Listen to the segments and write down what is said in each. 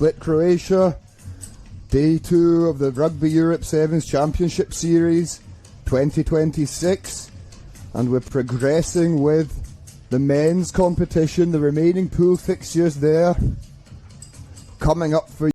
Split Croatia, day 2 of the Rugby Europe Sevens Championship Series 2026, and we're progressing with the men's competition. The remaining pool fixtures there coming up for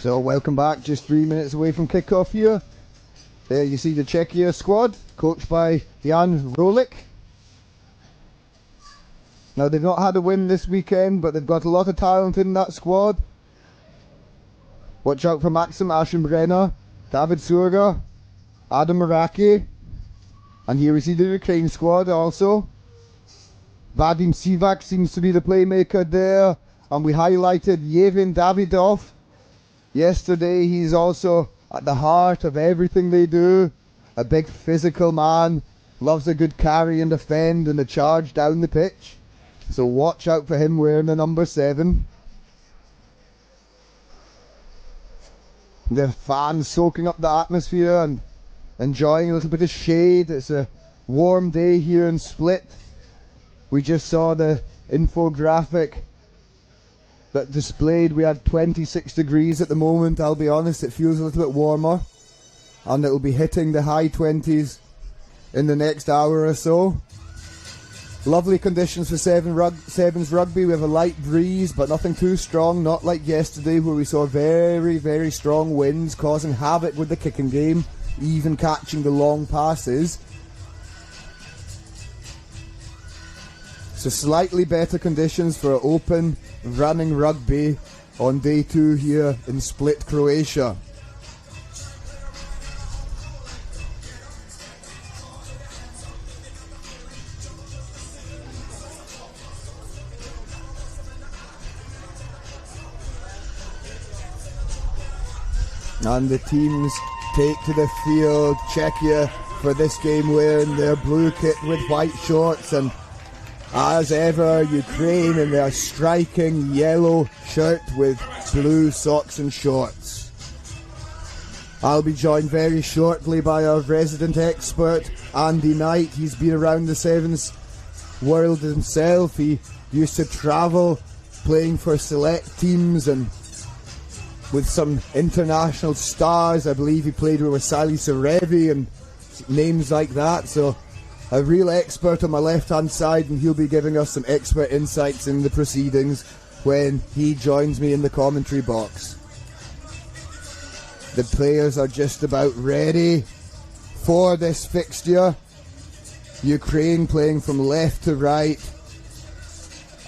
So welcome back, just 3 minutes away from kickoff here. There you see the Czechia squad, coached by Jan Rolik. Now they've not had a win this weekend, but they've got a lot of talent in that squad. Watch out for Maxim Aschenbrenner, David Surga, Adam Maraki. And here we see the Ukraine squad also. Vadim Sivak seems to be the playmaker there. And we highlighted Yevin Davidov. Yesterday, he's also at the heart of everything they do. A big physical man, loves a good carry and defend and a charge down the pitch. So watch out for him wearing the number 7. The fans soaking up the atmosphere and enjoying a little bit of shade. It's a warm day here in Split. We just saw the infographic that displayed we had 26 degrees at the moment. I'll be honest, it feels a little bit warmer, and it'll be hitting the high 20s in the next hour or so. Lovely conditions for Sevens rugby. We have a light breeze, but nothing too strong, not like yesterday where we saw very, very strong winds causing havoc with the kicking game, even catching the long passes. So slightly better conditions for open running rugby on day 2 here in Split, Croatia. And the teams take to the field. Czechia for this game wearing their blue kit with white shorts, and as ever, Ukraine in their striking yellow shirt with blue socks and shorts. I'll be joined very shortly by our resident expert, Andy Knight. He's been around the Sevens world himself. He used to travel playing for select teams and with some international stars. I believe he played with Sally Sarevi and names like that. So a real expert on my left-hand side, and he'll be giving us some expert insights in the proceedings when he joins me in the commentary box. The players are just about ready for this fixture. Ukraine playing from left to right,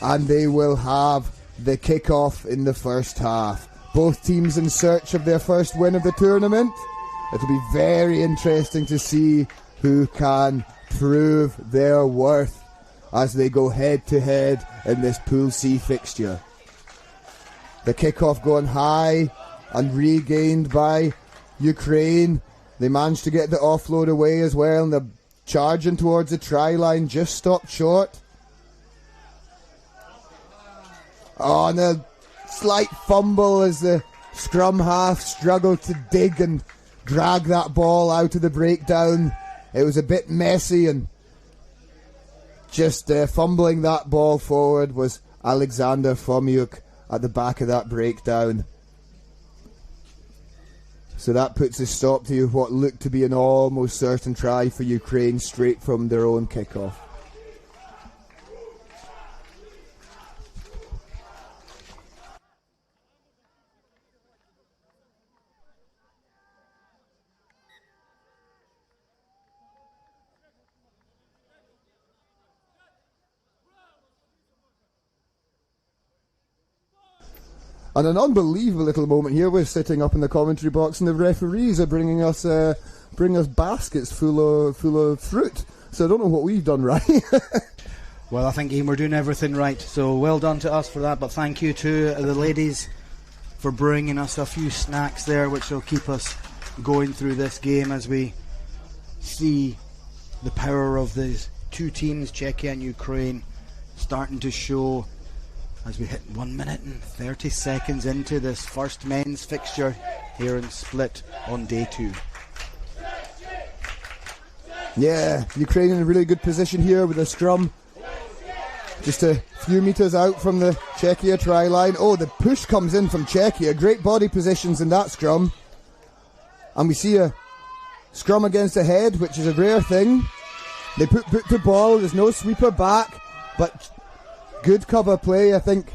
and they will have the kick-off in the first half. Both teams in search of their first win of the tournament. It'll be very interesting to see who can prove their worth as they go head to head in this Pool C fixture. The kickoff going high and regained by Ukraine. They managed to get the offload away as well, and they're charging towards the try line, just stopped short. Oh, and a slight fumble as the scrum half struggled to dig and drag that ball out of the breakdown. It was a bit messy, and just fumbling that ball forward was Alexander Fomiuk at the back of that breakdown. So that puts a stop to what looked to be an almost certain try for Ukraine straight from their own kickoff. And an unbelievable little moment here. We're sitting up in the commentary box, and the referees are bringing us baskets full of fruit. So I don't know what we've done right. Well, I think, Ian, we're doing everything right. So well done to us for that. But thank you to the ladies for bringing us a few snacks there, which will keep us going through this game as we see the power of these two teams, Czechia and Ukraine, starting to show as we hit 1 minute and 30 seconds into this first men's fixture here in Split on day 2. Yeah, Ukraine in a really good position here with a scrum just a few metres out from the Czechia try line. Oh, the push comes in from Czechia. Great body positions in that scrum. And we see a scrum against the head, which is a rare thing. They put the ball, there's no sweeper back, but good cover play. I think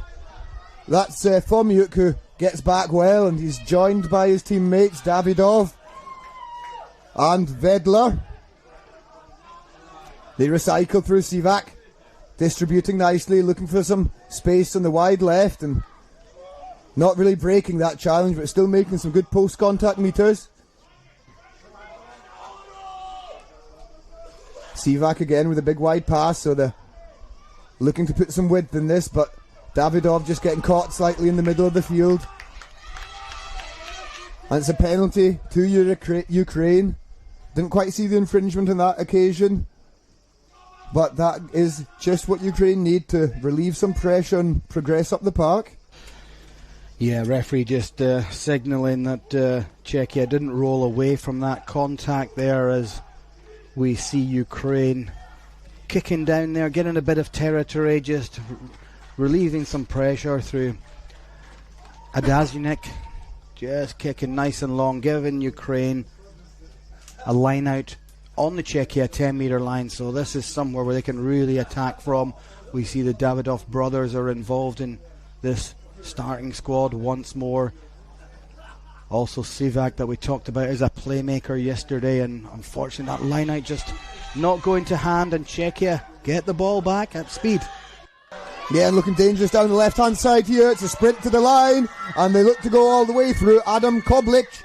that's Fomiuk who gets back well, and he's joined by his teammates Davidov and Vedler. They recycle through Sivak, distributing nicely, looking for some space on the wide left, and not really breaking that challenge, but still making some good post-contact meters. Sivak again with a big wide pass, so they're looking to put some width in this, but Davidov just getting caught slightly in the middle of the field. And it's a penalty to Ukraine. Didn't quite see the infringement on that occasion, but that is just what Ukraine need to relieve some pressure and progress up the park. Yeah, referee just signalling that Czechia didn't roll away from that contact there, as we see Ukraine kicking down there, getting a bit of territory, just relieving some pressure through Adazunik, just kicking nice and long, giving Ukraine a line out on the Czechia 10-metre line. So this is somewhere where they can really attack from. We see the Davidov brothers are involved in this starting squad once more. Also Sivak, that we talked about as a playmaker yesterday, and unfortunately that line out just not going to hand, and Czechia get the ball back at speed. Yeah, and looking dangerous down the left-hand side here. It's a sprint to the line, and they look to go all the way through. Adam Koblic.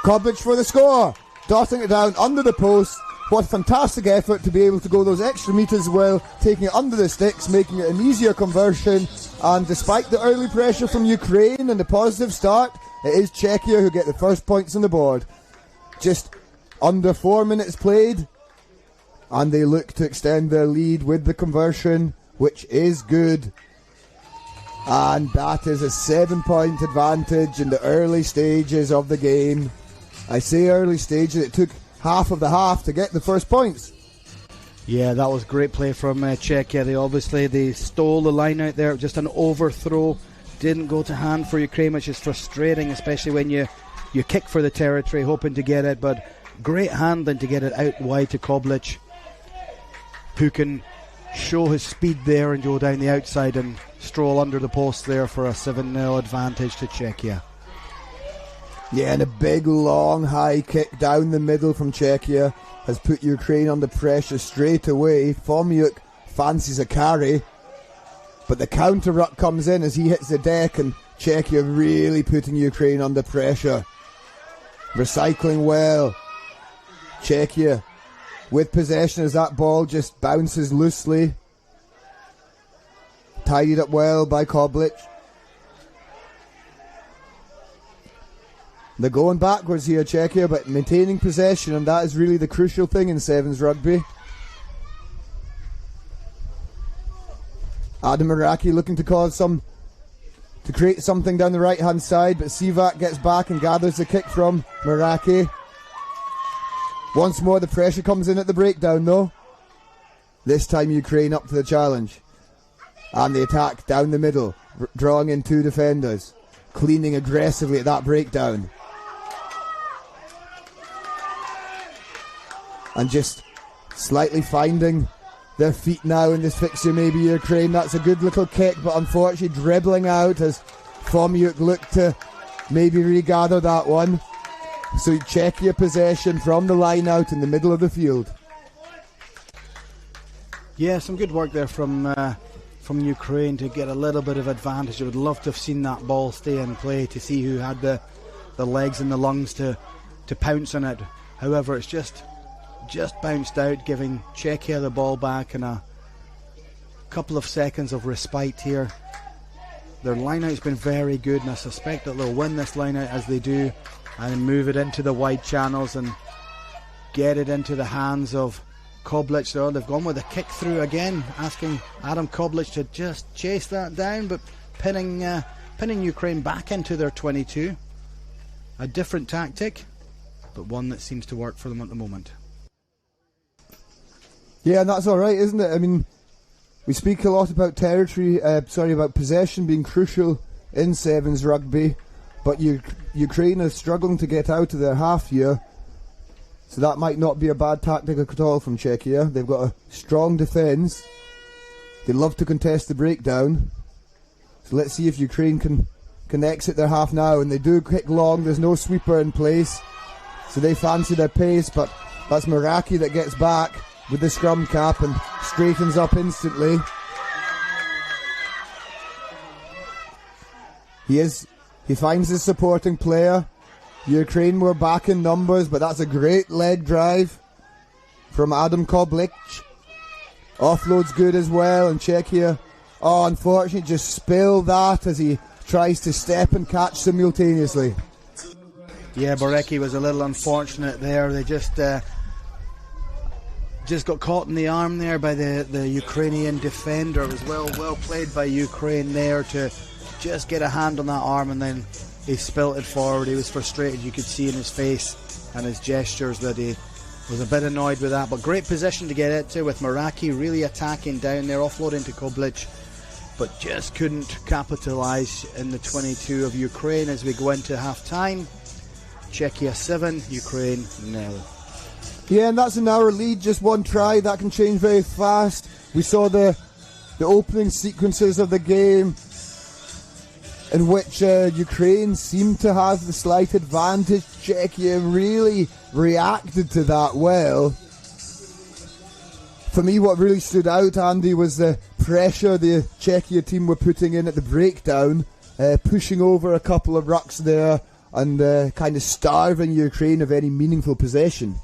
Koblic for the score. Dotting it down under the post. What a fantastic effort to be able to go those extra metres as well, taking it under the sticks, making it an easier conversion. And despite the early pressure from Ukraine and the positive start, it is Czechia who get the first points on the board. Just under 4 minutes played, and they look to extend their lead with the conversion, which is good. And that is a 7-point advantage in the early stages of the game. I say early stages, it took half of the half to get the first points. Yeah, that was great play from Czechia. They stole the line out there, just an overthrow. Didn't go to hand for Ukraine, which is frustrating, especially when you kick for the territory hoping to get it, but great handling to get it out wide to Koblic, who can show his speed there and go down the outside and stroll under the post there for a 7-0 advantage to Czechia. Yeah, and a big long high kick down the middle from Czechia has put Ukraine under pressure straight away. Fomiuk fancies a carry, but the counter ruck comes in as he hits the deck, and Czechia really putting Ukraine under pressure. Recycling well. Czechia with possession as that ball just bounces loosely. Tidied up well by Koblic. They're going backwards here, Czechia, but maintaining possession, and that is really the crucial thing in sevens rugby. Adam Meraki looking to create something down the right hand side, but Sivak gets back and gathers the kick from Meraki. Once more the pressure comes in at the breakdown though. This time Ukraine up to the challenge. And the attack down the middle, drawing in two defenders, cleaning aggressively at that breakdown. And just slightly finding their feet now in this fixture, maybe Ukraine. That's a good little kick, but unfortunately dribbling out as Fomiuk looked to maybe regather that one. So Czechia possession from the line out in the middle of the field. Yeah, some good work there from Ukraine to get a little bit of advantage. I would love to have seen that ball stay in play to see who had the legs and the lungs to pounce on it. However, it's just bounced out, giving Czechia the ball back and a couple of seconds of respite here. Their line-out's been very good, and I suspect that they'll win this line-out as they do and move it into the wide channels and get it into the hands of Koblic there. They've gone with a kick through again, asking Adam Koblic to just chase that down, but pinning Ukraine back into their 22. A different tactic, but one that seems to work for them at the moment. Yeah, and that's all right, isn't it? I mean, we speak a lot about about possession being crucial in sevens rugby, but Ukraine is struggling to get out of their half here, so that might not be a bad tactic at all from Czechia. They've got a strong defence. They love to contest the breakdown, so let's see if Ukraine can can exit their half now, and they do kick long. There's no sweeper in place, so they fancy their pace, but that's Meraki that gets back with the scrum cap and straightens up instantly. He finds his supporting player. Ukraine were back in numbers, but that's a great leg drive from Adam Koblic. Offload's good as well, and Czechia, unfortunately, just spilled that as he tries to step and catch simultaneously. Yeah, Borecki was a little unfortunate there. They just got caught in the arm there by the Ukrainian defender. It was well played by Ukraine there to just get a hand on that arm, and then he spilt it forward. He was frustrated. You could see in his face and his gestures that he was a bit annoyed with that. But great position to get it to, with Meraki really attacking down there, offloading to Koblic, but just couldn't capitalise in the 22 of Ukraine as we go into half-time. Czechia 7, Ukraine 0. Yeah, and that's an hour lead, just one try. That can change very fast. We saw the opening sequences of the game in which Ukraine seemed to have the slight advantage. Czechia really reacted to that well. For me, what really stood out, Andy, was the pressure the Czechia team were putting in at the breakdown, pushing over a couple of rucks there and kind of starving Ukraine of any meaningful possession.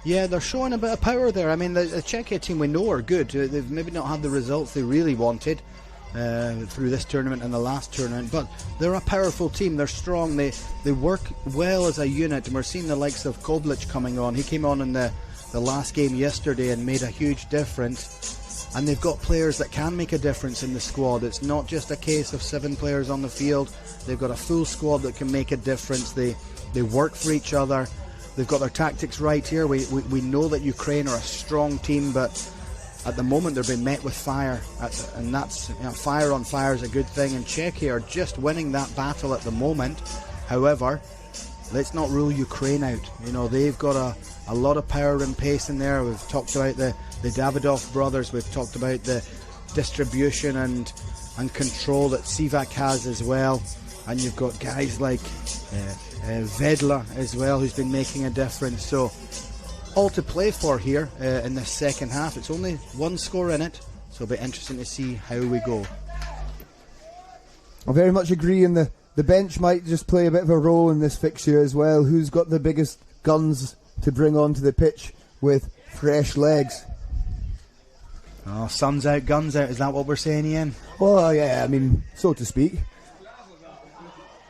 Yeah, they're showing a bit of power there. I mean, the Czechia team we know are good. They've maybe not had the results they really wanted through this tournament and the last tournament, but they're a powerful team. They're strong. They work well as a unit, and we're seeing the likes of Koblic coming on. He came on in the last game yesterday and made a huge difference. And they've got players that can make a difference in the squad. It's not just a case of 7 players on the field. They've got a full squad that can make a difference. They work for each other. They've got their tactics right here. We know that Ukraine are a strong team, but at the moment they're being met with fire, and that's, fire on fire is a good thing, and Czechia are just winning that battle at the moment. However, let's not rule Ukraine out. They've got a lot of power and pace in there. We've talked about the Davidov brothers. We've talked about the distribution and control that Sivak has as well, and you've got guys like Vedla as well, who's been making a difference. So all to play for here in the second half. It's only one score in it, so it'll be interesting to see how we go. I very much agree, and the bench might just play a bit of a role in this fixture as well. Who's got the biggest guns to bring onto the pitch with fresh legs? Oh, sun's out, guns out. Is that what we're saying, Ian? Well, yeah, I mean, so to speak.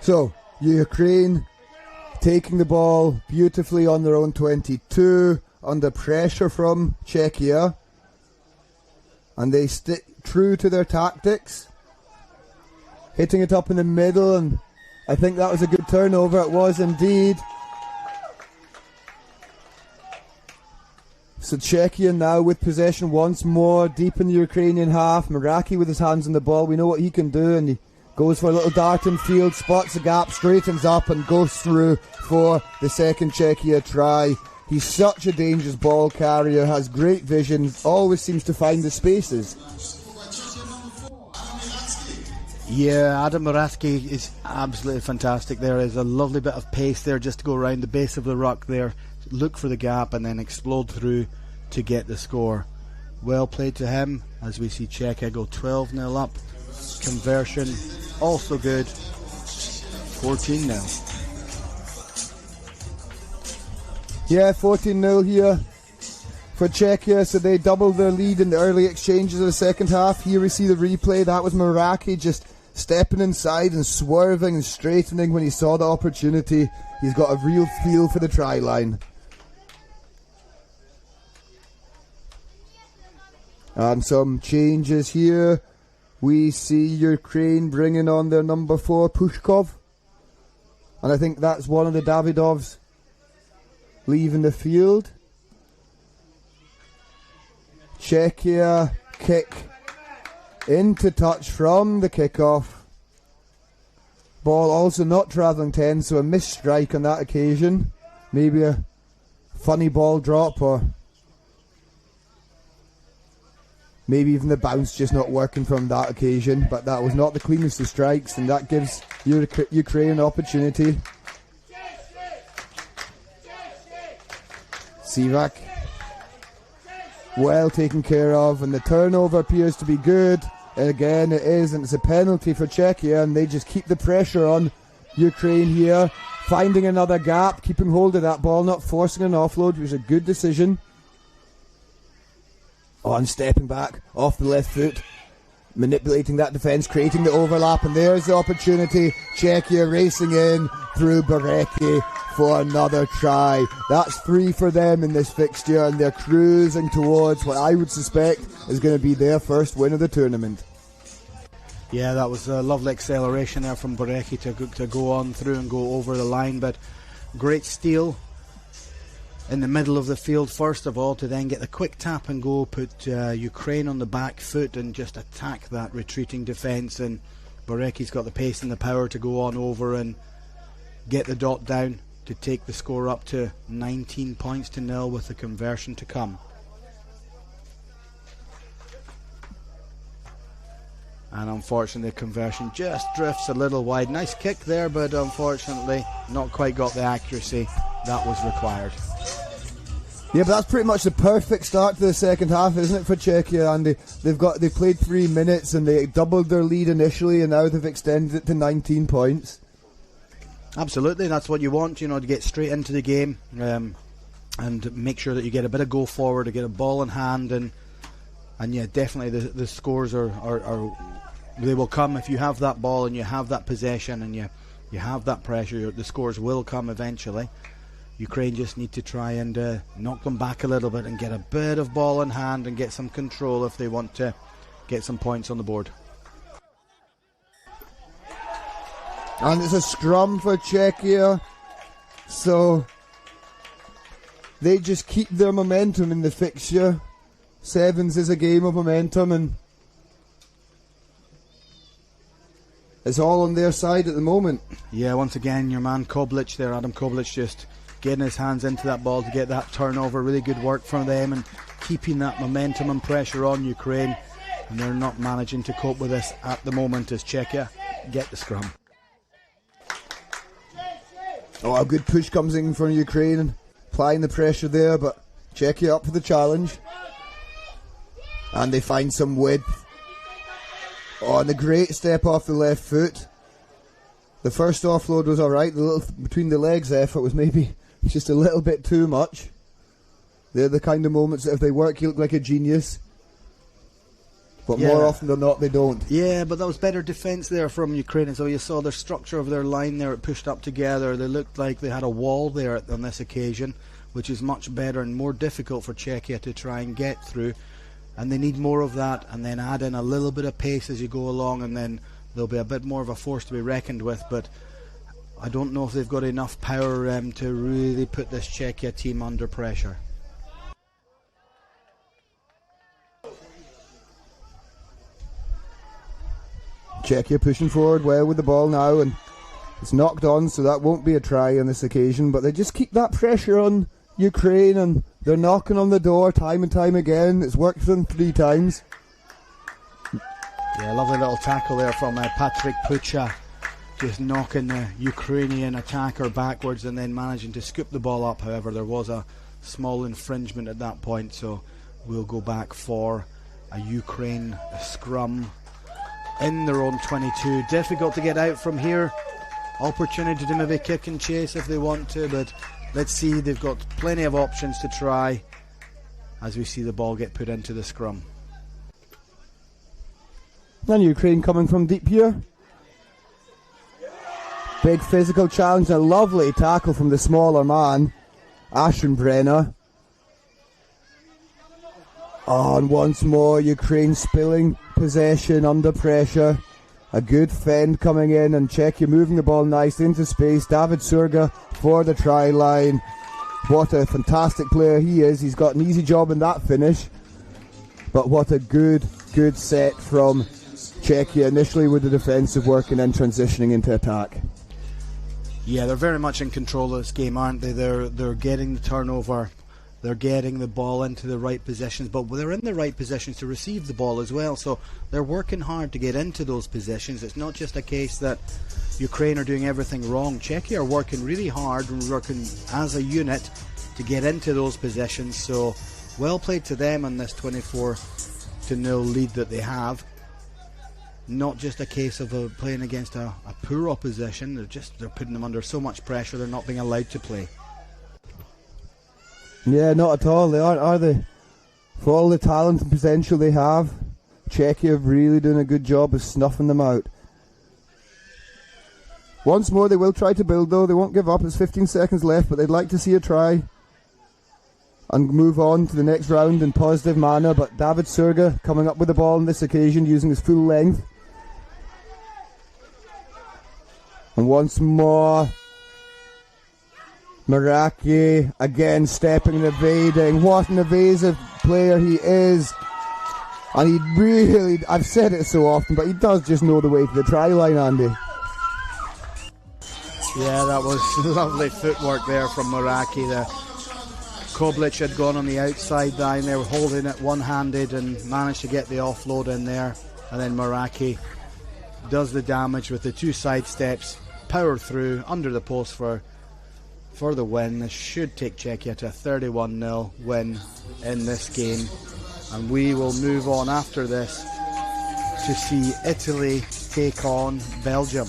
So, Ukraine taking the ball beautifully on their own 22, under pressure from Czechia, and they stick true to their tactics, hitting it up in the middle, and I think that was a good turnover. It was indeed. So Czechia now with possession once more, deep in the Ukrainian half. Meraki with his hands on the ball. We know what he can do, and he goes for a little dart in field, spots the gap, straightens up and goes through for the second Czechia try. He's such a dangerous ball carrier, has great vision, always seems to find the spaces. Yeah, Adam Moravsky is absolutely fantastic. There is a lovely bit of pace there just to go around the base of the ruck there, look for the gap and then explode through to get the score. Well played to him as we see Czechia go 12-0 up. Conversion also good, 14-0. Yeah, 14-0 here for Czechia, so they doubled their lead in the early exchanges of the second half. Here we see the replay. That was Meraki just stepping inside and swerving and straightening when he saw the opportunity. He's got a real feel for the try line. And some changes here. We see Ukraine bringing on their number 4, Pushkov. And I think that's one of the Davidovs leaving the field. Czechia kick into touch from the kickoff. Ball also not travelling 10, so a missed strike on that occasion. Maybe a funny ball drop or Maybe even the bounce just not working from that occasion, but that was not the cleanest of strikes, and that gives Ukraine an opportunity. Sivak well taken care of, and the turnover appears to be good. Again, it is, and it's a penalty for Czechia, and they just keep the pressure on Ukraine here, finding another gap, keeping hold of that ball, not forcing an offload, which was a good decision. On stepping back off the left foot, manipulating that defence, creating the overlap, and there's the opportunity. Czechia racing in through Barecki for another try. That's 3 for them in this fixture, and they're cruising towards what I would suspect is going to be their first win of the tournament. Yeah, that was a lovely acceleration there from Barecki to go on through and go over the line, but great steal in the middle of the field first of all, to then get the quick tap and go, put Ukraine on the back foot and just attack that retreating defence, and Barecki's got the pace and the power to go on over and get the dot down to take the score up to 19 points to 0 with the conversion to come. And unfortunately the conversion just drifts a little wide. Nice kick there, but unfortunately not quite got the accuracy that was required. Yeah, but that's pretty much the perfect start to the second half, isn't it, for Czechia? And they've played 3 minutes and they doubled their lead initially, and now they've extended it to 19 points. Absolutely, that's what you want, to get straight into the game and make sure that you get a bit of go forward, to get a ball in hand, and yeah, definitely the scores are they will come if you have that ball and you have that possession and you have that pressure. The scores will come eventually. Ukraine just need to try and knock them back a little bit and get a bit of ball in hand and get some control if they want to get some points on the board. And it's a scrum for Czechia, so they just keep their momentum in the fixture. Sevens is a game of momentum, and it's all on their side at the moment. Yeah, once again, your man Koblic there, Adam Koblic, just getting his hands into that ball to get that turnover. Really good work from them and keeping that momentum and pressure on Ukraine, and they're not managing to cope with this at the moment as Czechia get the scrum. Oh, a good push comes in from Ukraine and applying the pressure there, but Czechia up for the challenge. And they find some width. Oh, and a great step off the left foot. The first offload was alright. The little between the legs effort was maybe just a little bit too much. They're the kind of moments that if they work, you look like a genius. But more often than not, they don't. Yeah, but that was better defence there from Ukraine. And so you saw their structure of their line there, it pushed up together. They looked like they had a wall there on this occasion, which is much better and more difficult for Czechia to try and get through. And they need more of that, and then add in a little bit of pace as you go along, and then there'll be a bit more of a force to be reckoned with. But I don't know if they've got enough power to really put this Czechia team under pressure. Czechia pushing forward well with the ball now, and it's knocked on, so that won't be a try on this occasion, but they just keep that pressure on Ukraine, and they're knocking on the door time and time again. It's worked for them 3 times. Yeah, lovely little tackle there from Patrick Pucha, just knocking the Ukrainian attacker backwards and then managing to scoop the ball up. However, there was a small infringement at that point, so we'll go back for a Ukraine scrum in their own 22. Difficult to get out from here. Opportunity to maybe kick and chase if they want to, but let's see. They've got plenty of options to try as we see the ball get put into the scrum. And Ukraine coming from deep here. Big physical challenge, a lovely tackle from the smaller man, Aschenbrenner. Oh, and once more Ukraine spilling possession under pressure. A good fend coming in, and Czechia moving the ball nicely into space. David Surga for the try line. What a fantastic player he is. He's got an easy job in that finish. But what a good set from Czechia, initially with the defensive work and then transitioning into attack. Yeah, they're very much in control of this game, aren't they? They're getting the turnover. they're getting the ball into the right positions, but they're in the right positions to receive the ball as well. So they're working hard to get into those positions. It's not just a case that Ukraine are doing everything wrong. Czechia are working really hard, working as a unit to get into those positions. So well played to them on this 24-0 lead that they have. Not just a case of playing against a poor opposition. They're putting them under so much pressure. They're not being allowed to play. Yeah, not at all. They aren't, are they? For all the talent and potential they have, Czechia have really done a good job of snuffing them out. Once more, they will try to build, though. They won't give up. There's 15 seconds left, but they'd like to see a try and move on to the next round in positive manner. But David Surga coming up with the ball on this occasion, using his full length. And once more, Meraki again stepping and evading. What an evasive player he is. And he really, I've said it so often, but he does just know the way to the try line, Andy. Yeah, that was lovely footwork there from Meraki. Koblic had gone on the outside line. They were holding it one-handed and managed to get the offload in there. And then Meraki does the damage with the two side steps, power through under the post for the win. This should take Czechia to a 31-0 win in this game. And we will move on after this to see Italy take on Belgium.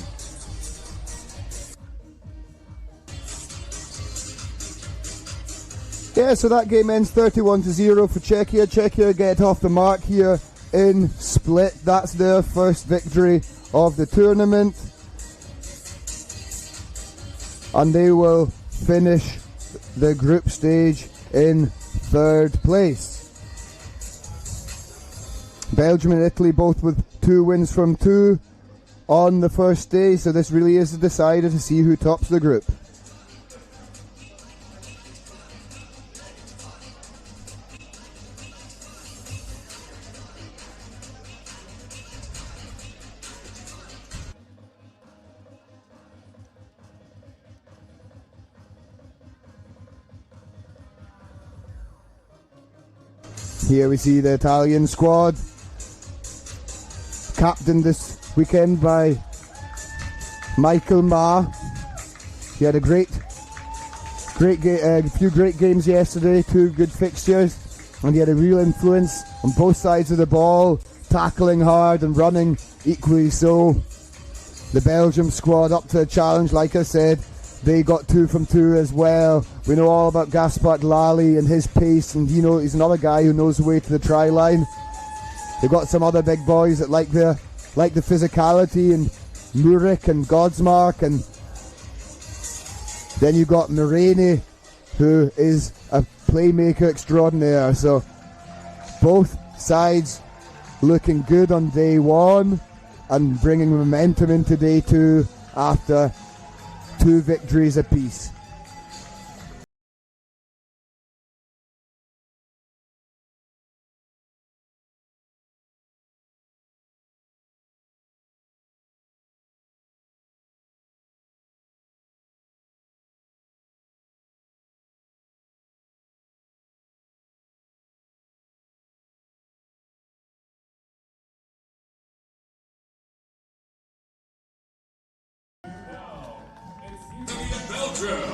Yeah, so that game ends 31-0 for Czechia. Czechia get off the mark here in Split. That's their first victory of the tournament. And they will finish the group stage in third place. Belgium and Italy both with 2 wins from 2 on the first day, so this really is a decider to see who tops the group. Here we see the Italian squad, captained this weekend by Michael Ma. He had a few great games yesterday, 2 good fixtures, and he had a real influence on both sides of the ball, tackling hard and running equally so. The Belgium squad up to the challenge, like I said. They got 2 from 2 as well. We know all about Gaspard Lally and his pace, and he's another guy who knows the way to the try line. They've got some other big boys that like the physicality, and Murik and Godsmark, and then you got Murini, who is a playmaker extraordinaire. So both sides looking good on day 1 and bringing momentum into day 2 after 2 victories apiece.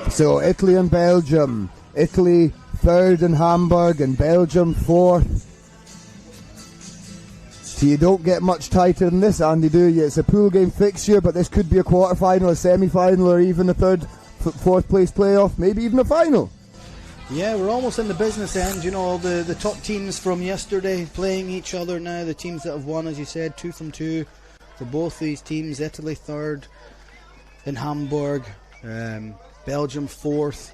So Italy and Belgium. Italy 3rd in Hamburg and Belgium 4th. So you don't get much tighter than this, Andy, do you? It's a pool game fixture, but this could be a quarter-final, a semi-final, or even a 4th place playoff, maybe even a final. Yeah, we're almost in the business end. The top teams from yesterday playing each other now. The teams that have won, as you said, 2 from 2 for both these teams. Italy 3rd in Hamburg. Belgium 4th.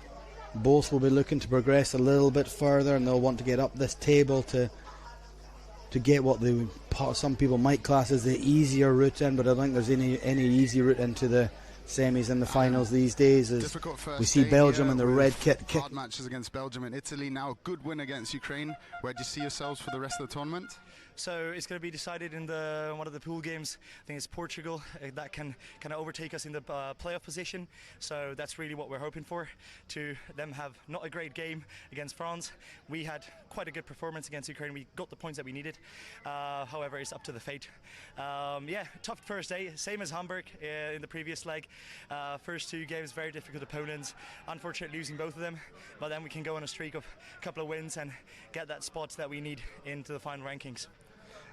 Both will be looking to progress a little bit further, and they'll want to get up this table to get what some people might class as the easier route in, but I don't think there's any easy route into the semis and the finals these days, as we see Belgium in the red kit. Hard matches against Belgium and Italy, now a good win against Ukraine. Where do you see yourselves for the rest of the tournament? So it's going to be decided in one of the pool games. I think it's Portugal that can kind of overtake us in the playoff position. So that's really what we're hoping for, to them have not a great game against France. We had quite a good performance against Ukraine. We got the points that we needed. However, it's up to the fate. Yeah, tough first day, same as Hamburg in the previous leg. First two games, very difficult opponents. Unfortunately, losing both of them. But then we can go on a streak of a couple of wins and get that spot that we need into the final rankings.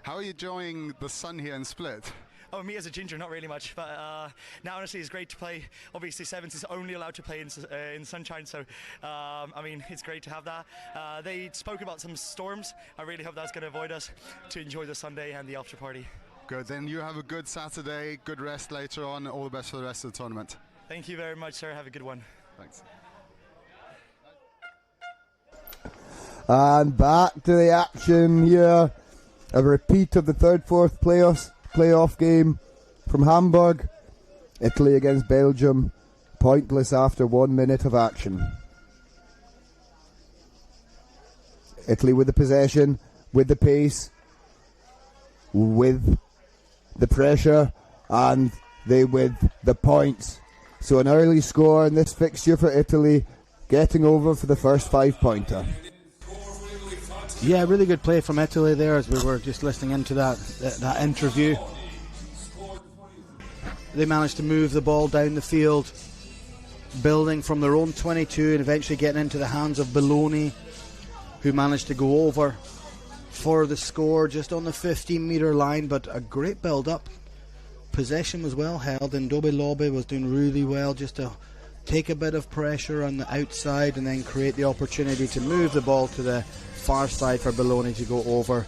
How are you enjoying the sun here in Split? Oh, me as a ginger, not really much. But now, honestly, it's great to play. Obviously, Sevens is only allowed to play in sunshine, so I mean, it's great to have that. They spoke about some storms. I really hope that's going to avoid us to enjoy the Sunday and the after party. Good. Then you have a good Saturday, good rest later on. All the best for the rest of the tournament. Thank you very much, sir. Have a good one. Thanks. And back to the action here. A repeat of the third-fourth playoff game from Hamburg. Italy against Belgium. Pointless after 1 minute of action. Italy with the possession, with the pace, with the pressure, and they with the points. So an early score in this fixture for Italy, getting over for the first 5-pointer. Yeah, really good play from Italy there, as we were just listening into that interview. They managed to move the ball down the field, building from their own 22 and eventually getting into the hands of Belloni, who managed to go over for the score just on the 15-metre line, but a great build-up. Possession was well held, and Ndobe Lobe was doing really well just to take a bit of pressure on the outside and then create the opportunity to move the ball to the far side for Belloni to go over.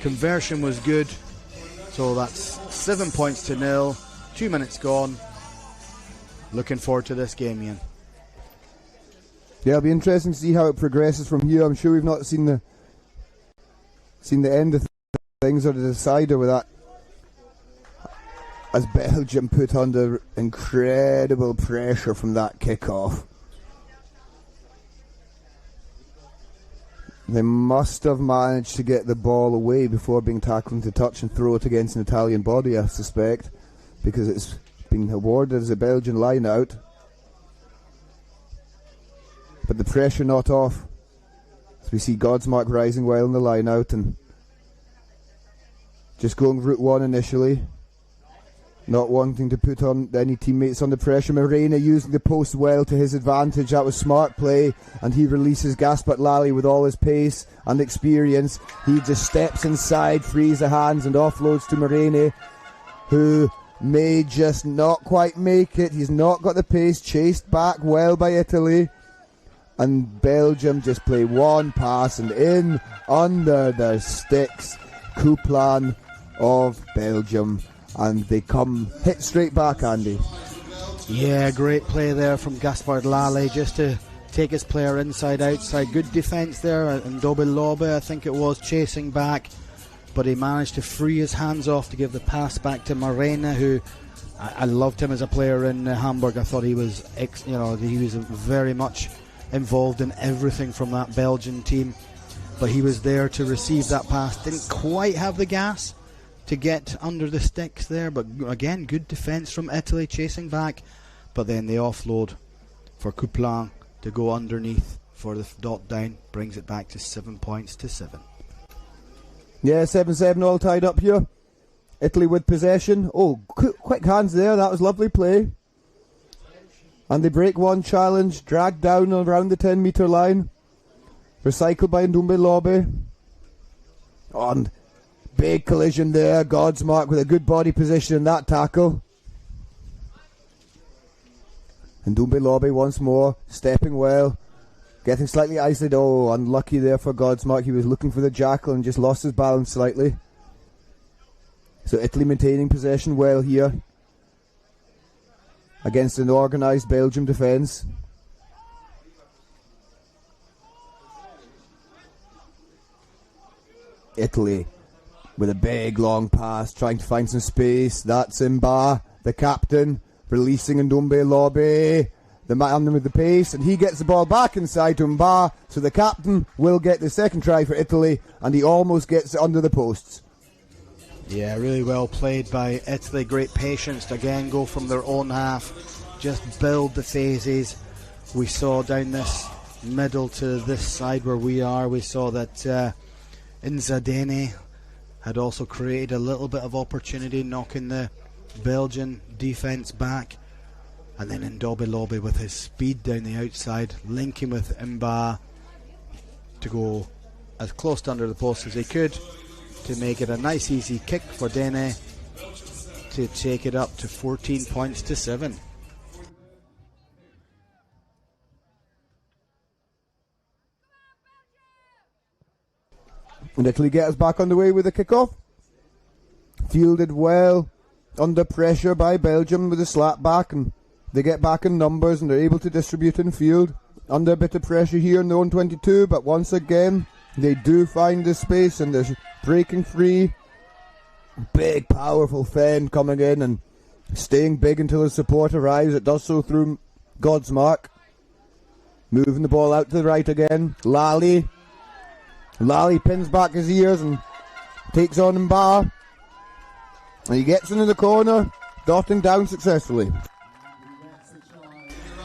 Conversion was good, so that's 7 points to 0. 2 minutes gone. Looking forward to this game, Ian. Yeah, it'll be interesting to see how it progresses from here. I'm sure we've not seen the end of things or the decider with that, as Belgium put under incredible pressure from that kickoff. They must have managed to get the ball away before being tackled into touch and throw it against an Italian body, I suspect, because it's been awarded as a Belgian line out. But the pressure not off. As we see Godsmark rising well in the line out and just going route one initially. Not wanting to put on any teammates under pressure. Morena using the post well to his advantage. That was smart play, and he releases Gaspard Lally with all his pace and experience. He just steps inside, frees the hands and offloads to Morena, who may just not quite make it. He's not got the pace. Chased back well by Italy, and Belgium just play one pass and in under the sticks. Coup plan of Belgium. And they come hit straight back, Andy. Yeah, great play there from Gaspard Lally just to take his player inside outside. Good defence there, and Ndobe Lobe, I think it was, chasing back, but he managed to free his hands off to give the pass back to Morena, who I loved him as a player in Hamburg. I thought he was he was very much involved in everything from that Belgian team, but he was there to receive that pass. Didn't quite have the gas to get under the sticks there, but again, good defence from Italy chasing back, but then the offload for Couplan to go underneath for the dot down brings it back to 7 points to 7. Yeah, 7-7 all tied up here. Italy with possession. Oh, quick hands there, that was lovely play. And they break one challenge, dragged down around the 10-metre line. Recycled by Ndobe Lobe. And big collision there. Godsmark with a good body position in that tackle. And Ndobe Lobe once more, stepping well. Getting slightly isolated. Oh, unlucky there for Godsmark. He was looking for the jackal and just lost his balance slightly. So Italy maintaining possession well here against an organised Belgium defence. Italy with a big long pass, trying to find some space. That's Mba, the captain, releasing Ndombe Lobby, the man with the pace, and he gets the ball back inside to Mba, so the captain will get the second try for Italy, and he almost gets it under the posts. Yeah, really well played by Italy. Great patience to again go from their own half, just build the phases. We saw down this middle to this side where we are, we saw that Inzadene had also created a little bit of opportunity, knocking the Belgian defence back. And then Ndombe Lobby with his speed down the outside, linking with Mba to go as close to under the post as he could to make it a nice easy kick for Dene to take it up to 14 points to 7. And Italy get us back on the way with the kick-off. Fielded well, under pressure by Belgium with a slap back, and they get back in numbers and they're able to distribute in field. Under a bit of pressure here in their own 22, but once again, they do find the space and they're breaking free. Big, powerful Fen coming in and staying big until the support arrives. It does so through God's mark. Moving the ball out to the right again. Lally pins back his ears and takes on Mba. And he gets into the corner, dotting down successfully.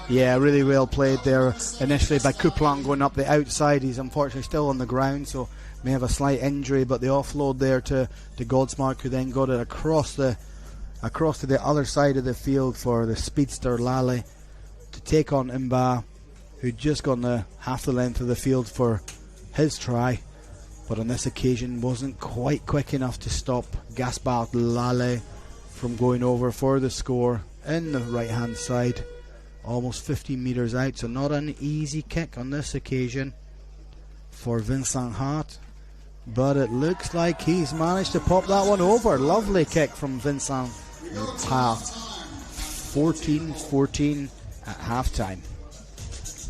Yeah, really well played there initially by Couplan going up the outside. He's unfortunately still on the ground, so may have a slight injury, but the offload there to Godsmark, who then got it across to the other side of the field for the speedster Lally to take on Mba, who'd just gone the half the length of the field for his try, but on this occasion wasn't quite quick enough to stop Gaspard Lally from going over for the score in the right hand side, almost 15 metres out. So not an easy kick on this occasion for Vincent Hart, but it looks like he's managed to pop that one over. Lovely kick from Vincent Hart. 14-14 at half time.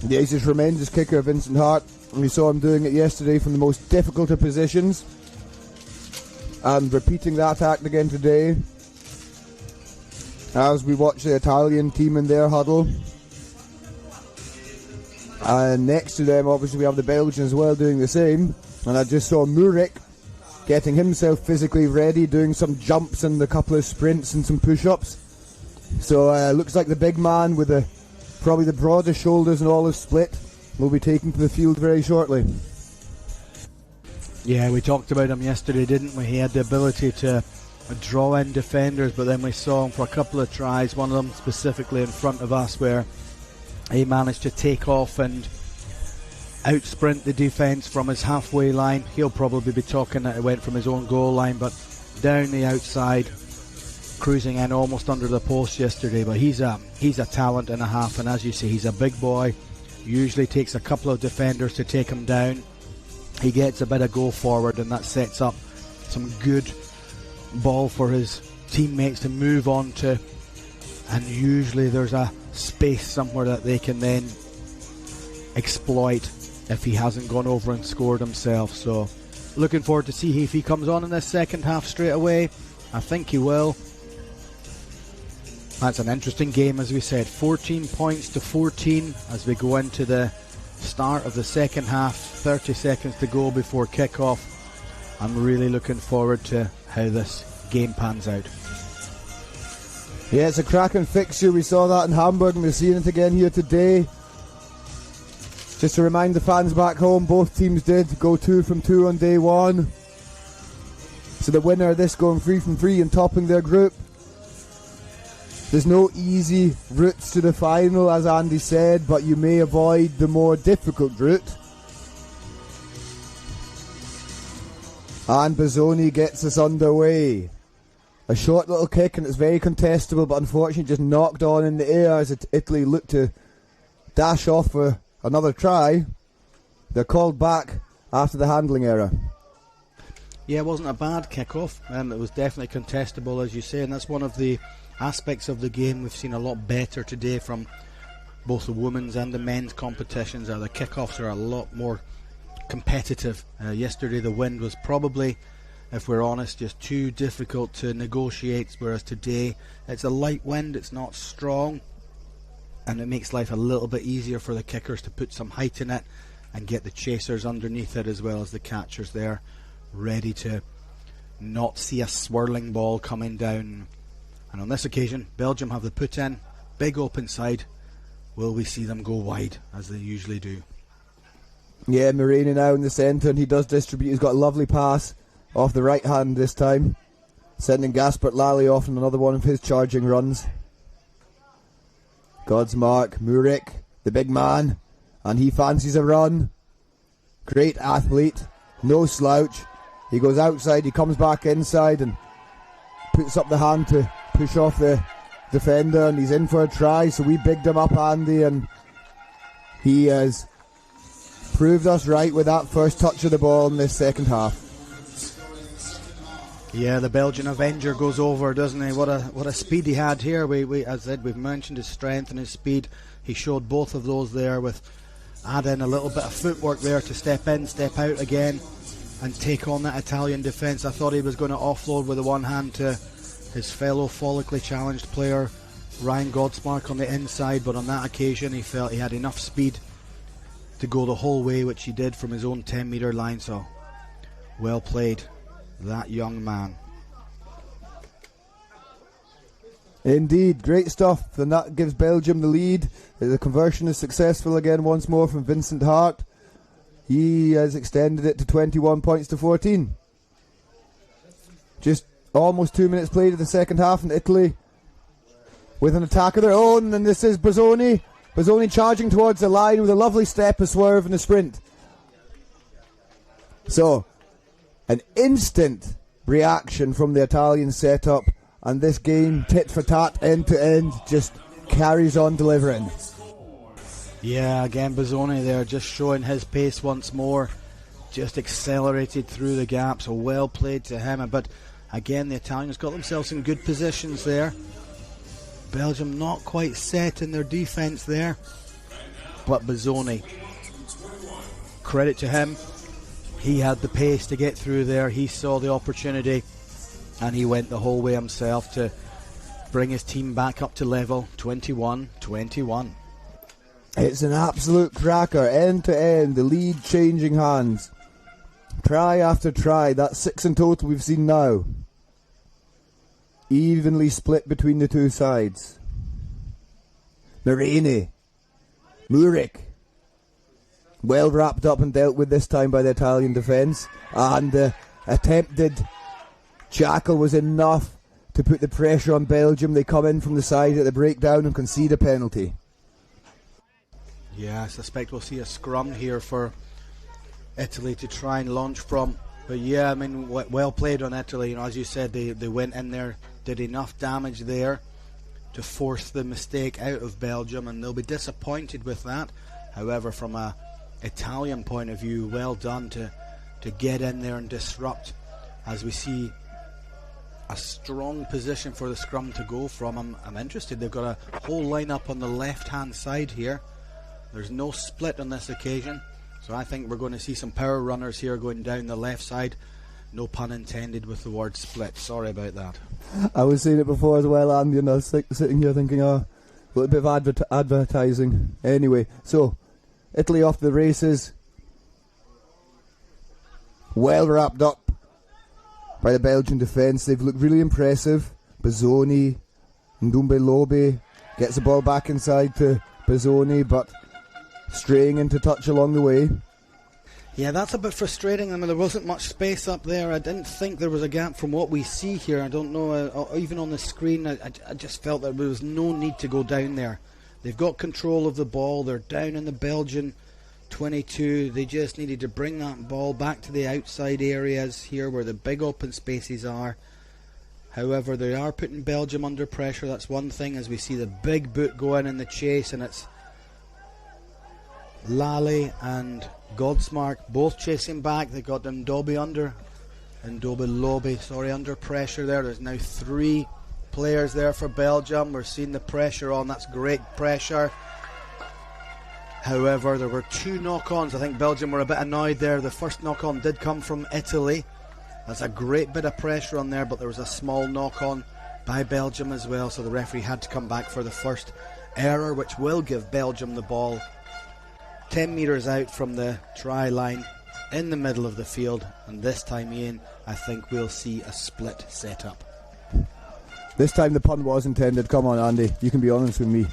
Yeah, he's a tremendous kicker, Vincent Hart. We saw him doing it yesterday from the most difficult of positions, and repeating that act again today as we watch the Italian team in their huddle. And next to them, obviously, we have the Belgians as well doing the same. And I just saw Murik getting himself physically ready, doing some jumps and a couple of sprints and some push-ups. So looks like the big man with probably the broadest shoulders and olive split will be taken to the field very shortly. Yeah, we talked about him yesterday, didn't we? He had the ability to draw in defenders, but then we saw him for a couple of tries, one of them specifically in front of us, where he managed to take off and out-sprint the defence from his halfway line. He'll probably be talking that it went from his own goal line, but down the outside, cruising in almost under the post yesterday. But he's a talent and a half, and as you say, he's a big boy. Usually takes a couple of defenders to take him down. He gets a bit of go forward, and that sets up some good ball for his teammates to move on to, and usually there's a space somewhere that they can then exploit if he hasn't gone over and scored himself. So looking forward to see if he comes on in this second half straight away. I think he will. That's an interesting game, as we said. 14 points to 14 as we go into the start of the second half. 30 seconds to go before kick-off. I'm really looking forward to how this game pans out. Yeah, it's a cracking fixture. We saw that in Hamburg and we're seeing it again here today. Just to remind the fans back home, both teams did go 2 from 2 on day one. So the winner of this going 3 from 3 and topping their group. There's no easy routes to the final, as Andy said, but you may avoid the more difficult route. And Bazzoni gets us underway. A short little kick, and it's very contestable, but unfortunately just knocked on in the air as Italy look to dash off for another try. They're called back after the handling error. Yeah, it wasn't a bad kick-off. It was definitely contestable, as you say, and that's one of the aspects of the game we've seen a lot better today from both the women's and the men's competitions. The kick-offs are a lot more competitive. Yesterday the wind was probably if we're honest, just too difficult to negotiate, whereas today it's a light wind, it's not strong, and it makes life a little bit easier for the kickers to put some height in it and get the chasers underneath it as well as the catchers there, ready to not see a swirling ball coming down. And on this occasion, Belgium have the put in, big open side. Will we see them go wide, as they usually do? Yeah, Moreno now in the centre, and he does distribute. He's got a lovely pass off the right hand this time, sending Gaspert Lally off on another one of his charging runs. Godsmark, Murik, the big man, and he fancies a run. Great athlete, no slouch. He goes outside, he comes back inside and puts up the hand to push off the defender, and he's in for a try. So we bigged him up, Andy, and he has proved us right with that first touch of the ball in this second half. Yeah, the Belgian Avenger goes over, doesn't he? What a speed he had here. We as I said, we've mentioned his strength and his speed. He showed both of those there, with add in a little bit of footwork there to step in, step out again, and take on that Italian defence. I thought he was going to offload with the one hand to his fellow follically challenged player Ryan Godsmark on the inside, but on that occasion he felt he had enough speed to go the whole way, which he did from his own 10-metre line. So well played, that young man. Indeed, great stuff, and that gives Belgium the lead. The conversion is successful again once more from Vincent Hart. He has extended it to 21 points to 14. Just almost 2 minutes played of the second half, and Italy with an attack of their own, and this is Bozzoni. Bozzoni charging towards the line with a lovely step, a swerve and a sprint. So, an instant reaction from the Italian setup, and this game, tit for tat, end to end, just carries on delivering. Yeah, again Bozzoni there just showing his pace once more, just accelerated through the gap, so well played to him. But again, the Italians got themselves in good positions there. Belgium not quite set in their defence there, but Bozzoni, credit to him, he had the pace to get through there. He saw the opportunity and he went the whole way himself to bring his team back up to level. 21-21. It's an absolute cracker, end to end, the lead changing hands. Try after try, that's 6 in total we've seen now. Evenly split between the two sides. Moreno, Murik, well wrapped up and dealt with this time by the Italian defence, and the attempted jackal was enough to put the pressure on Belgium. They come in from the side at the breakdown and concede a penalty. Yeah, I suspect we'll see a scrum here for Italy to try and launch from. But yeah, I mean, well played on Italy. You know, as you said, they went in there, did enough damage there to force the mistake out of Belgium, and they'll be disappointed with that. However, from a Italian point of view, well done to get in there and disrupt, as we see a strong position for the scrum to go from. I'm interested. They've got a whole lineup on the left-hand side here. There's no split on this occasion, so I think we're going to see some power runners here going down the left side. No pun intended with the word split. Sorry about that. I was saying it before as well, Andy, and I was sitting here thinking, a little bit of advertising. Anyway, so Italy off the races. Well wrapped up by the Belgian defence. They've looked really impressive. Bozzoni, Ndumbe Lobe gets the ball back inside to Bozzoni, but straying into touch along the way. Yeah, that's a bit frustrating. I mean, there wasn't much space up there. I didn't think there was a gap from what we see here. I don't know, even on the screen, I just felt that there was no need to go down there. They've got control of the ball. They're down in the Belgian 22. They just needed to bring that ball back to the outside areas here where the big open spaces are. However, they are putting Belgium under pressure. That's one thing, as we see the big boot go in the chase, and it's Lally and Godsmark both chasing back. They got Ndobe under pressure there. There's now 3 players there for Belgium. We're seeing the pressure on. That's great pressure. However, there were 2 knock-ons. I think Belgium were a bit annoyed there. The first knock-on did come from Italy, There's a great bit of pressure on there, but there was a small knock-on by Belgium as well, so the referee had to come back for the first error, which will give Belgium the ball 10 metres out from the try line in the middle of the field. And this time, Ian, I think we'll see a split setup. This time the pun was intended. Come on, Andy, you can be honest with me.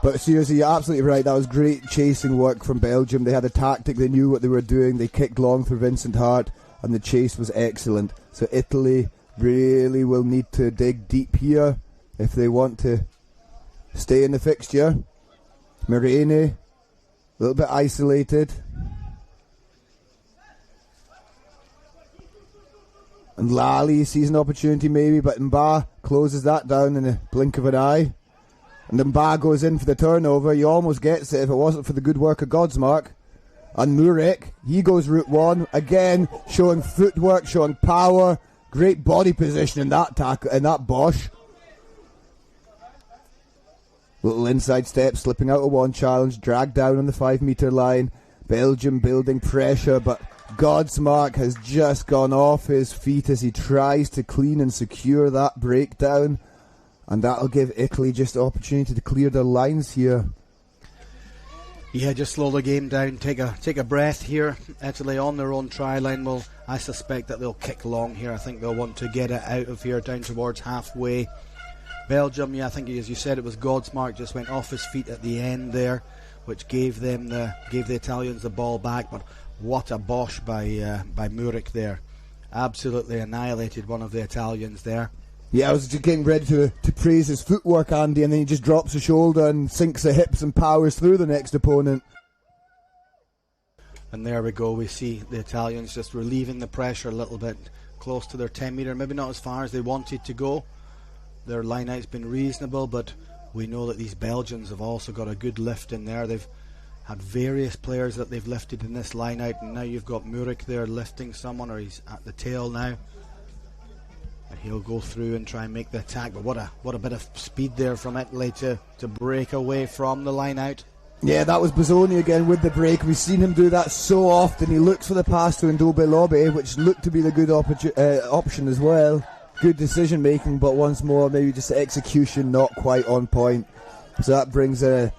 But seriously, you're absolutely right. That was great chasing work from Belgium. They had a tactic, they knew what they were doing. They kicked long through Vincent Hart, and the chase was excellent. So Italy really will need to dig deep here if they want to stay in the fixture. Marini, a little bit isolated. And Lally sees an opportunity maybe, but Mba closes that down in a blink of an eye. And Mba goes in for the turnover. He almost gets it if it wasn't for the good work of Godsmark. And Murek, he goes route one. Again, showing footwork, showing power. Great body position in that tackle, in that Bosch. Little inside step, slipping out of one challenge, dragged down on the 5 metre line. Belgium building pressure, but Godsmark has just gone off his feet as he tries to clean and secure that breakdown. And that'll give Italy just the opportunity to clear their lines here. Yeah, just slow the game down, take a breath here. Italy on their own try line. Well, I suspect that they'll kick long here. I think they'll want to get it out of here down towards halfway. Belgium, yeah, I think as you said, it was Godsmark just went off his feet at the end there, which gave the Italians the ball back. But what a Bosch by Murek there. Absolutely annihilated one of the Italians there. Yeah, I was just getting ready to praise his footwork, Andy, and then he just drops the shoulder and sinks the hips and powers through the next opponent. And there we go, we see the Italians just relieving the pressure a little bit, close to their 10 metre, maybe not as far as they wanted to go. Their line out's been reasonable, but we know that these Belgians have also got a good lift in there. They've had various players that they've lifted in this line out, and now you've got Murek there lifting someone, or he's at the tail now. And he'll go through and try and make the attack, but what a bit of speed there from Italy to break away from the line out. Yeah, that was Bozzoni again with the break. We've seen him do that so often. He looks for the pass to Ndobe Lobe, which looked to be the good option as well. Good decision making, but once more, maybe just the execution not quite on point. So that brings a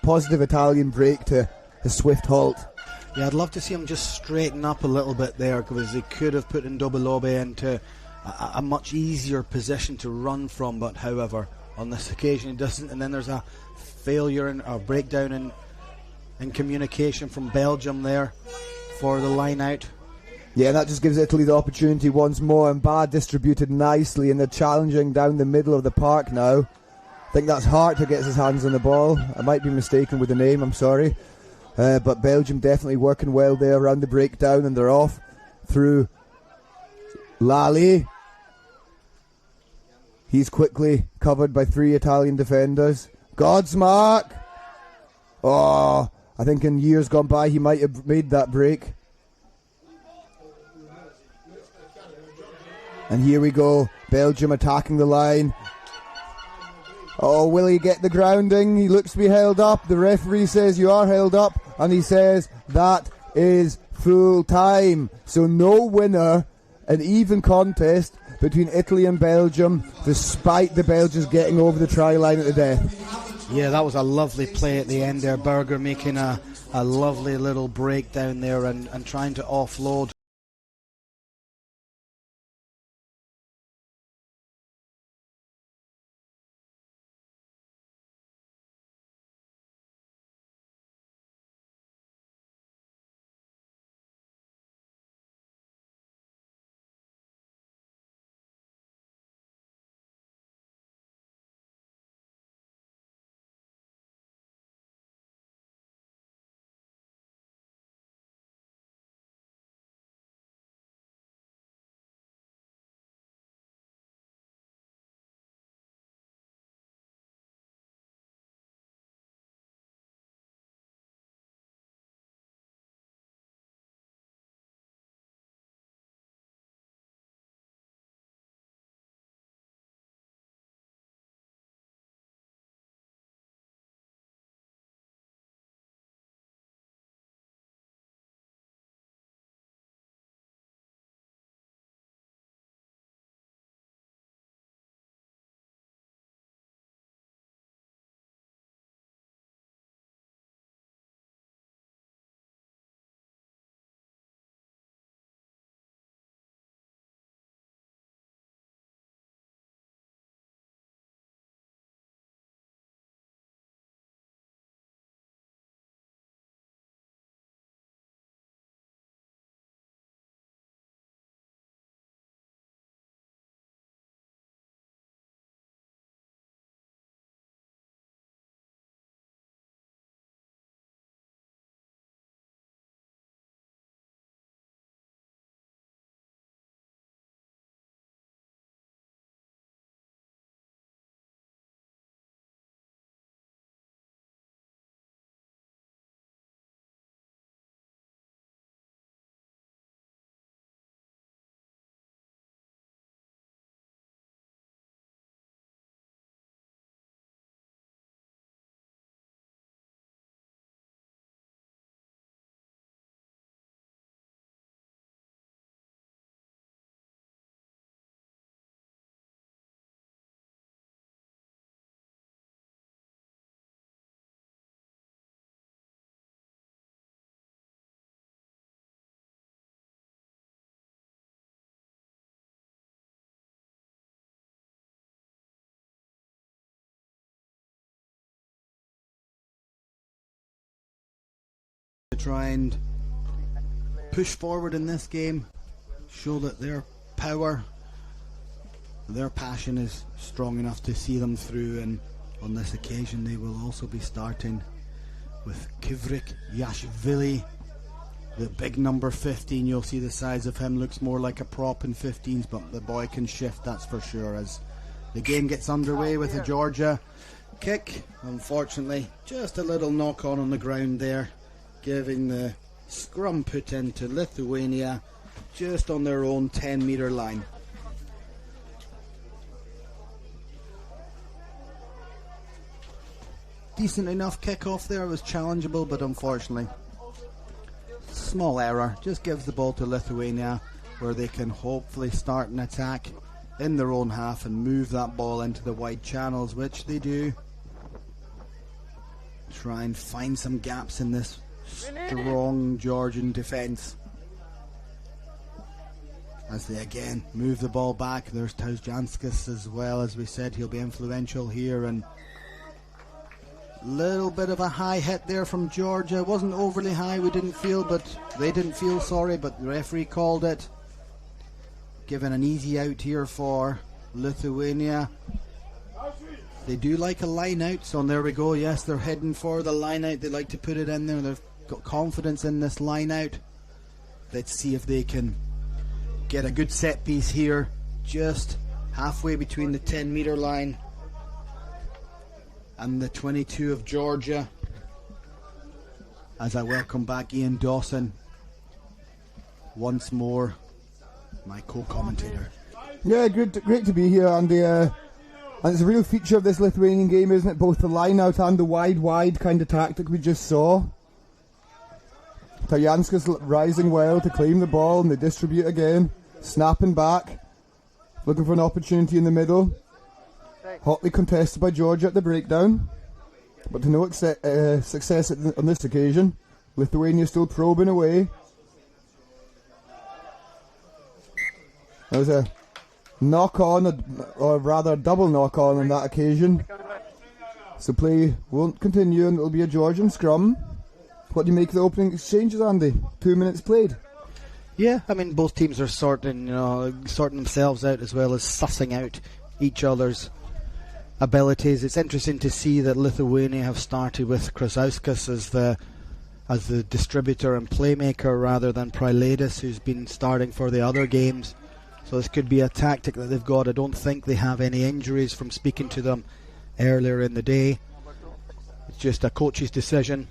positive Italian break to a swift halt. Yeah, I'd love to see him just straighten up a little bit there, because he could have put Ndobe Lobe into a much easier position to run from, but however, on this occasion he doesn't. And then there's a failure and a breakdown in communication from Belgium there for the line out. Yeah, that just gives Italy the opportunity once more, and Bad distributed nicely, and they're challenging down the middle of the park now. I think that's Hart who gets his hands on the ball. I might be mistaken with the name, I'm sorry. But Belgium definitely working well there around the breakdown, and they're off through Lally. He's quickly covered by 3 Italian defenders. Godsmark! Oh, I think in years gone by he might have made that break. And here we go, Belgium attacking the line. Oh, will he get the grounding? He looks to be held up. The referee says you are held up, and he says that is full time. So no winner, an even contest between Italy and Belgium, despite the Belgians getting over the try line at the death. Yeah, that was a lovely play at the end there. Berger making a lovely little breakdown there and trying to offload to try and push forward in this game, show that their power, their passion is strong enough to see them through, and on this occasion they will also be starting with Kivrik Yashvili, the big number 15. You'll see the size of him, looks more like a prop in 15s, but the boy can shift, that's for sure. As the game gets underway with a Georgia kick, unfortunately just a little knock on the ground there, giving the scrum put into Lithuania just on their own 10-metre line. Decent enough kick-off there, was challengeable, but unfortunately small error, just gives the ball to Lithuania, where they can hopefully start an attack in their own half and move that ball into the wide channels, which they do. Try and find some gaps in this strong Georgian defence as they again move the ball back. There's Tauzjanskis as well, as we said, he'll be influential here, and little bit of a high hit there from Georgia. It wasn't overly high, we didn't feel, but they didn't feel, sorry, but the referee called it. Given an easy out here for Lithuania. They do like a line out, so there we go. Yes, they're heading for the line out. They like to put it in there. They've got confidence in this line out. Let's see if they can get a good set piece here, just halfway between the 10-metre line and the 22 of Georgia, as I welcome back Ian Dawson once more, my co-commentator. Yeah, great to be here, Andy. And it's a real feature of this Lithuanian game, isn't it? Both the line out and the wide kind of tactic we just saw. Tajanskis rising well to claim the ball, and they distribute again, snapping back, looking for an opportunity in the middle. Hotly contested by Georgia at the breakdown, but to no success on this occasion. Lithuania still probing away. There was a knock on, or rather double knock on that occasion. So play won't continue, and it'll be a Georgian scrum. What do you make of the opening exchanges, Andy? 2 minutes played. Yeah, I mean, both teams are sorting themselves out, as well as sussing out each other's abilities. It's interesting to see that Lithuania have started with Krasauskas as the distributor and playmaker, rather than Prilaidis, who's been starting for the other games. So this could be a tactic that they've got. I don't think they have any injuries from speaking to them earlier in the day. It's just a coach's decision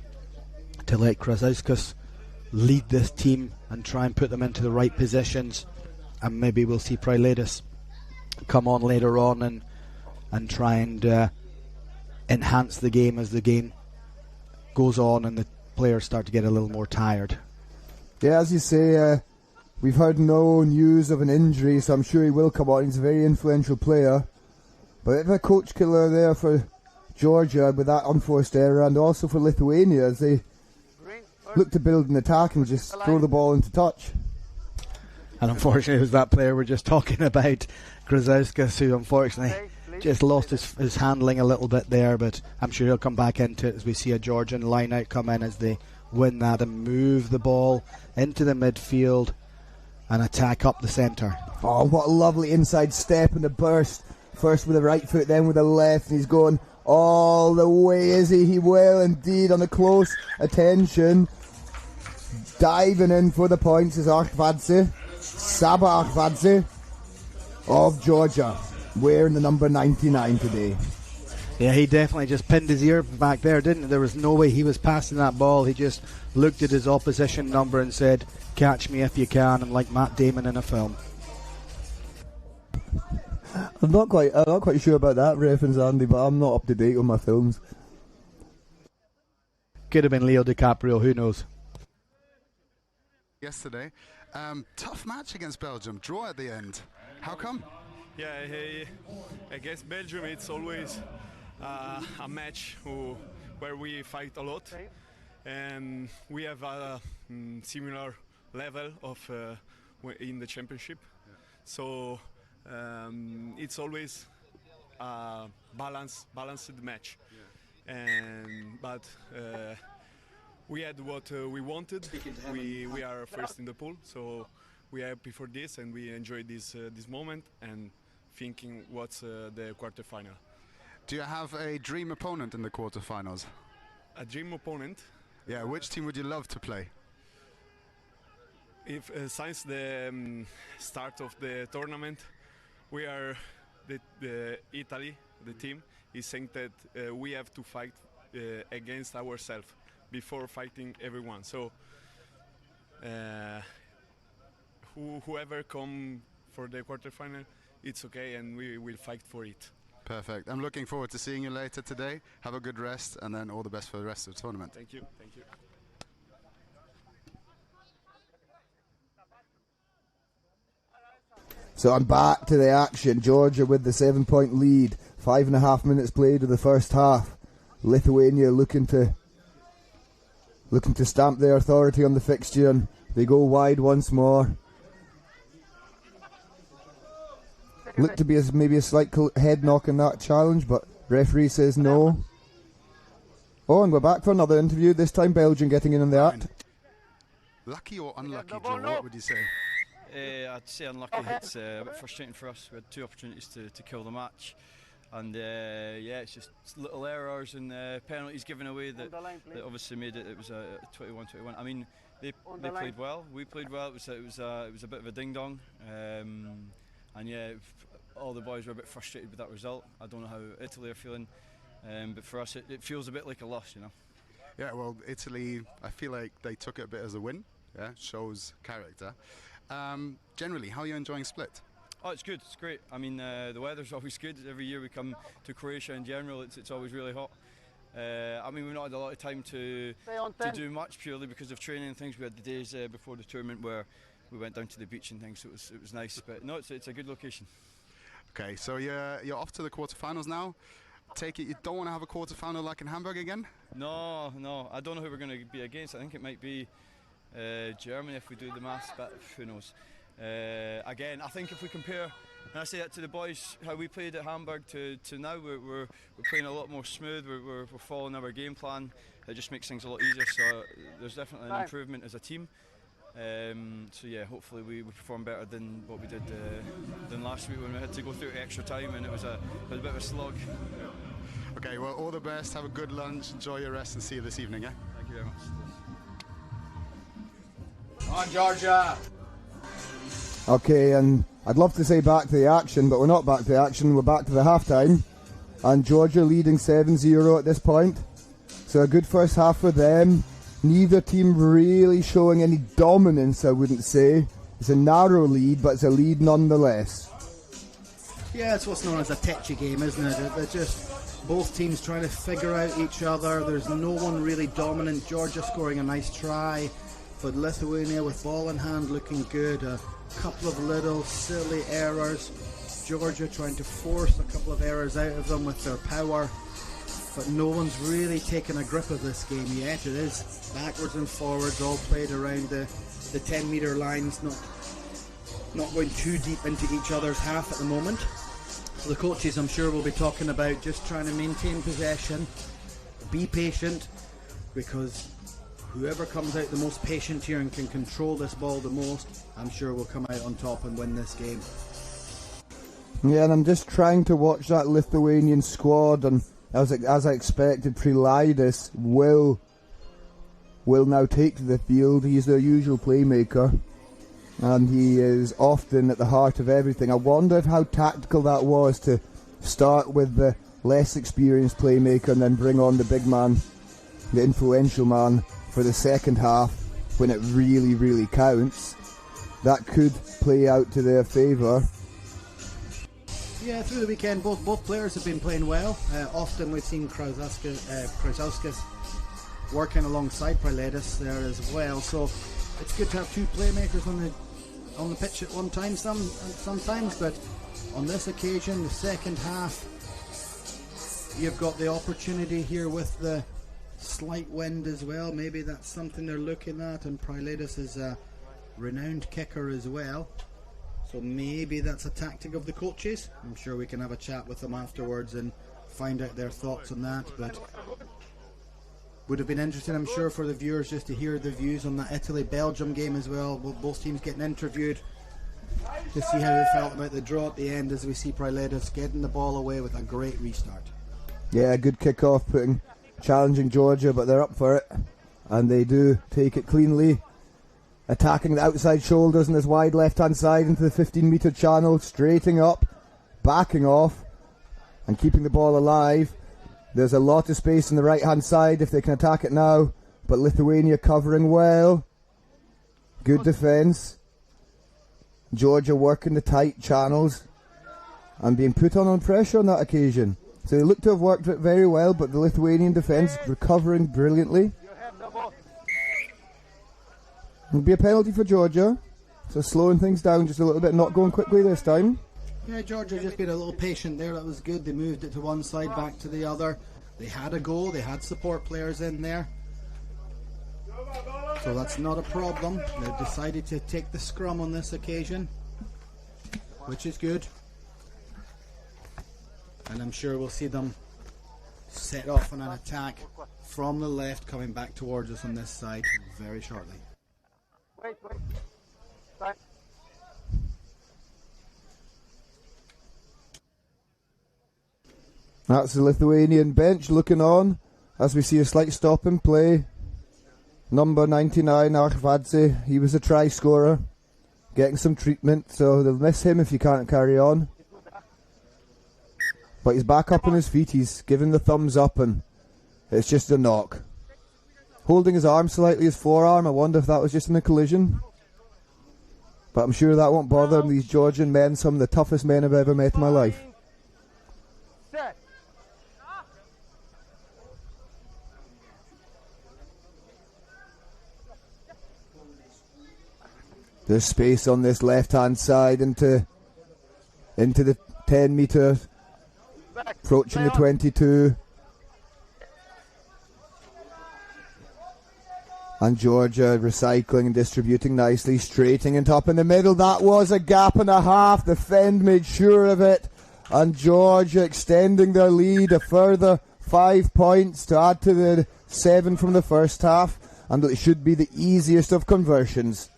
to let Krasauskas lead this team and try and put them into the right positions, and maybe we'll see Prilaidis come on later on and try and enhance the game as the game goes on and the players start to get a little more tired. Yeah, as you say, we've heard no news of an injury, so I'm sure he will come on. He's a very influential player. But if a coach killer there for Georgia with that unforced error, and also for Lithuania as they look to build an attack and just throw the ball into touch. And unfortunately it was that player we're just talking about, Krasauskas, who unfortunately just lost his handling a little bit there, but I'm sure he'll come back into it as we see a Georgian line out come in as they win that and move the ball into the midfield and attack up the centre. Oh, what a lovely inside step and a burst. First with the right foot, then with the left, and he's going all the way, is he? He will indeed, on a close attention. Diving in for the points is Archvadze, Saba Archvadze of Georgia, wearing the number 99 today. Yeah, he definitely just pinned his ear back there, didn't he? There was no way he was passing that ball. He just looked at his opposition number and said, "Catch me if you can," and like Matt Damon in a film. I'm not quite sure about that reference, Andy, but I'm not up to date on my films. Could have been Leo DiCaprio, who knows? Yesterday, tough match against Belgium, draw at the end. How come? Yeah, against Belgium it's always a match where we fight a lot, and we have a similar level of in the championship. So it's always a balanced match, but we had what we wanted. We are first in the pool, so we are happy for this, and we enjoyed this moment and thinking what's the quarterfinal. Do you have a dream opponent in the quarterfinals? A dream opponent? Yeah, which team would you love to play? If since the start of the tournament, we are the Italy, the team, is saying that we have to fight against ourselves before fighting everyone. So whoever come for the quarterfinal, it's okay, and we will fight for it. Perfect. I'm looking forward to seeing you later today. Have a good rest, and then all the best for the rest of the tournament. Thank you. Thank you. So I'm back to the action. Georgia with the 7-point lead. 5.5 minutes played of the first half. Lithuania looking to stamp their authority on the fixture, and they go wide once more. Looked to be maybe a slight head knock in that challenge, but referee says no. Oh, and we're back for another interview. This time Belgium getting in on the act. Lucky or unlucky, Joe? What would you say? I'd say unlucky. It's a bit frustrating for us. We had 2 opportunities to kill the match, and it's just little errors and penalties given away that obviously made it. It was a 21-21. I mean, they played well. We played well. It was a bit of a ding dong, and yeah, all the boys were a bit frustrated with that result. I don't know how Italy are feeling, but for us, it feels a bit like a loss, you know. Yeah, well, Italy, I feel like they took it a bit as a win. Yeah, shows character. Generally, how are you enjoying Split? Oh, it's good. It's great. I mean, the weather's always good. Every year we come to Croatia in general, it's always really hot. I mean, we've not had a lot of time to do much purely because of training and things. We had the days before the tournament where we went down to the beach and things, so it was nice. But no, it's a good location. Okay, so you're off to the quarterfinals now. Take it you don't want to have a quarterfinal like in Hamburg again? No, I don't know who we're going to be against. I think it might be Germany if we do the maths, but who knows. Again, I think if we compare, and I say that to the boys, how we played at Hamburg to now, we're playing a lot more smooth. We're following our game plan. It just makes things a lot easier. So there's definitely an improvement as a team. So yeah, hopefully we perform better than what we did than last week when we had to go through extra time and it was a bit of a slog. Okay, well, all the best. Have a good lunch. Enjoy your rest, and see you this evening. Yeah. Thank you very much. On Georgia. Okay, and I'd love to say back to the action, but we're not back to the action. We're back to the half-time, and Georgia leading 7-0 at this point. So a good first half for them. Neither team really showing any dominance, I wouldn't say. It's a narrow lead, but it's a lead nonetheless. Yeah, it's what's known as a tetchy game, isn't it? They're just both teams trying to figure out each other. There's no one really dominant. Georgia scoring a nice try, but Lithuania with ball in hand looking good. A couple of little silly errors. Georgia trying to force a couple of errors out of them with their power. But no one's really taken a grip of this game yet. It is backwards and forwards, all played around the 10-metre lines, not going too deep into each other's half at the moment. So the coaches, I'm sure, will be talking about just trying to maintain possession, be patient, because whoever comes out the most patient here and can control this ball the most, I'm sure will come out on top and win this game. Yeah, and I'm just trying to watch that Lithuanian squad, and as I expected, Prilaidis will now take to the field. He's their usual playmaker, and he is often at the heart of everything. I wonder how tactical that was to start with the less experienced playmaker and then bring on the big man, the influential man, for the second half when it really, really counts. That could play out to their favour. Yeah, through the weekend, both players have been playing well. Often we've seen Krausauskas working alongside Prilaidis there as well. So it's good to have two playmakers on the pitch at one time sometimes. But on this occasion, the second half, you've got the opportunity here with the slight wind as well. Maybe that's something they're looking at. And Prilaidis is a renowned kicker as well. So maybe that's a tactic of the coaches. I'm sure we can have a chat with them afterwards and find out their thoughts on that. But Would have been interesting, I'm sure, for the viewers just to hear the views on that Italy-Belgium game as well. Both teams getting interviewed to see how they felt about the draw at the end, as we see Priledas getting the ball away with a great restart. Yeah, good kick-off, challenging Georgia, but they're up for it. And they do take it cleanly. Attacking the outside shoulders in this wide left-hand side into the 15-metre channel, straighting up, backing off, and keeping the ball alive. There's a lot of space on the right-hand side if they can attack it now, but Lithuania covering well. Good defence. Georgia working the tight channels and being put on pressure on that occasion. So they look to have worked it very well, but the Lithuanian defence recovering brilliantly. It'll be a penalty for Georgia, so slowing things down just a little bit, not going quickly this time. Yeah, Georgia just been a little patient there. That was good. They moved it to one side, back to the other. They had a goal. They had support players in there. So that's not a problem. They've decided to take the scrum on this occasion, which is good. And I'm sure we'll see them set off on an attack from the left, coming back towards us on this side very shortly. Wait. Time. That's the Lithuanian bench looking on as we see a slight stop in play. Number 99, Arvadze, he was a try scorer, getting some treatment, so they'll miss him if he can't carry on. But he's back up on his feet, he's giving the thumbs up, and it's just a knock. Holding his arm slightly, his forearm, I wonder if that was just in a collision. But I'm sure that won't bother these Georgian men, some of the toughest men I've ever met in my life. There's space on this left-hand side into the 10 metre, approaching the 22. And Georgia recycling and distributing nicely, straighting and up in the middle. That was a gap and a half. The Fend made sure of it. And Georgia extending their lead a further 5 points to add to the 7 from the first half. And it should be the easiest of conversions.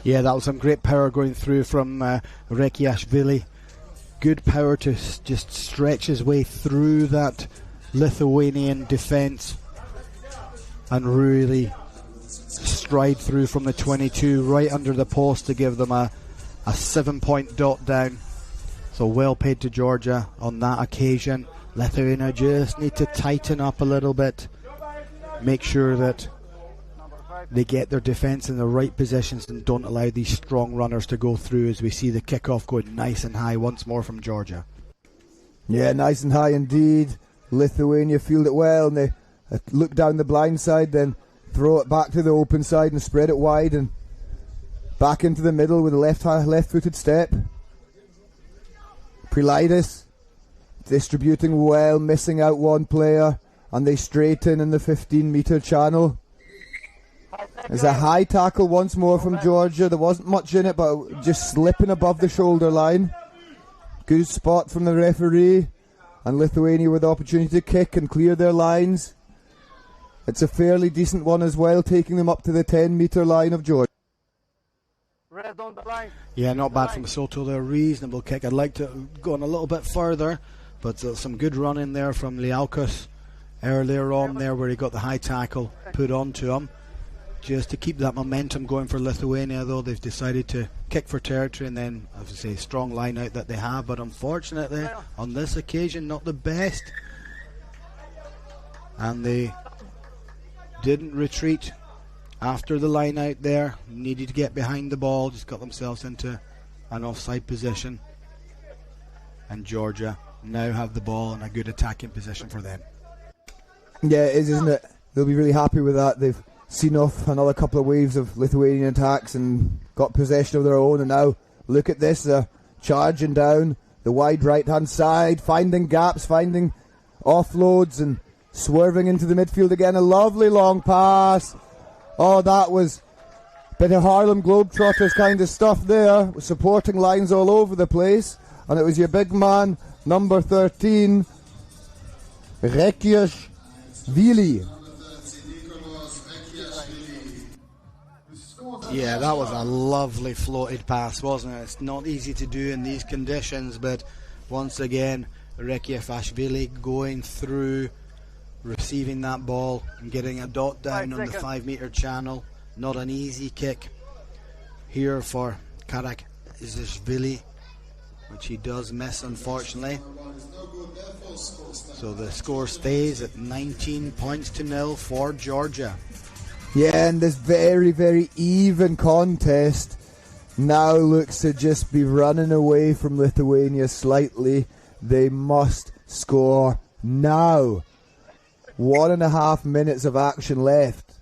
Yeah, that was some great power going through from Rekiashvili. Good power to just stretch his way through that Lithuanian defence and really stride through from the 22 right under the post to give them a 7-point dot down. So well paid to Georgia on that occasion. Lithuania just need to tighten up a little bit, make sure that they get their defence in the right positions and don't allow these strong runners to go through, as we see the kickoff going nice and high once more from Georgia. Yeah, nice and high indeed. Lithuania field it well, and they look down the blind side, then throw it back to the open side and spread it wide and back into the middle with a left-footed step. Priledas distributing well, missing out one player, and they straighten in the 15-metre channel. There's a high tackle once more from Georgia. There wasn't much in it, but just slipping above the shoulder line. Good spot from the referee, and Lithuania with the opportunity to kick and clear their lines. It's a fairly decent one as well, taking them up to the 10-metre line of Georgia. Yeah, not bad from Soto there. Reasonable kick. I'd like to go on a little bit further, but some good run in there from Liaukas earlier on there, where he got the high tackle put onto him. Just to keep that momentum going for Lithuania, though, they've decided to kick for territory, and then, as I say, strong line out that they have, but unfortunately on this occasion not the best, and they didn't retreat after the line out there. Needed to get behind the ball, just got themselves into an offside position, and Georgia now have the ball in a good attacking position for them. Yeah, it is, isn't it? They'll be really happy with that. They've seen off another couple of waves of Lithuanian attacks and got possession of their own, and now look at this, charging down the wide right hand side, finding gaps, finding offloads and swerving into the midfield again. A lovely long pass. Oh, that was a bit of Harlem Globetrotters kind of stuff there, with supporting lines all over the place, and it was your big man, number 13, Rekiashvili. Yeah, that was a lovely floated pass, wasn't it? It's not easy to do in these conditions, but once again, Rekiashvili going through, receiving that ball and getting a dot down on the 5 metre channel. Not an easy kick here for Karakizishvili, which he does miss, unfortunately. So the score stays at 19 points to 0 for Georgia. Yeah, and this very, very even contest now looks to just be running away from Lithuania slightly. They must score now. 1.5 minutes of action left.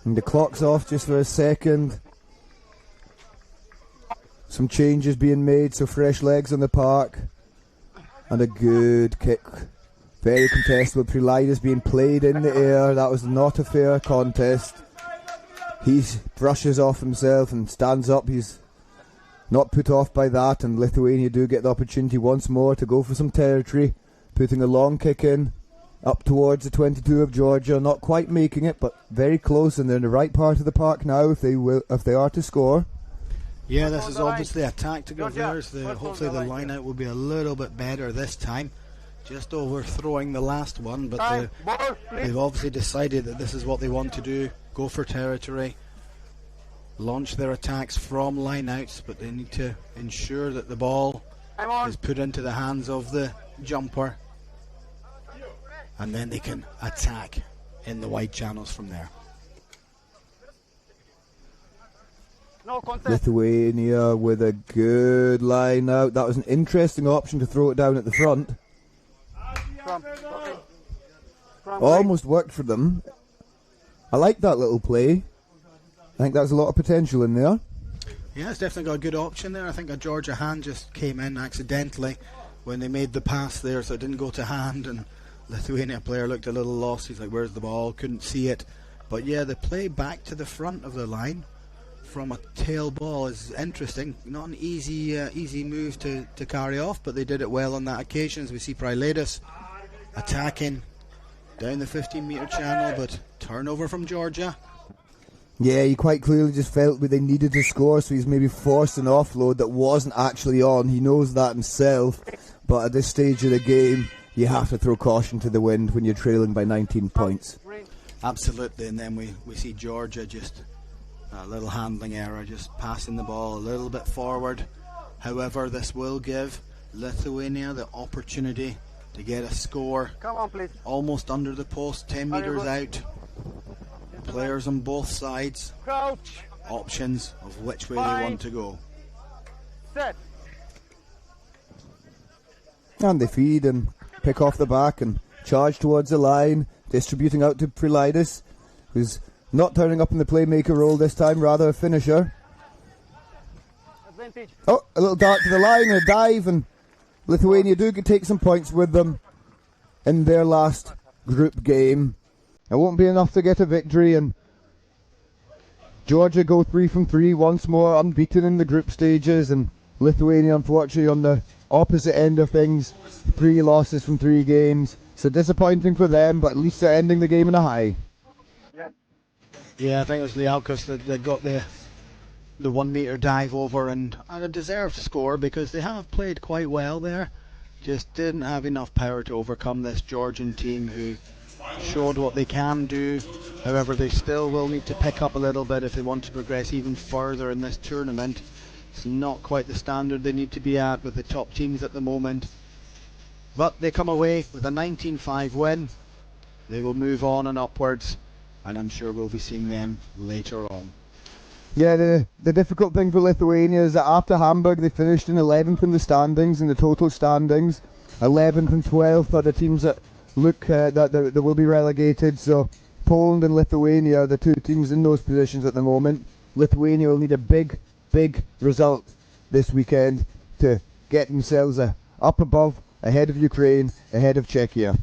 And the clock's off just for a second. Some changes being made, so fresh legs on the park. And a good kick. Very contestable. Prelides being played in the air. That was not a fair contest. He brushes off himself and stands up. He's not put off by that, and Lithuania do get the opportunity once more to go for some territory, putting a long kick in up towards the 22 of Georgia. Not quite making it, but very close, and they're in the right part of the park now if they are to score. Yeah, this is obviously a tactical theirs. Hopefully the line out will be a little bit better this time. Just overthrowing the last one, but they've obviously decided that this is what they want to do. Go for territory, launch their attacks from line outs, but they need to ensure that the ball is put into the hands of the jumper, and then they can attack in the wide channels from there. Lithuania with a good line out. That was an interesting option to throw it down at the front. Almost worked for them. I like that little play. I think there's a lot of potential in there. Yeah, it's definitely got a good option there. I think a Georgia hand just came in accidentally when they made the pass there, so it didn't go to hand, and Lithuania player looked a little lost. He's like, where's the ball? Couldn't see it. But yeah, the play back to the front of the line from a tail ball is interesting. Not an easy move to carry off, but they did it well on that occasion, as we see Prelides attacking down the 15 metre channel, but turnover from Georgia. Yeah, he quite clearly just felt that they needed to score, so he's maybe forced an offload that wasn't actually on. He knows that himself, but at this stage of the game, you have to throw caution to the wind when you're trailing by 19 points. Absolutely, and then we see Georgia just a little handling error, just passing the ball a little bit forward. However, this will give Lithuania the opportunity to get a score. Come on, please. Almost under the post, 10 metres out. Players on both sides. Crouch. Options of which way they want to go. Set. And they feed and pick off the back and charge towards the line, distributing out to Prelides, who's not turning up in the playmaker role this time, rather a finisher. Advantage. Oh, a little dart to the line and a dive, and Lithuania do take some points with them in their last group game. It won't be enough to get a victory, and Georgia go 3 from 3 once more, unbeaten in the group stages, and Lithuania unfortunately on the opposite end of things, 3 losses from 3 games. So disappointing for them, but at least they're ending the game in a high. Yeah, I think it was Liaukos that got the 1 metre dive over, and a deserved score because they have played quite well there. Just didn't have enough power to overcome this Georgian team who showed what they can do. However, they still will need to pick up a little bit if they want to progress even further in this tournament. It's not quite the standard they need to be at with the top teams at the moment. But they come away with a 19-5 win. They will move on and upwards, and I'm sure we'll be seeing them later on. Yeah, the difficult thing for Lithuania is that after Hamburg they finished in 11th in the standings, in the total standings. 11th and 12th are the teams that look that will be relegated, so Poland and Lithuania are the 2 teams in those positions at the moment. Lithuania will need a big result this weekend to get themselves up above, ahead of Ukraine, ahead of Czechia.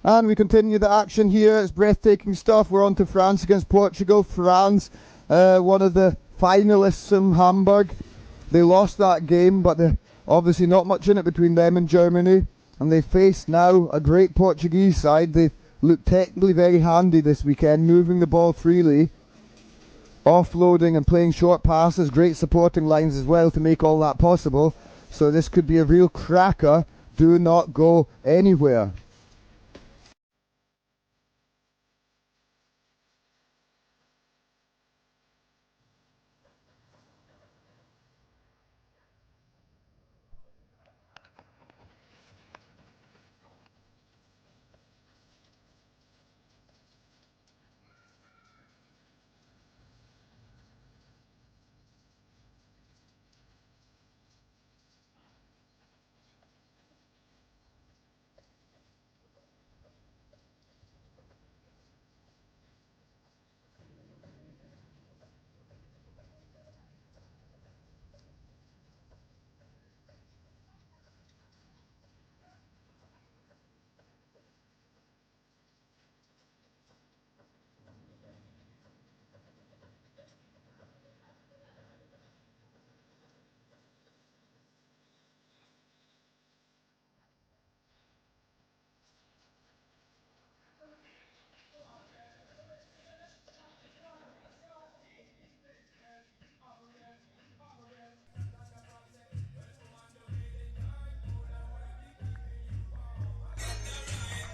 And we continue the action here. It's breathtaking stuff. We're on to France against Portugal. France, one of the finalists from Hamburg. They lost that game, but obviously not much in it between them and Germany. And they face now a great Portuguese side. They look technically very handy this weekend, moving the ball freely, offloading and playing short passes, great supporting lines as well to make all that possible. So this could be a real cracker. Do not go anywhere.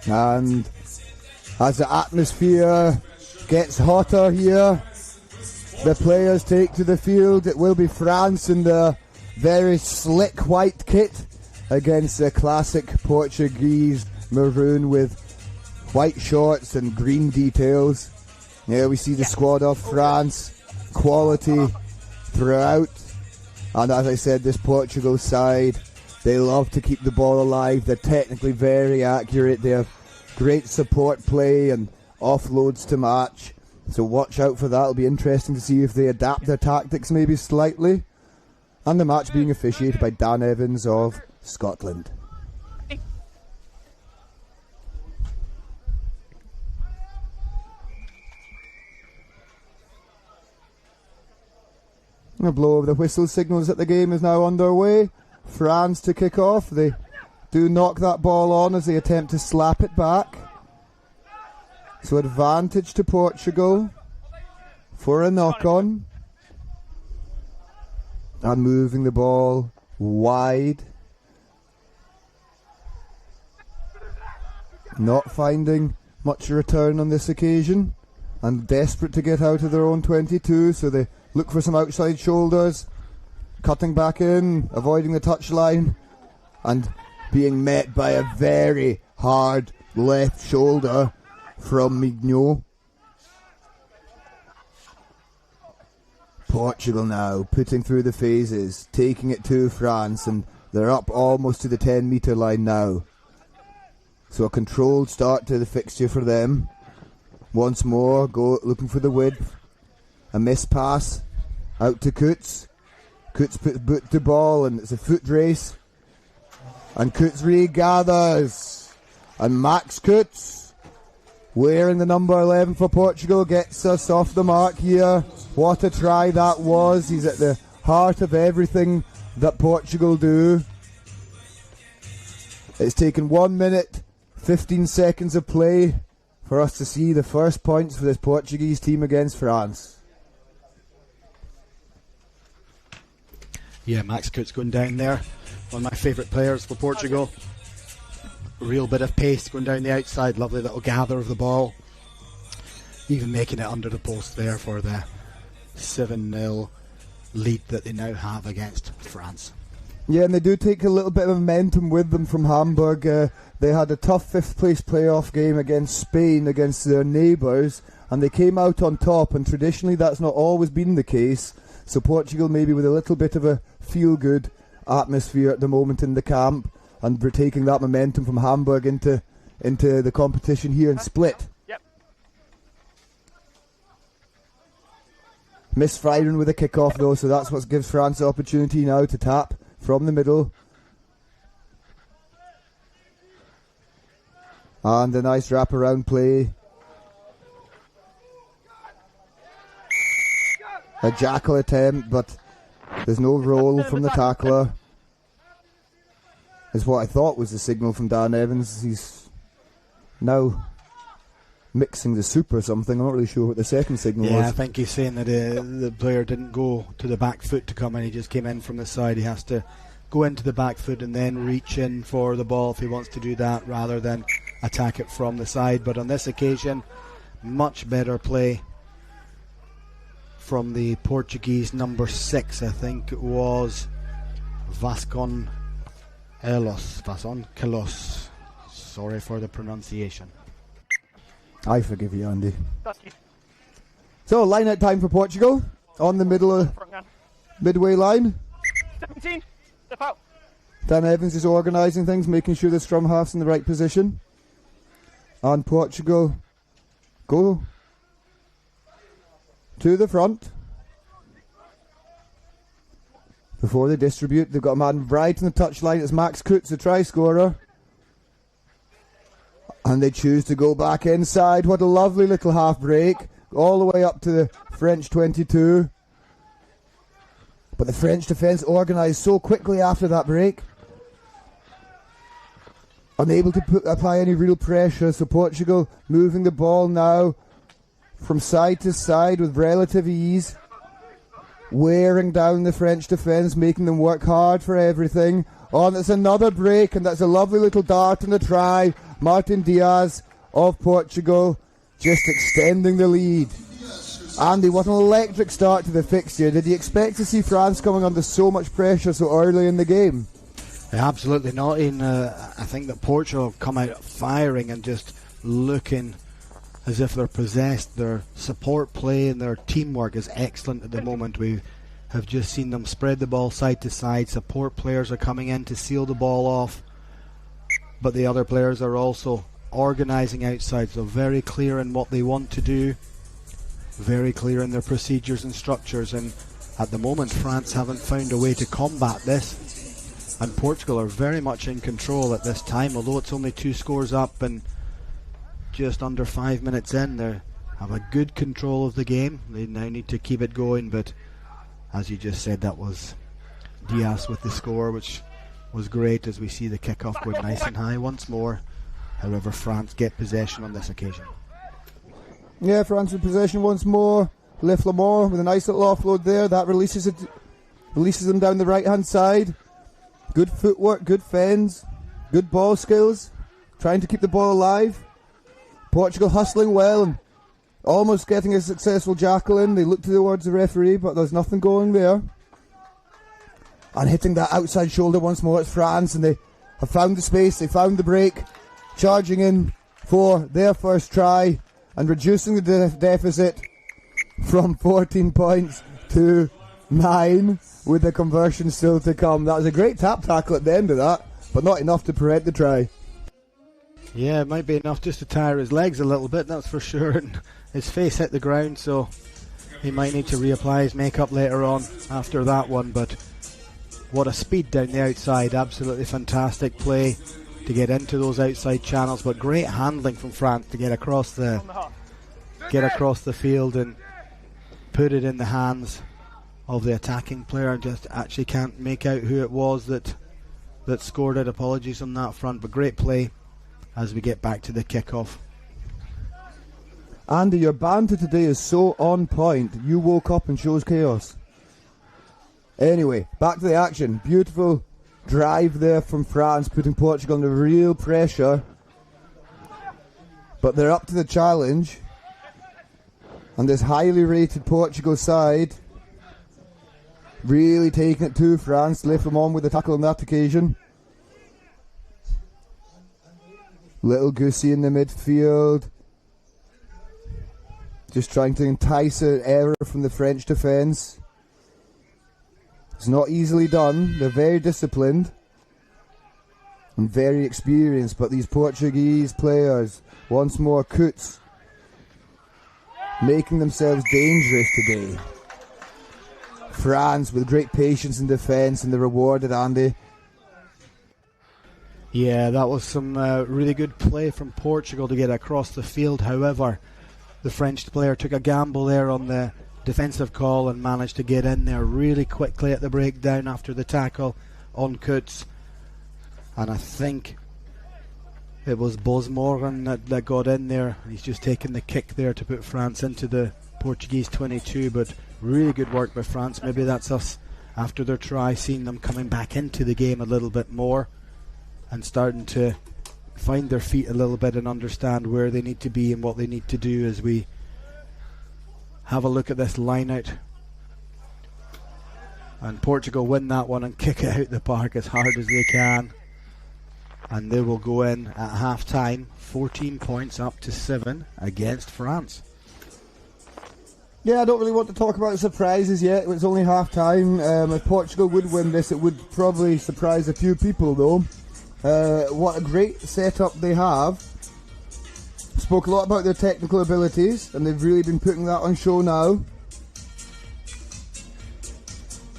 And as the atmosphere gets hotter here, the players take to the field. It will be France in the very slick white kit against the classic Portuguese maroon with white shorts and green details. Here we see the squad of France, quality throughout. And as I said, this Portugal side, they love to keep the ball alive. They're technically very accurate. They have great support play and offloads to match. So watch out for that. It'll be interesting to see if they adapt their tactics maybe slightly. And the match being officiated by Dan Evans of Scotland. A blow of the whistle signals that the game is now underway. France to kick off. They do knock that ball on as they attempt to slap it back. So advantage to Portugal for a knock-on. And moving the ball wide. Not finding much return on this occasion. And desperate to get out of their own 22, so they look for some outside shoulders. Cutting back in, avoiding the touchline, and being met by a very hard left shoulder from Mignot. Portugal now putting through the phases, taking it to France, and they're up almost to the 10-metre line now. So a controlled start to the fixture for them. Once more, go looking for the width. A miss pass out to Coutts. Coutts puts boot to ball, and it's a foot race. And Coutts regathers. And Max Coutts, wearing the number 11 for Portugal, gets us off the mark here. What a try that was. He's at the heart of everything that Portugal do. It's taken 1 minute, 15 seconds of play for us to see the first points for this Portuguese team against France. Yeah, Max Coutts going down there. One of my favourite players for Portugal. Real bit of pace going down the outside. Lovely little gather of the ball. Even making it under the post there for the 7-0 lead that they now have against France. Yeah, and they do take a little bit of momentum with them from Hamburg. They had a tough 5th place playoff game against Spain, against their neighbours, and they came out on top, and traditionally that's not always been the case. So Portugal maybe with a little bit of a feel-good atmosphere at the moment in the camp, and we're taking that momentum from Hamburg into the competition here in Split. Yep. Miss Frieden with a kick-off though, so that's what gives France the opportunity now to tap from the middle. And a nice wraparound play. A jackal attempt, but there's no roll from the tackler. Is what I thought was the signal from Dan Evans. He's now mixing the soup or something. I'm not really sure what the second signal was. Yeah, I think he's saying that the player didn't go to the back foot to come in. He just came in from the side. He has to go into the back foot and then reach in for the ball if he wants to do that rather than attack it from the side. But on this occasion, much better play from the Portuguese number 6. I think it was Vasconcelos. Sorry for the pronunciation. I forgive you, Andy. So, line-out time for Portugal on the midway line. 17, step out. Dan Evans is organising things, making sure the scrum half's in the right position. And Portugal go to the front. Before they distribute, they've got a man right on the touchline. It's Max Kutz, the try scorer. And they choose to go back inside. What a lovely little half break. All the way up to the French 22. But the French defence organised so quickly after that break. Unable to apply any real pressure. So Portugal moving the ball now from side to side with relative ease. Wearing down the French defence, making them work hard for everything. Oh, and it's another break, and that's a lovely little dart in the try. Martin Diaz of Portugal just extending the lead. Andy, what an electric start to the fixture. Did you expect to see France coming under so much pressure so early in the game? Absolutely not. I think that Portugal have come out firing and just looking as if they're possessed. Their support play and their teamwork is excellent at the moment. We have just seen them spread the ball side to side. Support players are coming in to seal the ball off, but the other players are also organising outside, so very clear in what they want to do, very clear in their procedures and structures. And at the moment France haven't found a way to combat this, and Portugal are very much in control at this time, although it's only 2 scores up and just under 5 minutes in. They have a good control of the game. They now need to keep it going, but as you just said, that was Diaz with the score, which was great as we see the kick-off going nice and high once more. However, France get possession on this occasion. Yeah, France with possession once more. Le Flamand with a nice little offload there. That releases them down the right-hand side. Good footwork, good fends, good ball skills. Trying to keep the ball alive. Portugal hustling well and almost getting a successful jackal in. They look towards the referee, but there's nothing going there. And hitting that outside shoulder once more, it's France, and they have found the space, they found the break, charging in for their first try and reducing the deficit from 14 points to 9 with the conversion still to come. That was a great tap tackle at the end of that, but not enough to prevent the try. Yeah, it might be enough just to tire his legs a little bit, that's for sure. And his face hit the ground, so he might need to reapply his makeup later on after that one. But what a speed down the outside. Absolutely fantastic play to get into those outside channels, but great handling from France to get across the field and put it in the hands of the attacking player. Just actually can't make out who it was that scored it. Apologies on that front, but great play as we get back to the kickoff. Andy, your banter today is so on point. You woke up and chose chaos. Anyway, back to the action. Beautiful drive there from France, putting Portugal under real pressure. But they're up to the challenge. And this highly rated Portugal side really taking it to France. Le Flamand with the tackle on that occasion. Little Goosey in the midfield. Just trying to entice an error from the French defence. It's not easily done. They're very disciplined and very experienced, but these Portuguese players, once more Kutz, making themselves dangerous today. France with great patience in defence, and the rewarded Andy. Yeah, that was some really good play from Portugal to get across the field. However, the French player took a gamble there on the defensive call and managed to get in there really quickly at the breakdown after the tackle on Coates. And I think it was Bosmorgan that got in there. He's just taken the kick there to put France into the Portuguese 22, but really good work by France. Maybe that's us after their try, seeing them coming back into the game a little bit more and starting to find their feet a little bit and understand where they need to be and what they need to do as we have a look at this line out. And Portugal win that one and kick it out the park as hard as they can. And they will go in at half time 14 points up to 7 against France. Yeah, I don't really want to talk about surprises yet. It's only half time. If Portugal would win this, it would probably surprise a few people though. What a great setup they have. Spoke a lot about their technical abilities, and they've really been putting that on show now.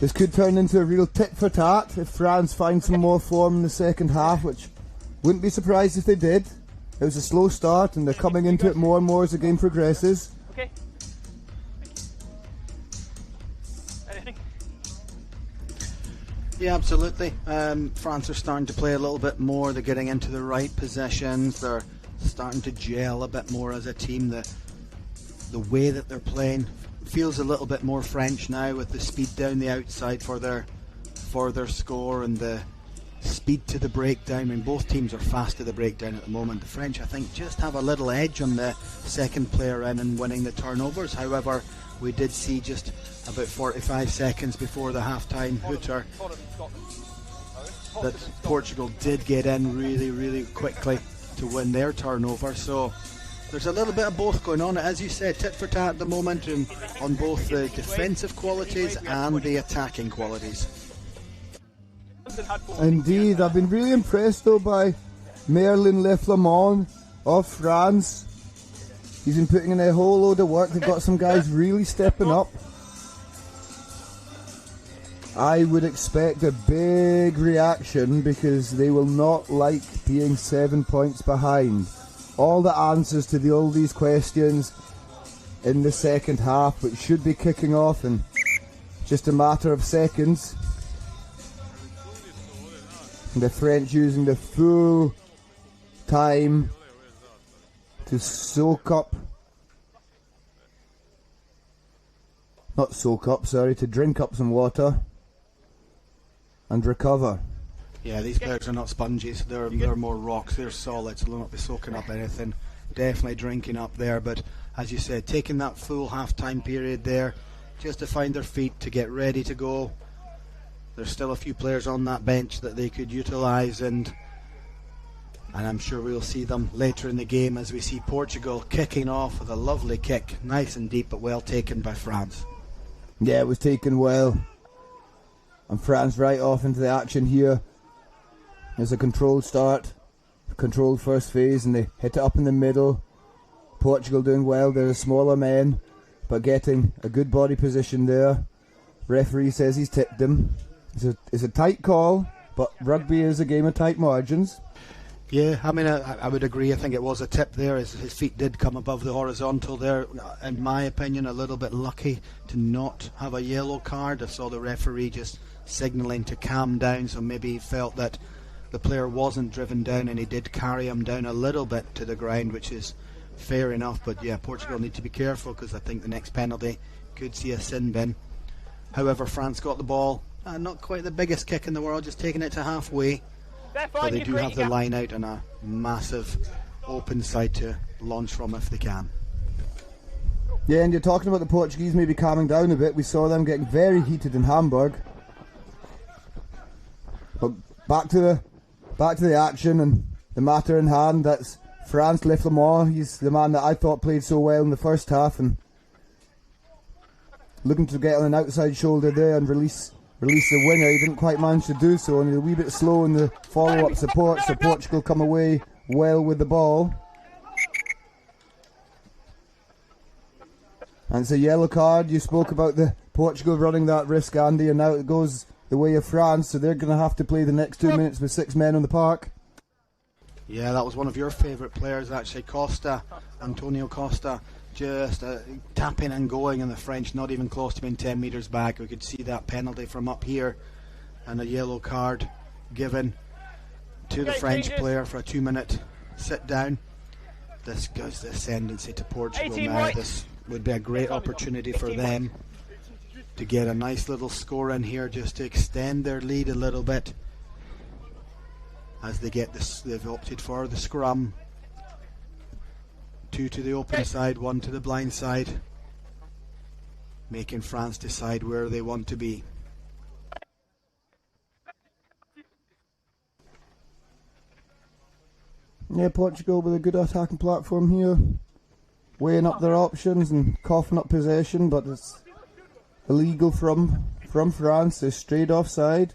This could turn into a real tit for tat if France find some more form in the second half, which wouldn't be surprised if they did. It was a slow start, and they're coming into it more and more as the game progresses. Okay. Anything? Yeah, absolutely. France are starting to play a little bit more. They're getting into the right positions. They're starting to gel a bit more as a team. The way that they're playing feels a little bit more French now, with the speed down the outside for their score and the speed to the breakdown. I mean, both teams are fast to the breakdown at the moment. The French, I think, just have a little edge on the second player in and winning the turnovers. However, we did see just about 45 seconds before the half-time hooter that Portugal did get in really, really quickly to win their turnover. So there's a little bit of both going on. As you said, tit for tat at the moment on both the defensive qualities and the attacking qualities. Indeed, I've been really impressed though by Merlin Le Flamand of France. He's been putting in a whole load of work. They've got some guys really stepping up. I would expect a big reaction because they will not like being 7 points behind. All the answers to all these questions in the second half, which should be kicking off in just a matter of seconds. And the French using the full time to to drink up some water and recover. Yeah, these players are not sponges. They're more rocks. They're solid, so they'll not be soaking up anything. Definitely drinking up there, but as you said, taking that full half-time period there just to find their feet, to get ready to go. There's still a few players on that bench that they could utilise, and I'm sure we'll see them later in the game as we see Portugal kicking off with a lovely kick, nice and deep, but well taken by France. Yeah, it was taken well. And France right off into the action here. There's a controlled start, controlled first phase, and they hit it up in the middle. Portugal doing well. They're the smaller men, but getting a good body position there. Referee says he's tipped him. It's a tight call, but rugby is a game of tight margins. Yeah, I mean, I would agree. I think it was a tip there. His feet did come above the horizontal there. In my opinion, a little bit lucky to not have a yellow card. I saw the referee just signalling to calm down, so maybe he felt that the player wasn't driven down, and he did carry him down a little bit to the ground, which is fair enough. But yeah, Portugal need to be careful because I think the next penalty could see a sin bin. However, France got the ball. Not quite the biggest kick in the world, just taking it to halfway. But they do have the line out and a massive open side to launch from if they can. Yeah, and you're talking about the Portuguese maybe calming down a bit. We saw them getting very heated in Hamburg. But back to the action and the matter in hand. That's France Le Flamand. He's the man that I thought played so well in the first half, and looking to get on an outside shoulder there and release the winger. He didn't quite manage to do so, and he's a wee bit slow in the follow-up support, so Portugal come away well with the ball. And it's a yellow card. You spoke about the Portugal running that risk, Andy, and now it goes the way of France, so they're going to have to play the next 2 minutes with 6 men on the park. Yeah, that was one of your favourite players actually, Costa, Antonio Costa, just tapping and going, and the French not even close to being 10 metres back. We could see that penalty from up here, and a yellow card given to the French player for a 2-minute sit down. This gives the ascendancy to Portugal now. Right. This would be a great opportunity for them to get a nice little score in here, just to extend their lead a little bit as they get this. They've opted for the scrum. 2 to the open side, 1 to the blind side, making France decide where they want to be. Yeah, Portugal with a good attacking platform here, weighing up their options and coughing up possession, but it's illegal from France. They're straight offside.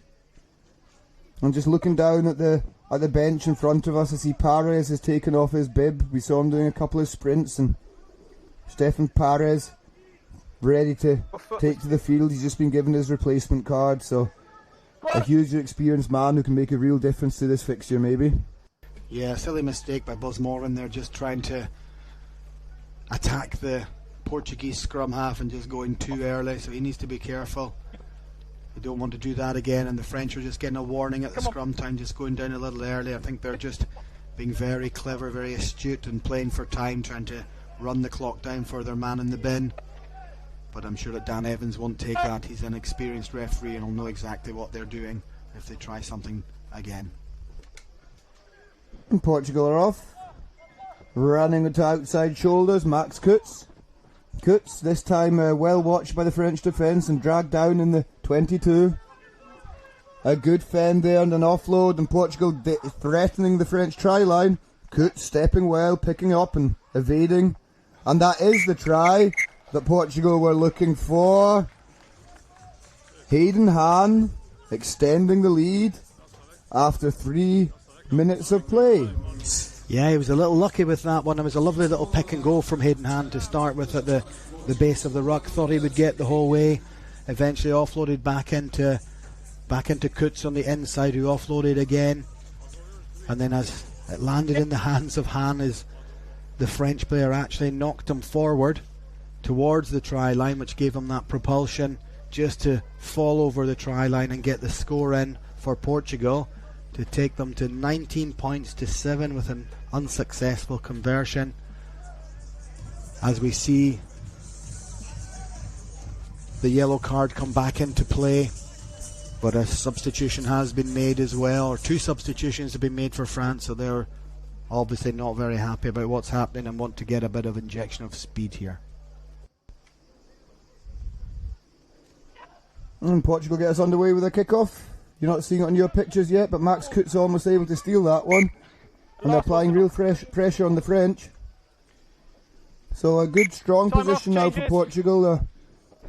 I'm just looking down at the bench in front of us. I see Pares has taken off his bib. We saw him doing a couple of sprints, and Stefan Pares ready to take to the field. He's just been given his replacement card, so a hugely experienced man who can make a real difference to this fixture, maybe. Yeah, silly mistake by Buzz Moran there, just trying to attack the Portuguese scrum half and just going too early, so he needs to be careful. They don't want to do that again, and the French are just getting a warning at the scrum time, just going down a little early. I think they're just being very clever, very astute, and playing for time, trying to run the clock down for their man in the bin. But I'm sure that Dan Evans won't take that. He's an experienced referee and he'll know exactly what they're doing if they try something again. And Portugal are off. Running with outside shoulders, Max Kutz. Kutz, this time well watched by the French defence and dragged down in the 22. A good fend there and an offload, and Portugal threatening the French try line. Kutz stepping well, picking up and evading. And that is the try that Portugal were looking for. Hayden Hahn extending the lead after 3 minutes of play. Yeah, he was a little lucky with that one. It was a lovely little pick and go from Hayden Hahn to start with at the base of the ruck. Thought he would get the whole way. Eventually offloaded back into Kutz on the inside, who offloaded again. And then as it landed in the hands of Hahn, as the French player actually knocked him forward towards the try line, which gave him that propulsion just to fall over the try line and get the score in for Portugal, to take them to 19 points to 7 with an unsuccessful conversion. As we see the yellow card come back into play, but a substitution has been made as well, or 2 substitutions have been made for France, so they're obviously not very happy about what's happening and want to get a bit of injection of speed here. And Portugal get us underway with a kick-off. You're not seeing it on your pictures yet, but Max Kutz almost able to steal that one. And they're applying real pressure on the French. So a good, strong position now for Portugal.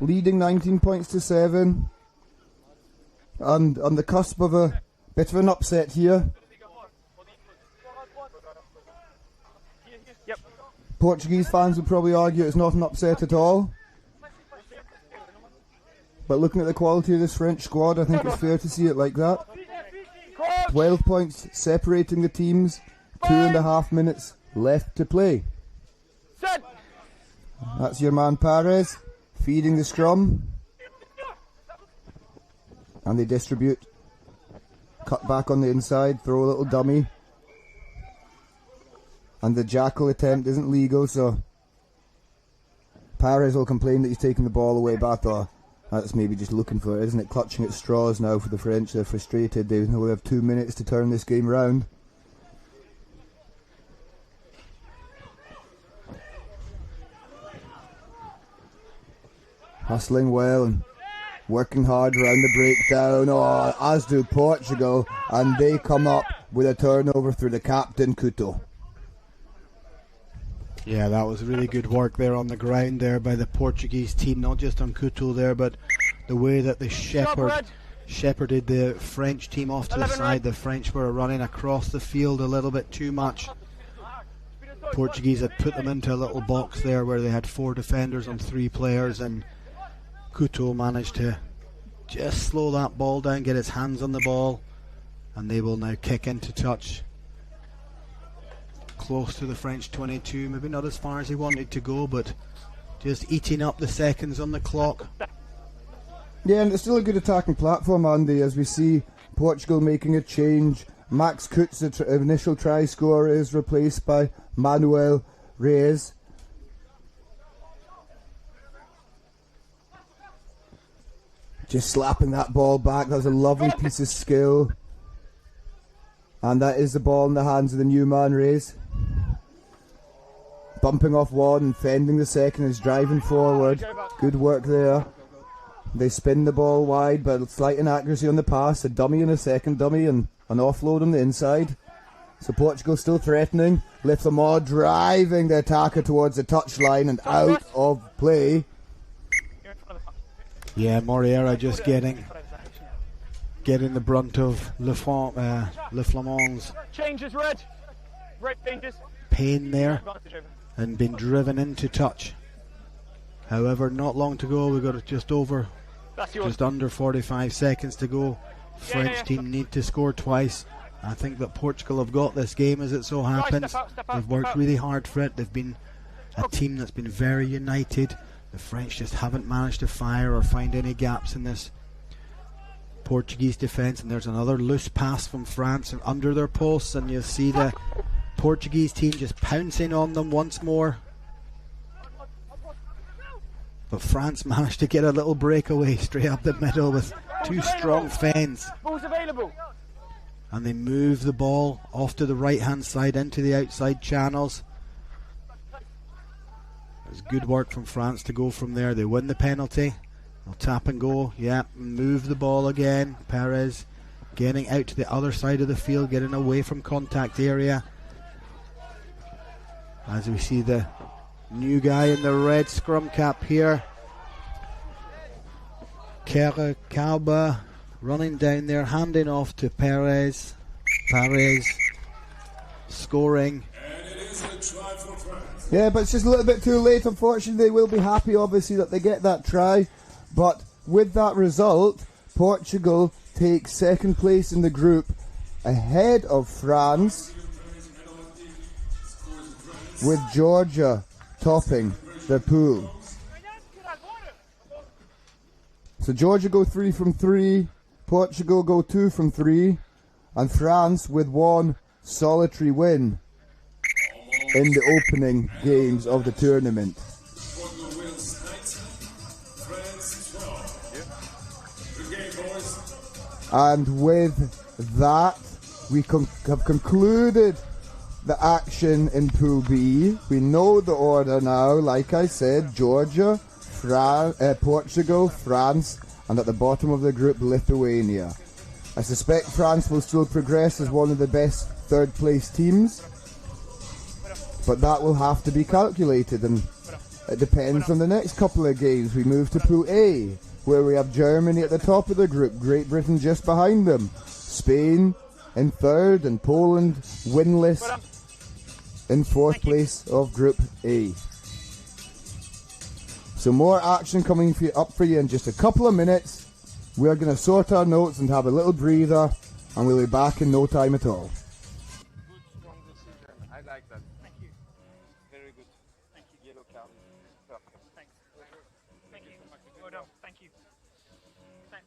Leading 19 points to 7. And on the cusp of a bit of an upset here. Yep. Portuguese fans would probably argue it's not an upset at all. But looking at the quality of this French squad, I think it's fair to see it like that. 12 points separating the teams, 2.5 minutes left to play. That's your man Pares, feeding the scrum. And they distribute. Cut back on the inside, throw a little dummy. And the jackal attempt isn't legal, so Pares will complain that he's taking the ball away, but that's maybe just looking for it, isn't it? Clutching at straws now for the French. They're frustrated. They only have 2 minutes to turn this game round. Hustling well and working hard around the breakdown. Oh, as do Portugal. And they come up with a turnover through the captain, Couto. Yeah, that was really good work there on the ground there by the Portuguese team, not just on Couto there, but the way that they shepherded the French team off to the side. The French were running across the field a little bit too much. Portuguese had put them into a little box there where they had 4 defenders on 3 players, and Couto managed to just slow that ball down, get his hands on the ball, and they will now kick into touch close to the French 22, maybe not as far as he wanted to go, but just eating up the seconds on the clock. Yeah, and it's still a good attacking platform, Andy, as we see Portugal making a change. Max Kutz, the initial try scorer, is replaced by Manuel Reyes. Just slapping that ball back. That was a lovely piece of skill. And that is the ball in the hands of the new man, Reyes. Bumping off one and fending the second, is driving forward. Good work there. They spin the ball wide, but slight inaccuracy on the pass. A dummy and a second dummy and an offload on the inside. So Portugal still threatening. Leflamore driving the attacker towards the touchline and out of play. Yeah, Moreira just getting the brunt of Le Flamonds' Changes red. Red changes. pain there and been driven into touch. However, not long to go. We've got just under 45 seconds to go. French team need to score twice. I think that Portugal have got this game as it so happens. They've worked really hard for it. They've been a team that's been very united. The French just haven't managed to fire or find any gaps in this Portuguese defence. And there's another loose pass from France and under their posts, and you'll see the Portuguese team just pouncing on them once more. But France managed to get a little breakaway straight up the middle with two strong fens. Ball's available. And they move the ball off to the right hand side into the outside channels. It's good work from France to go from there. They win the penalty. They'll tap and go. Yeah, move the ball again. Perez getting out to the other side of the field, getting away from contact area. As we see the new guy in the red scrum cap here, Kera Kauba, running down there, handing off to Perez. Perez scoring. Yeah, but it's just a little bit too late. Unfortunately, they will be happy, obviously, that they get that try. But with that result, Portugal takes second place in the group, ahead of France, with Georgia topping their pool. So Georgia go 3 from 3, Portugal go 2 from 3, and France with one solitary win in the opening games of the tournament. And with that, we have concluded the action in Pool B. We know the order now. Like I said, Georgia, Portugal, France, and at the bottom of the group, Lithuania. I suspect France will still progress as one of the best third place teams, but that will have to be calculated, and it depends on the next couple of games. We move to Pool A, where we have Germany at the top of the group, Great Britain just behind them, Spain in third, and Poland winless in fourth place of Group A. So more action coming up for you in just a couple of minutes. We're going to sort our notes and have a little breather, and we'll be back in no time at all. Good, strong decision. I like that. Thank you. Very good. Thank you. Yellow card. Perfect. Thanks. Thank you. Well done. Thank you. Thanks.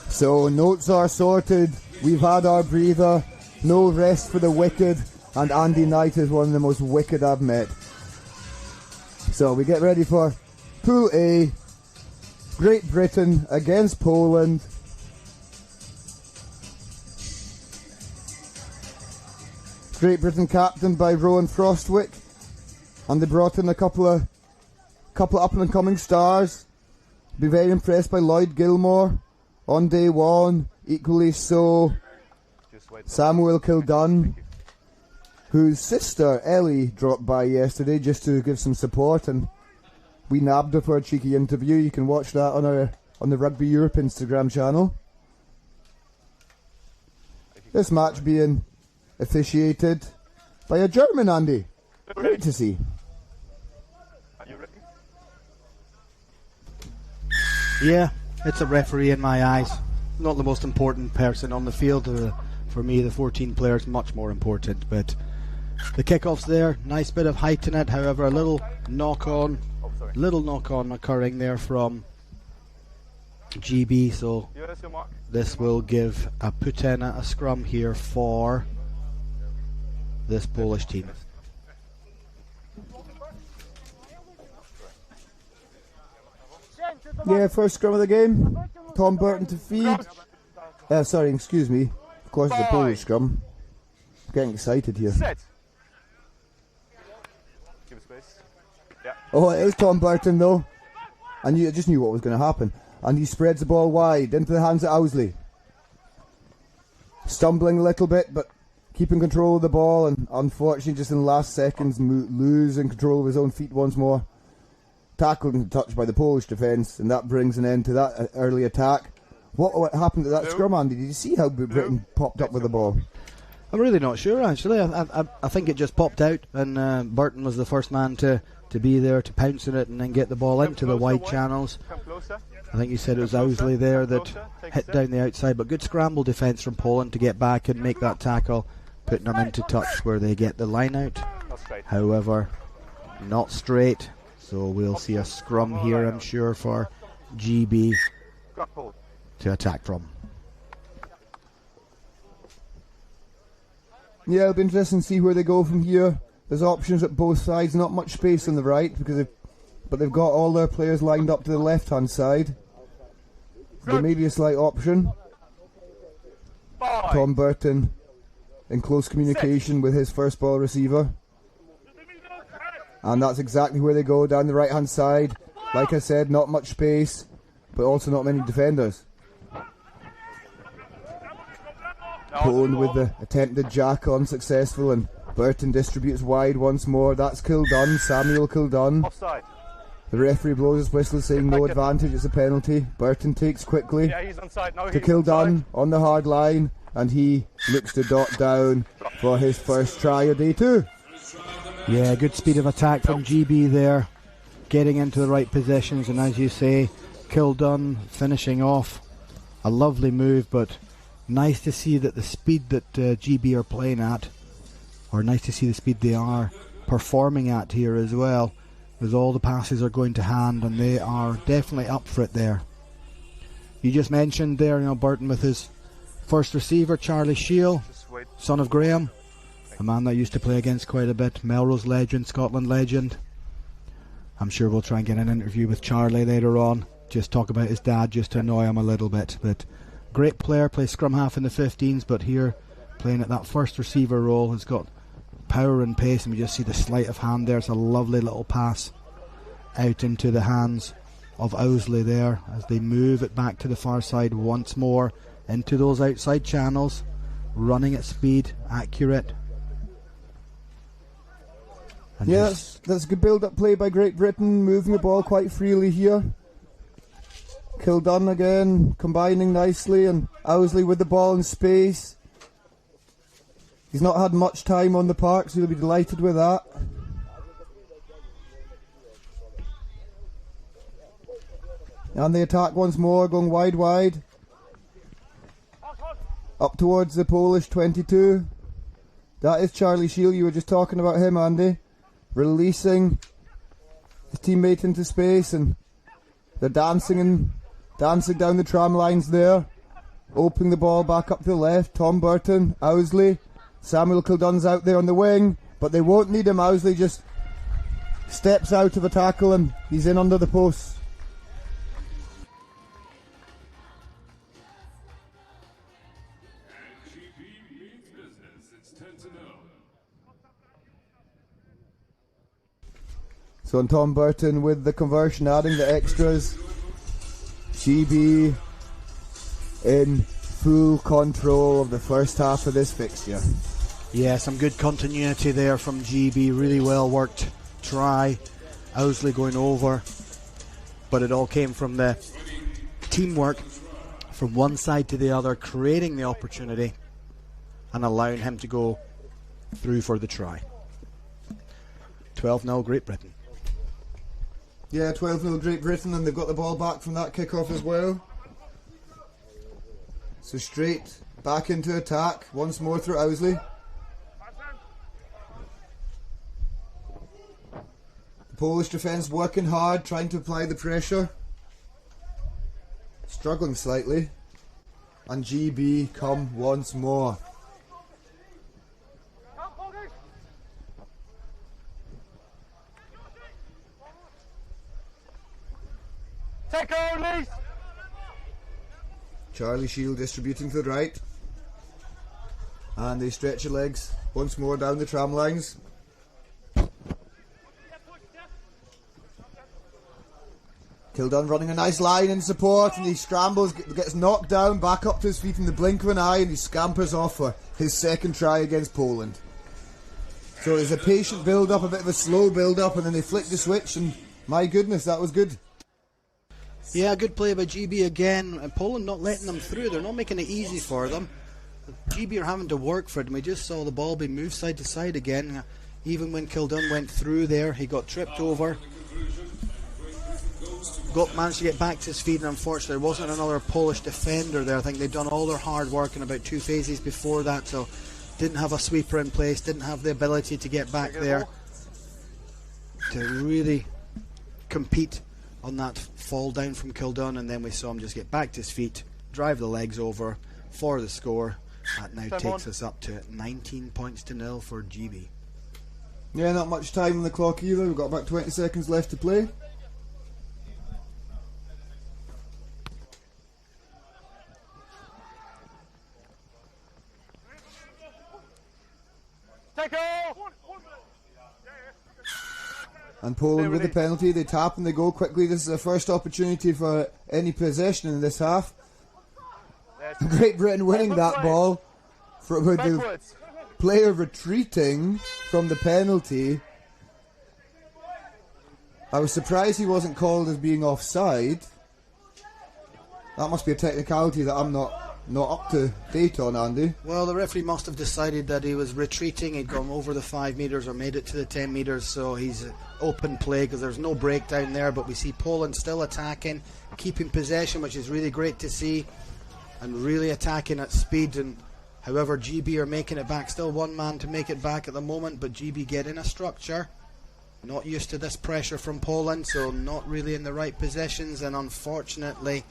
So notes are sorted, we've had our breather, no rest for the wicked, and Andy Knight is one of the most wicked I've met. So we get ready for Pool A, Great Britain against Poland. Great Britain captained by Rowan Frostwick, and they brought in a couple of up and coming stars. Be very impressed by Lloyd Gilmore on day one, equally so Samuel Kildunn, whose sister Ellie dropped by yesterday just to give some support, and we nabbed her for a cheeky interview. You can watch that on the Rugby Europe Instagram channel. This match being officiated by a German, Andy. Great to see. Are you ready? Yeah, it's a referee in my eyes. Not the most important person on the field. For me, the 14 players much more important. But the kickoff's there. Nice bit of height in it. However, a little knock-on occurring there from GB. So this will give a put in a scrum here for this Polish team. Yeah, first scrum of the game. Tom Burton to feed. Sorry, excuse me. Of course, it's a Polish scrum. I'm getting excited here. Set. Give it space. Yeah. Oh, it is Tom Burton though. I just knew what was going to happen. And he spreads the ball wide into the hands of Owsley. Stumbling a little bit, but keeping control of the ball, and unfortunately just in the last seconds losing control of his own feet once more. Tackled and touched by the Polish defence, and that brings an end to that early attack. What happened to that scrum, Andy? Did you see how Britain popped up with the ball? I'm really not sure, actually. I think it just popped out, and Burton was the first man to be there to pounce on it and then get the ball into the wide channels. I think you said it was Owsley there that hit down the outside, but good scramble defence from Poland to get back and make that tackle, putting them into touch where they get the line out. However, not straight. So we'll see a scrum here, I'm sure, for GB to attack from. Yeah, it'll be interesting to see where they go from here. There's options at both sides, not much space on the right, but they've got all their players lined up to the left-hand side. There may be a slight option. Tom Burton in close communication with his first ball receiver. And that's exactly where they go, down the right-hand side. Like I said, not much space, but also not many defenders. Poland with the attempted jack unsuccessful, and Burton distributes wide once more. That's Kildun, Samuel Kildun. The referee blows his whistle saying no advantage, it's a penalty. Burton takes quickly to Kildun on the hard line, and he looks to dot down for his first try of day 2. Yeah, good speed of attack from GB there, getting into the right positions, and as you say, Kildun finishing off. A lovely move, but nice to see that the speed that GB are playing at, or nice to see the speed they are performing at here as well, as all the passes are going to hand, and they are definitely up for it there. You just mentioned there, Burton with his first receiver, Charlie Shield, son of Graham. A man that used to play against quite a bit. Melrose legend, Scotland legend. I'm sure we'll try and get an interview with Charlie later on. Just talk about his dad, just to annoy him a little bit. But great player, plays scrum half in the 15s, but here playing at that first receiver role. Has got power and pace, and we just see the sleight of hand there. It's a lovely little pass out into the hands of Owsley there as they move it back to the far side once more into those outside channels. Running at speed, accurate. And yeah, that's a good build-up play by Great Britain, moving the ball quite freely here. Kildun again, combining nicely, and Owsley with the ball in space. He's not had much time on the park, so he'll be delighted with that. And the attack once more, going wide. Up towards the Polish 22. That is Charlie Shield, you were just talking about him, Andy. Releasing his teammate into space, and they're dancing down the tram lines there. Opening the ball back up to the left. Tom Burton, Owsley, Samuel Kildun's out there on the wing, but they won't need him. Owsley just steps out of a tackle and he's in under the post. So on Tom Burton with the conversion, adding the extras. GB in full control of the first half of this fixture. Yeah, some good continuity there from GB. Really well worked try. Owsley going over. But it all came from the teamwork from one side to the other, creating the opportunity. and allowing him to go through for the try. 12-0 Great Britain. Yeah, 12-0 Great Britain, and they've got the ball back from that kick-off as well. So straight back into attack once more through Owsley. The Polish defence working hard, trying to apply the pressure. Struggling slightly. And GB come once more. Take over, Lee. Charlie Shield distributing to the right. And they stretch their legs once more down the tram lines. Kildun running a nice line in support, and he scrambles, gets knocked down, back up to his feet in the blink of an eye, and he scampers off for his second try against Poland. So there's a patient build-up, a bit of a slow build-up, and then they flick the switch, and my goodness, that was good. Yeah, good play by GB again. And Poland not letting them through. They're not making it easy for them. GB are having to work for it, and we just saw the ball be moved side to side again. Even when Kildun went through there, he got tripped over. Managed to get back to his feet, and unfortunately there wasn't another Polish defender there. I think they'd done all their hard work in about 2 phases before that, so didn't have a sweeper in place, didn't have the ability to get back there to really compete on that fall down from Kildun. And then we saw him just get back to his feet, drive the legs over for the score. That now takes us up to 19 points to 0 for GB. Yeah, not much time on the clock either. We've got about 20 seconds left to play. And Poland with the penalty, they tap and they go quickly. This is their first opportunity for any possession in this half. Great Britain winning that ball with the player retreating from the penalty. I was surprised he wasn't called as being offside. That must be a technicality that I'm not up to date on, Andy. Well, the referee must have decided that he was retreating. He'd gone over the 5 metres or made it to the 10 metres, so he's open play because there's no breakdown there. But we see Poland still attacking, keeping possession, which is really great to see, and really attacking at speed. And however, GB are making it back. Still one man to make it back at the moment, but GB get in a structure. Not used to this pressure from Poland, so not really in the right positions, and unfortunately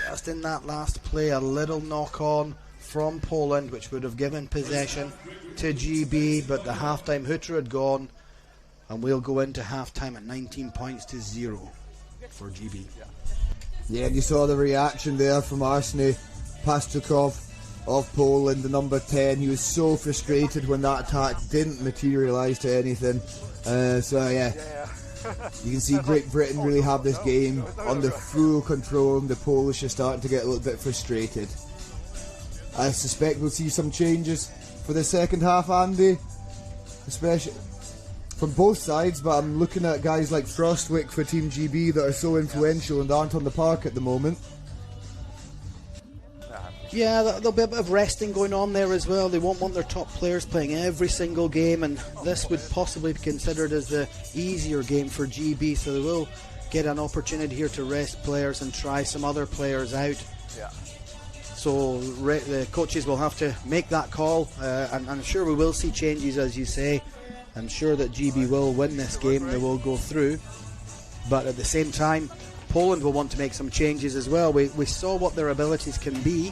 just in that last play a little knock on from Poland, which would have given possession to GB, but the half-time hooter had gone, and we'll go into half-time at 19 points to 0 for GB. Yeah, and you saw the reaction there from Arseny Pastrykov of Poland, the number 10. He was so frustrated when that attack didn't materialise to anything. You can see Great Britain really have this game under full control, and the Polish are starting to get a little bit frustrated. I suspect we'll see some changes for the second half, Andy, especially from both sides, but I'm looking at guys like Frostwick for Team GB that are so influential and aren't on the park at the moment. Yeah, there'll be a bit of resting going on there as well. They won't want their top players playing every single game, and this would possibly be considered as the easier game for GB, so they will get an opportunity here to rest players and try some other players out. Yeah. So the coaches will have to make that call, and I'm sure we will see changes, as you say. I'm sure that GB will win this game, they will go through, but at the same time Poland will want to make some changes as well. We saw what their abilities can be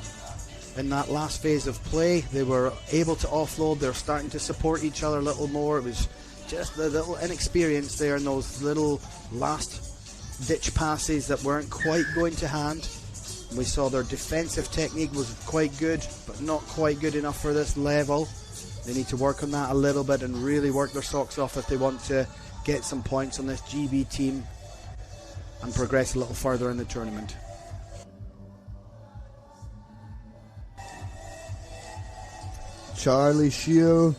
in that last phase of play. They were able to offload, they're starting to support each other a little more. It was just a little inexperience there in those little last ditch passes that weren't quite going to hand. We saw their defensive technique was quite good, but not quite good enough for this level. They need to work on that a little bit and really work their socks off if they want to get some points on this GB team and progress a little further in the tournament. Charlie Shield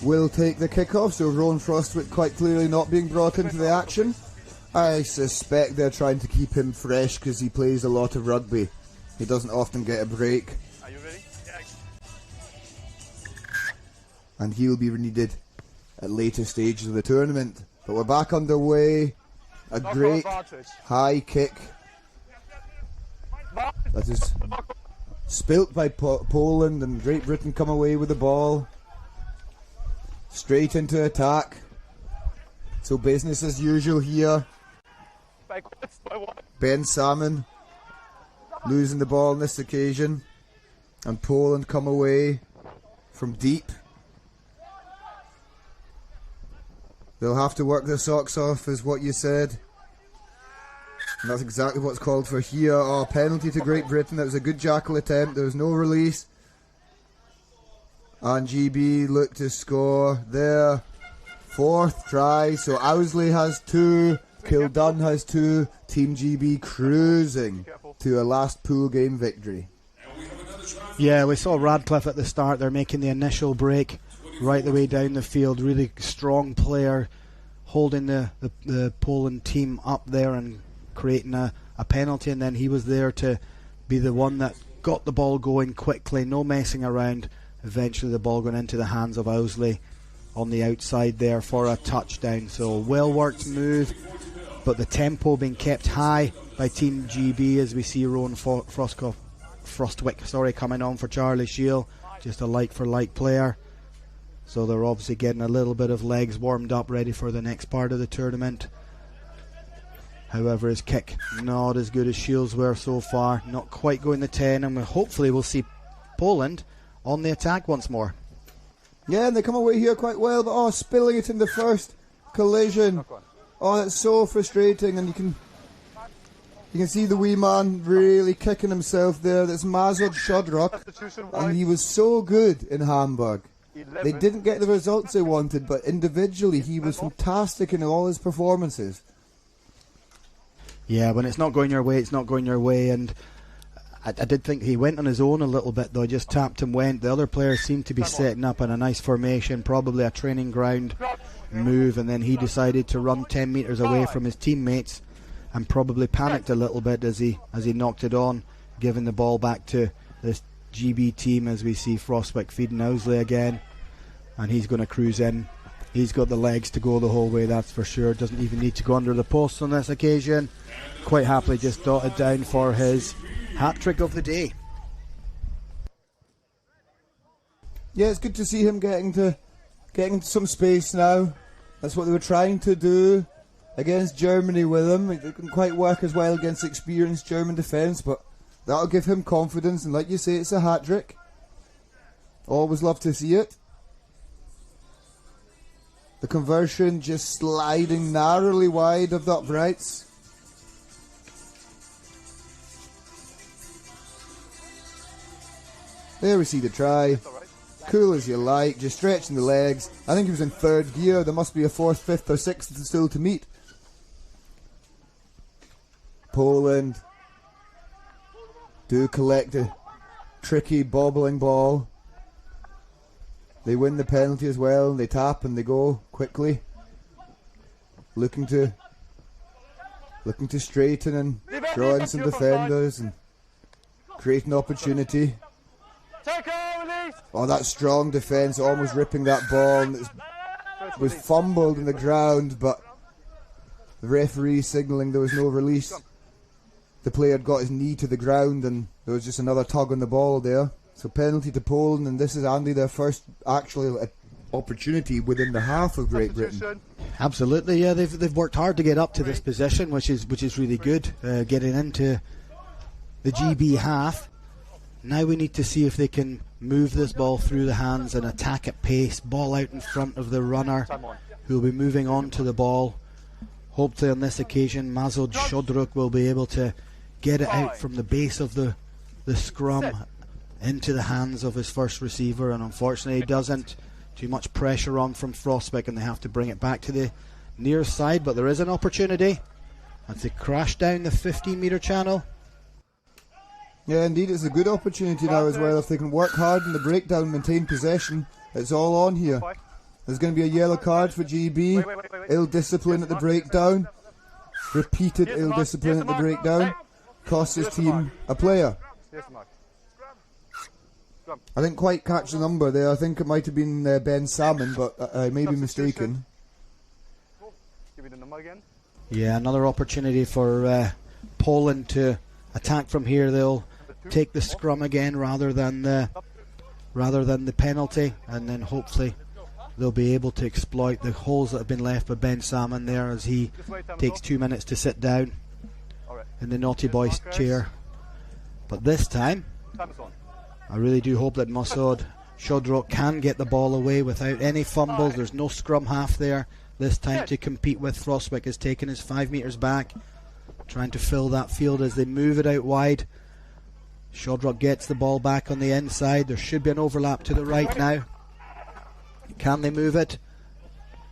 will take the kickoff, so Rowan Frostwick quite clearly not being brought into the action. I suspect they're trying to keep him fresh because he plays a lot of rugby. He doesn't often get a break. Are you ready? and he'll be needed at later stages of the tournament. But we're back underway. A great high kick that is spilt by Poland, and Great Britain come away with the ball. Straight into attack. So business as usual here. Ben Salmon losing the ball on this occasion, and Poland come away from deep. They'll have to work their socks off, is what you said. And that's exactly what's called for here. Oh, penalty to Great Britain. That was a good jackal attempt. There was no release. And GB look to score their 4th try. So Owsley has 2. Kildun has 2. Team GB cruising to a last pool game victory. Yeah, we saw Radcliffe at the start. They're making the initial break right the way down the field. Really strong player holding the Poland team up there and creating a penalty, and then he was there to be the one that got the ball going quickly, no messing around. Eventually the ball going into the hands of Owsley on the outside there for a touchdown. So well worked move, but the tempo being kept high by Team GB as we see Rowan Frostwick coming on for Charlie Shield, just a like for like player. So they're obviously getting a little bit of legs warmed up, ready for the next part of the tournament. However, his kick not as good as Shields were so far, not quite going the 10, and hopefully we'll see Poland on the attack once more. Yeah, and they come away here quite well, but spilling it in the first collision. Oh, that's so frustrating, and you can see the wee man really kicking himself there. That's Mazod Shodrok, and he was so good in Hamburg. They didn't get the results they wanted, but individually he was fantastic in all his performances. Yeah, when it's not going your way, it's not going your way, and I did think he went on his own a little bit, though. Just tapped and went. The other players seemed to be setting up in a nice formation, probably a training ground move, and then he decided to run 10 metres away from his teammates and probably panicked a little bit as he knocked it on, giving the ball back to this GB team as we see Frostwick feeding Owsley again, and he's going to cruise in. He's got the legs to go the whole way, that's for sure. Doesn't even need to go under the post on this occasion. Quite happily just dotted down for his hat-trick of the day. Yeah, it's good to see him getting to some space now. That's what they were trying to do against Germany with him. It didn't quite work as well against experienced German defence, but that'll give him confidence, and like you say, it's a hat-trick. Always love to see it. The conversion just sliding narrowly wide of the uprights. There we see the try. Cool as you like, just stretching the legs. I think he was in 3rd gear. There must be a 4th, 5th or 6th still to meet. Poland do collect a tricky bobbling ball. They win the penalty as well. They tap and they go quickly, looking to straighten and draw in some defenders and create an opportunity. Oh, that strong defence, almost ripping that ball. And it was fumbled in the ground, but the referee signalling there was no release. The player had got his knee to the ground, and there was just another tug on the ball there. So penalty to Poland, and this is, Andy, their first actual opportunity within the half of Great Britain. Absolutely, yeah. They've worked hard to get up to this position, which is really good. Getting into the GB half. Now we need to see if they can move this ball through the hands and attack at pace. Ball out in front of the runner, who will be moving on to the ball. Hopefully on this occasion, Mazod Shodrok will be able to get it out from the base of the scrum into the hands of his first receiver, and unfortunately he doesn't. Too much pressure on from Frostwick, and they have to bring it back to the near side, but there is an opportunity as they crash down the 15-metre channel. Yeah, indeed, it's a good opportunity now as well. If they can work hard in the breakdown, maintain possession, it's all on here. There's going to be a yellow card for GB. Ill discipline at the breakdown. Repeated ill discipline at the breakdown. Costs his team a player. I didn't quite catch the number there. I think it might have been Ben Salmon, but I may be mistaken. Give me the number again. Yeah, another opportunity for Poland to attack from here. They'll take the scrum again rather than the penalty, and then hopefully they'll be able to exploit the holes that have been left by Ben Salmon there as he takes 2 minutes to sit down in the naughty boy's chair. But this time, I really do hope that Masoud Shodrok can get the ball away without any fumbles. There's no scrum half there this time to compete with. Frostwick has taken his 5 metres back, trying to fill that field as they move it out wide. Shodrok gets the ball back on the inside. There should be an overlap to the right now. Can they move it?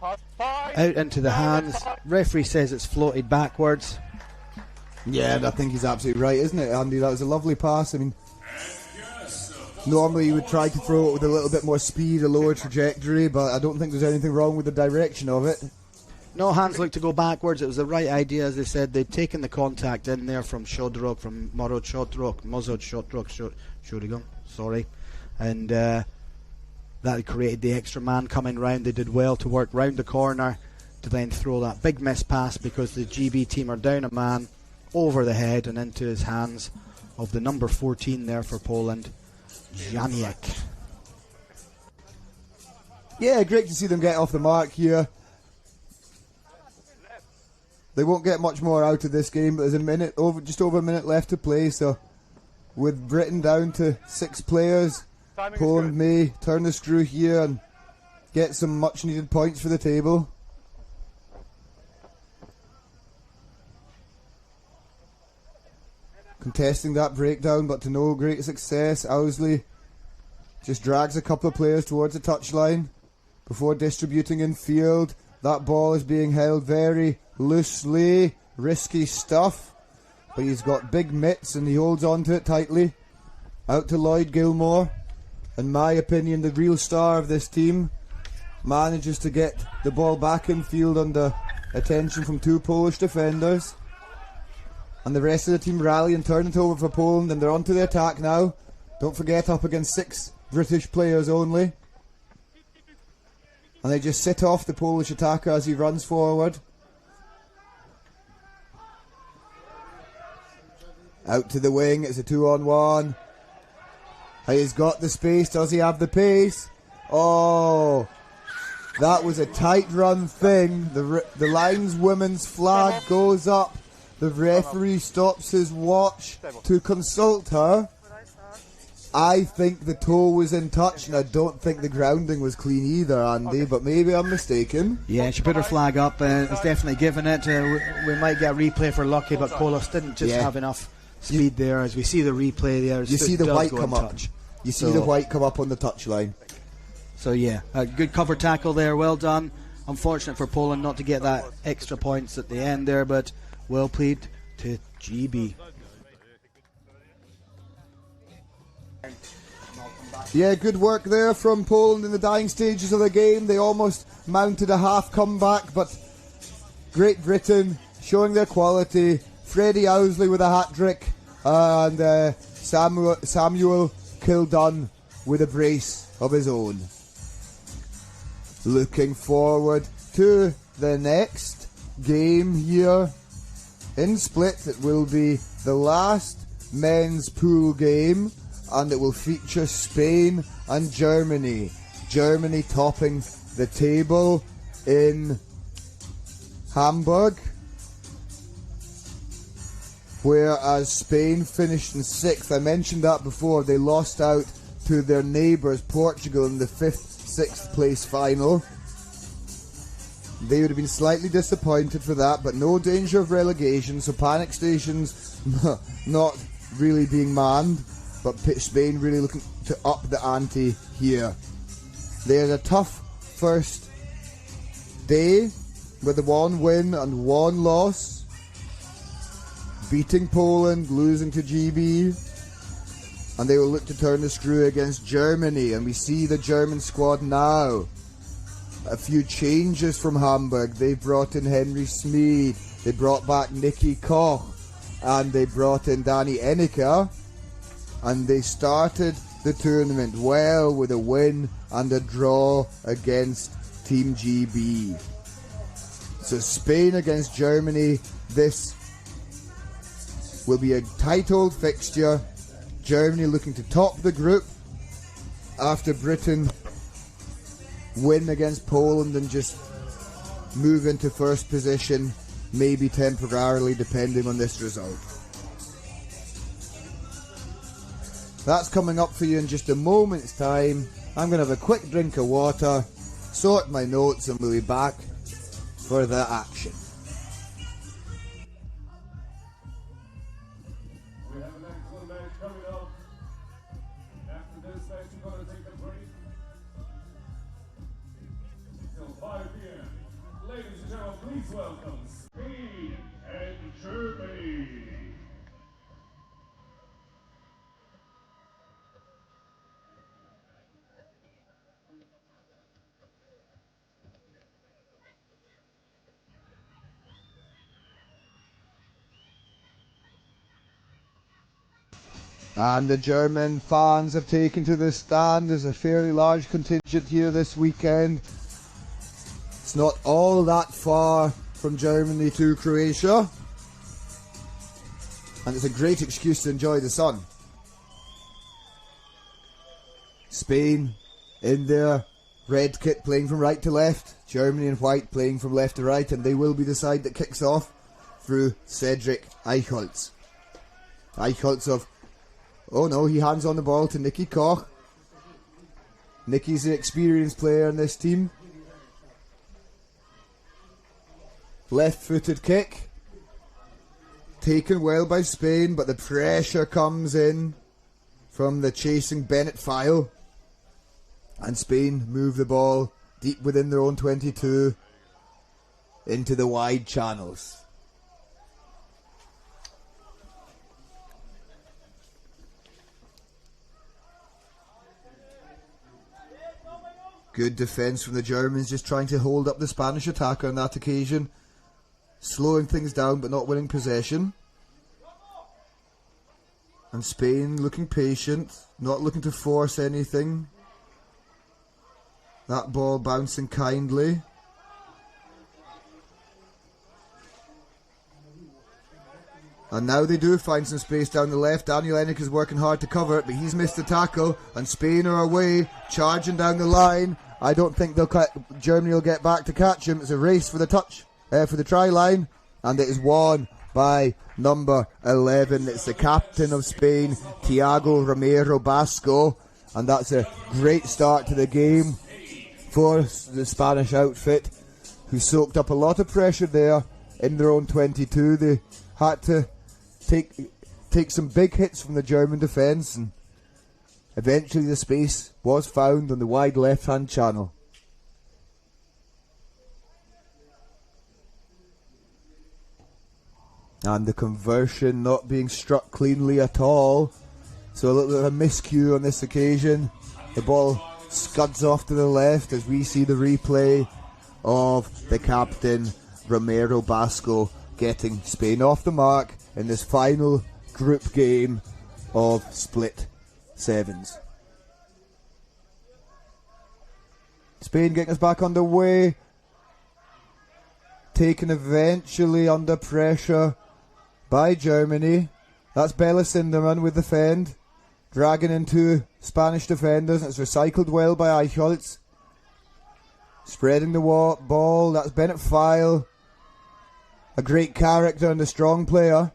Out into the hands. Referee says it's floated backwards. Yeah, and I think he's absolutely right, isn't it, Andy? That was a lovely pass. I mean, normally you would try to throw it with a little bit more speed, a lower trajectory, but I don't think there's anything wrong with the direction of it. No hands look to go backwards. It was the right idea, as they said. They'd taken the contact in there from Shodrok, from Masoud Shodrok, sorry. And that created the extra man coming round. They did well to work round the corner to then throw that big miss pass because the GB team are down a man over the head and into his hands of the number 14 there for Poland, Janiek. Yeah, great to see them get off the mark here. They won't get much more out of this game, but there's just over a minute left to play, so with Britain down to 6 players, Poland may turn the screw here and get some much needed points for the table. Contesting that breakdown, but to no great success. Owsley just drags a couple of players towards the touchline before distributing in field. That ball is being held very loosely, risky stuff, but he's got big mitts and he holds on to it tightly. Out to Lloyd Gilmore. In my opinion, the real star of this team, manages to get the ball back in field under attention from 2 Polish defenders. And the rest of the team rally and turn it over for Poland, and they're onto the attack now. Don't forget, up against 6 British players only. And they just sit off the Polish attacker as he runs forward. Out to the wing, it's a 2-on-1. He's got the space, does he have the pace? Oh, that was a tight run thing. The lineswoman's flag goes up. The referee stops his watch to consult her. I think the toe was in touch, and I don't think the grounding was clean either, Andy, but maybe I'm mistaken. Yeah, she put her flag up, and it's definitely given it. We might get a replay for lucky, but Kolos didn't just have enough speed there. As we see the replay there, you see the white come up. You see the white come up on the touchline. So yeah, a good cover tackle there, well done. Unfortunate for Poland not to get that extra points at the end there, but well played to GB. Yeah, good work there from Poland in the dying stages of the game. They almost mounted a half comeback, but Great Britain showing their quality. Freddie Owsley with a hat-trick, and Samuel Kildun with a brace of his own. Looking forward to the next game here in Split. It will be the last men's pool game, and it will feature Spain and Germany. Germany topping the table in Hamburg, whereas Spain finished in 6th. I mentioned that before. They lost out to their neighbours Portugal in the 5th-6th place final. They would have been slightly disappointed for that, but no danger of relegation, so panic stations not really being manned, but Spain really looking to up the ante here. They had a tough first day with a 1 win and 1 loss, beating Poland, losing to GB, and they will look to turn the screw against Germany. And we see the German squad now. A few changes from Hamburg. They brought in Henry Smeed, they brought back Nicky Koch, and they brought in Danny Enneker, and they started the tournament well with a win and a draw against Team GB. So Spain against Germany, this will be a titled fixture. Germany looking to top the group after Britain win against Poland and just move into first position, maybe temporarily depending on this result. That's coming up for you in just a moment's time. I'm going to have a quick drink of water, sort my notes, and we'll be back for the action. We have an excellent match coming up. After this match, we're going to take a break till 5 p.m. Ladies and gentlemen, please welcome Spain and Germany. And the German fans have taken to the stand. There's a fairly large contingent here this weekend. It's not all that far from Germany to Croatia. And it's a great excuse to enjoy the sun. Spain in their red kit playing from right to left. Germany in white playing from left to right. And they will be the side that kicks off through Cedric Eichholz. Eichholz oh no, he hands on the ball to Nicky Koch. Nicky's an experienced player in this team. Left-footed kick. Taken well by Spain, but the pressure comes in from the chasing Bennett file. And Spain move the ball deep within their own 22 into the wide channels. Good defence from the Germans, just trying to hold up the Spanish attacker on that occasion. Slowing things down but not winning possession. And Spain looking patient, not looking to force anything. That ball bouncing kindly. And now they do find some space down the left. Daniel Ennick is working hard to cover it, but he's missed the tackle. And Spain are away, charging down the line. I don't think Germany will get back to catch him. It's a race for the for the try line, and it is won by number 11. It's the captain of Spain, Thiago Romero Basco, and that's a great start to the game for the Spanish outfit, who soaked up a lot of pressure there in their own 22. They had to take some big hits from the German defence, and eventually the space was found on the wide left-hand channel. And the conversion not being struck cleanly at all. So a little bit of a miscue on this occasion. The ball scuds off to the left as we see the replay of the captain, Romero Basco, getting Spain off the mark in this final group game of split sevens. Spain getting us back underway. Taken eventually under pressure by Germany. That's Bella Sinderman with the fend. Dragging into Spanish defenders. It's recycled well by Eichholz. Spreading the ball. That's Bennett File. A great character and a strong player.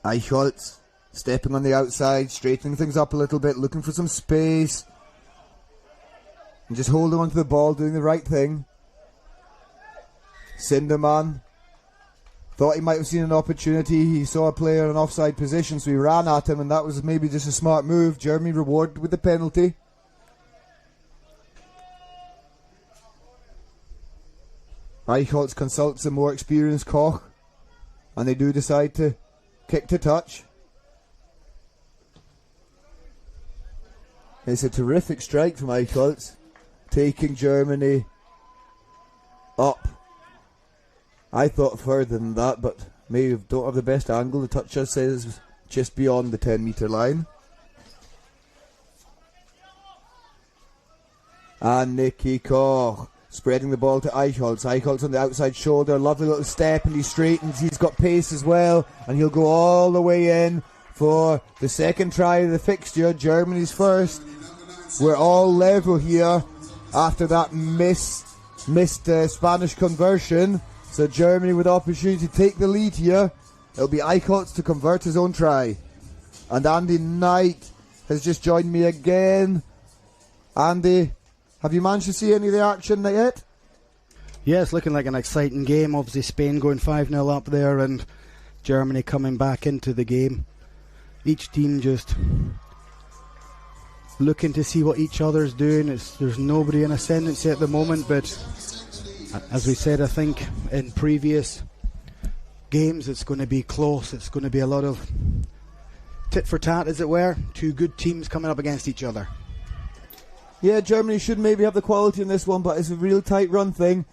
Eichholz stepping on the outside, straightening things up a little bit, looking for some space. And just holding onto the ball, doing the right thing. Sinderman thought he might have seen an opportunity. He saw a player in an offside position, so he ran at him, and that was maybe just a smart move. Germany rewarded with the penalty. Eichholz consults a more experienced Koch, and they do decide to kick to touch. It's a terrific strike from Eichholz, taking Germany up. I thought further than that, but Maybe don't have the best angle. The touch says just beyond the 10-metre line. And Nicky Koch spreading the ball to Eichholz. Eichholz on the outside shoulder. Lovely little step, and he straightens. He's got pace as well, and he'll go all the way in for the second try of the fixture. Germany's first. We're all level here after that missed Spanish conversion. So Germany with opportunity to take the lead here. It'll be Eichholz to convert his own try. And Andy Knight has just joined me again. Andy, have you managed to see any of the action yet? Yeah, it's looking like an exciting game. Obviously Spain going 5-0 up there and Germany coming back into the game. Each team just looking to see what each other's doing. There's nobody in ascendancy at the moment, but as we said, I think in previous games it's going to be close. It's going to be a lot of tit for tat, as it were. Two good teams coming up against each other. Yeah, Germany should maybe have the quality in this one, but it's a real tight run thing.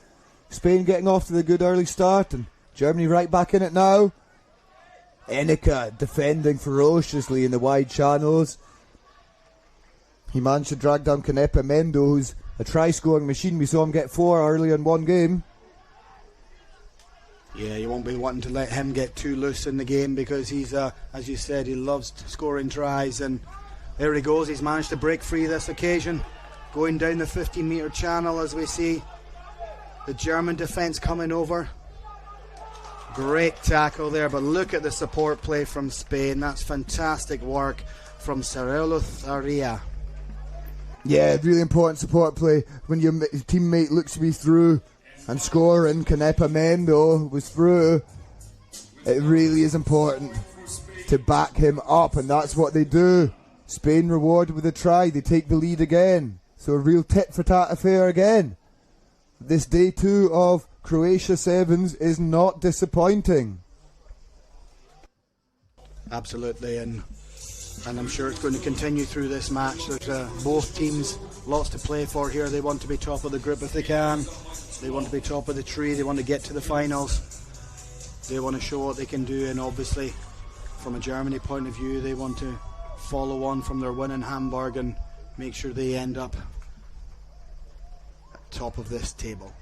Spain getting off to the good early start, and Germany right back in it now. Enica defending ferociously in the wide channels. He managed to drag down Canepa Mendo, who's a try-scoring machine. We saw him get 4 early in one game. Yeah, you won't be wanting to let him get too loose in the game because he's, as you said, he loves scoring tries. And there he goes. He's managed to break free this occasion. Going down the 15-metre channel as we see the German defence coming over. Great tackle there, but look at the support play from Spain. That's fantastic work from Cirilo Tharia. Yeah, really important support play when your teammate looks to be through and scoring. Canepa Mendo was through. It really is important to back him up, and that's what they do. Spain rewarded with a try. They take the lead again. So a real tit-for-tat affair again. This day 2 of Croatia Sevens is not disappointing. Absolutely, and I'm sure it's going to continue through this match. There's both teams lots to play for here. They want to be top of the group if they can. They want to be top of the tree. They want to get to the finals. They want to show what they can do, and obviously from a Germany point of view they want to follow on from their win in Hamburg and make sure they end up at top of this table.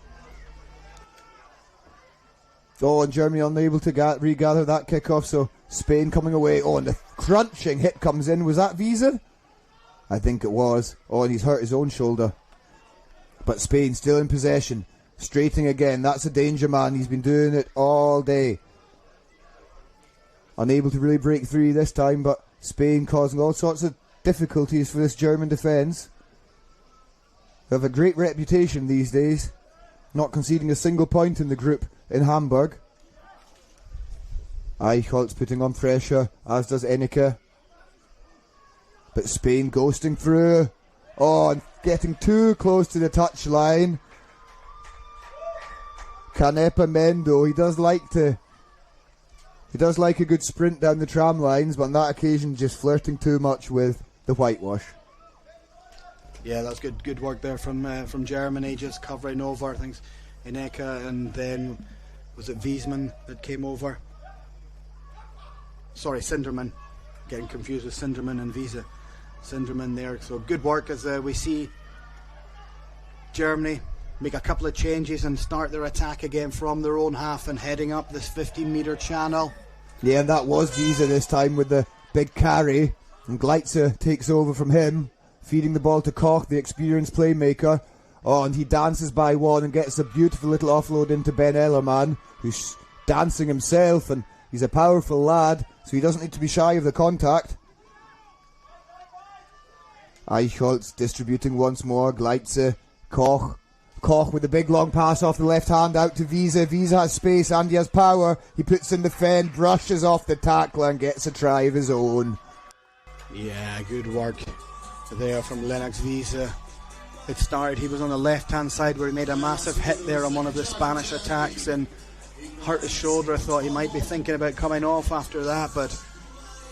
Oh, and Germany unable to regather that kickoff, so Spain coming away. Oh, and the crunching hit comes in. Was that Visa? I think it was. Oh, and he's hurt his own shoulder. But Spain still in possession. Straightening again. That's a danger man. He's been doing it all day. Unable to really break through this time, but Spain causing all sorts of difficulties for this German defence. They have a great reputation these days, not conceding a single point in the group in Hamburg. Eichholz putting on pressure, as does Enica. But Spain ghosting through. Oh, and getting too close to the touchline. Canepa Mendo, he does like a good sprint down the tram lines, but on that occasion just flirting too much with the whitewash. Yeah, that's good work there from Germany, just covering over things. Enica, and then was it Wiesmann that came over? Sorry, Sinderman. Getting confused with Sinderman and Visa. Sinderman there. So good work as we see Germany make a couple of changes and start their attack again from their own half and heading up this 15-metre channel. Yeah, and that was Visa this time with the big carry, and Gleitze takes over from him, feeding the ball to Koch, the experienced playmaker. Oh, and he dances by one and gets a beautiful little offload into Ben Ellerman, who's dancing himself, and he's a powerful lad, so he doesn't need to be shy of the contact. Eichholz distributing once more. Gleitze, Koch with a big long pass off the left hand out to Visa. Visa has space and he has power. He puts in the fend, brushes off the tackler and gets a try of his own. Yeah, good work there from Lennox Visa. It started, he was on the left hand side where he made a massive hit there on one of the Spanish attacks and hurt his shoulder. I thought he might be thinking about coming off after that, but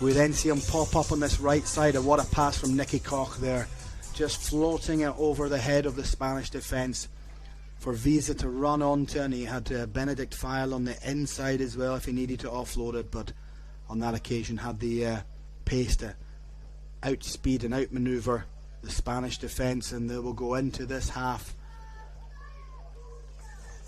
we then see him pop up on this right side, and what a pass from Nicky Koch there, just floating it over the head of the Spanish defence. for Visa to run onto, and he had Benedict File on the inside as well if he needed to offload it, but on that occasion had the pace to outspeed and outmaneuver the Spanish defence, and they will go into this half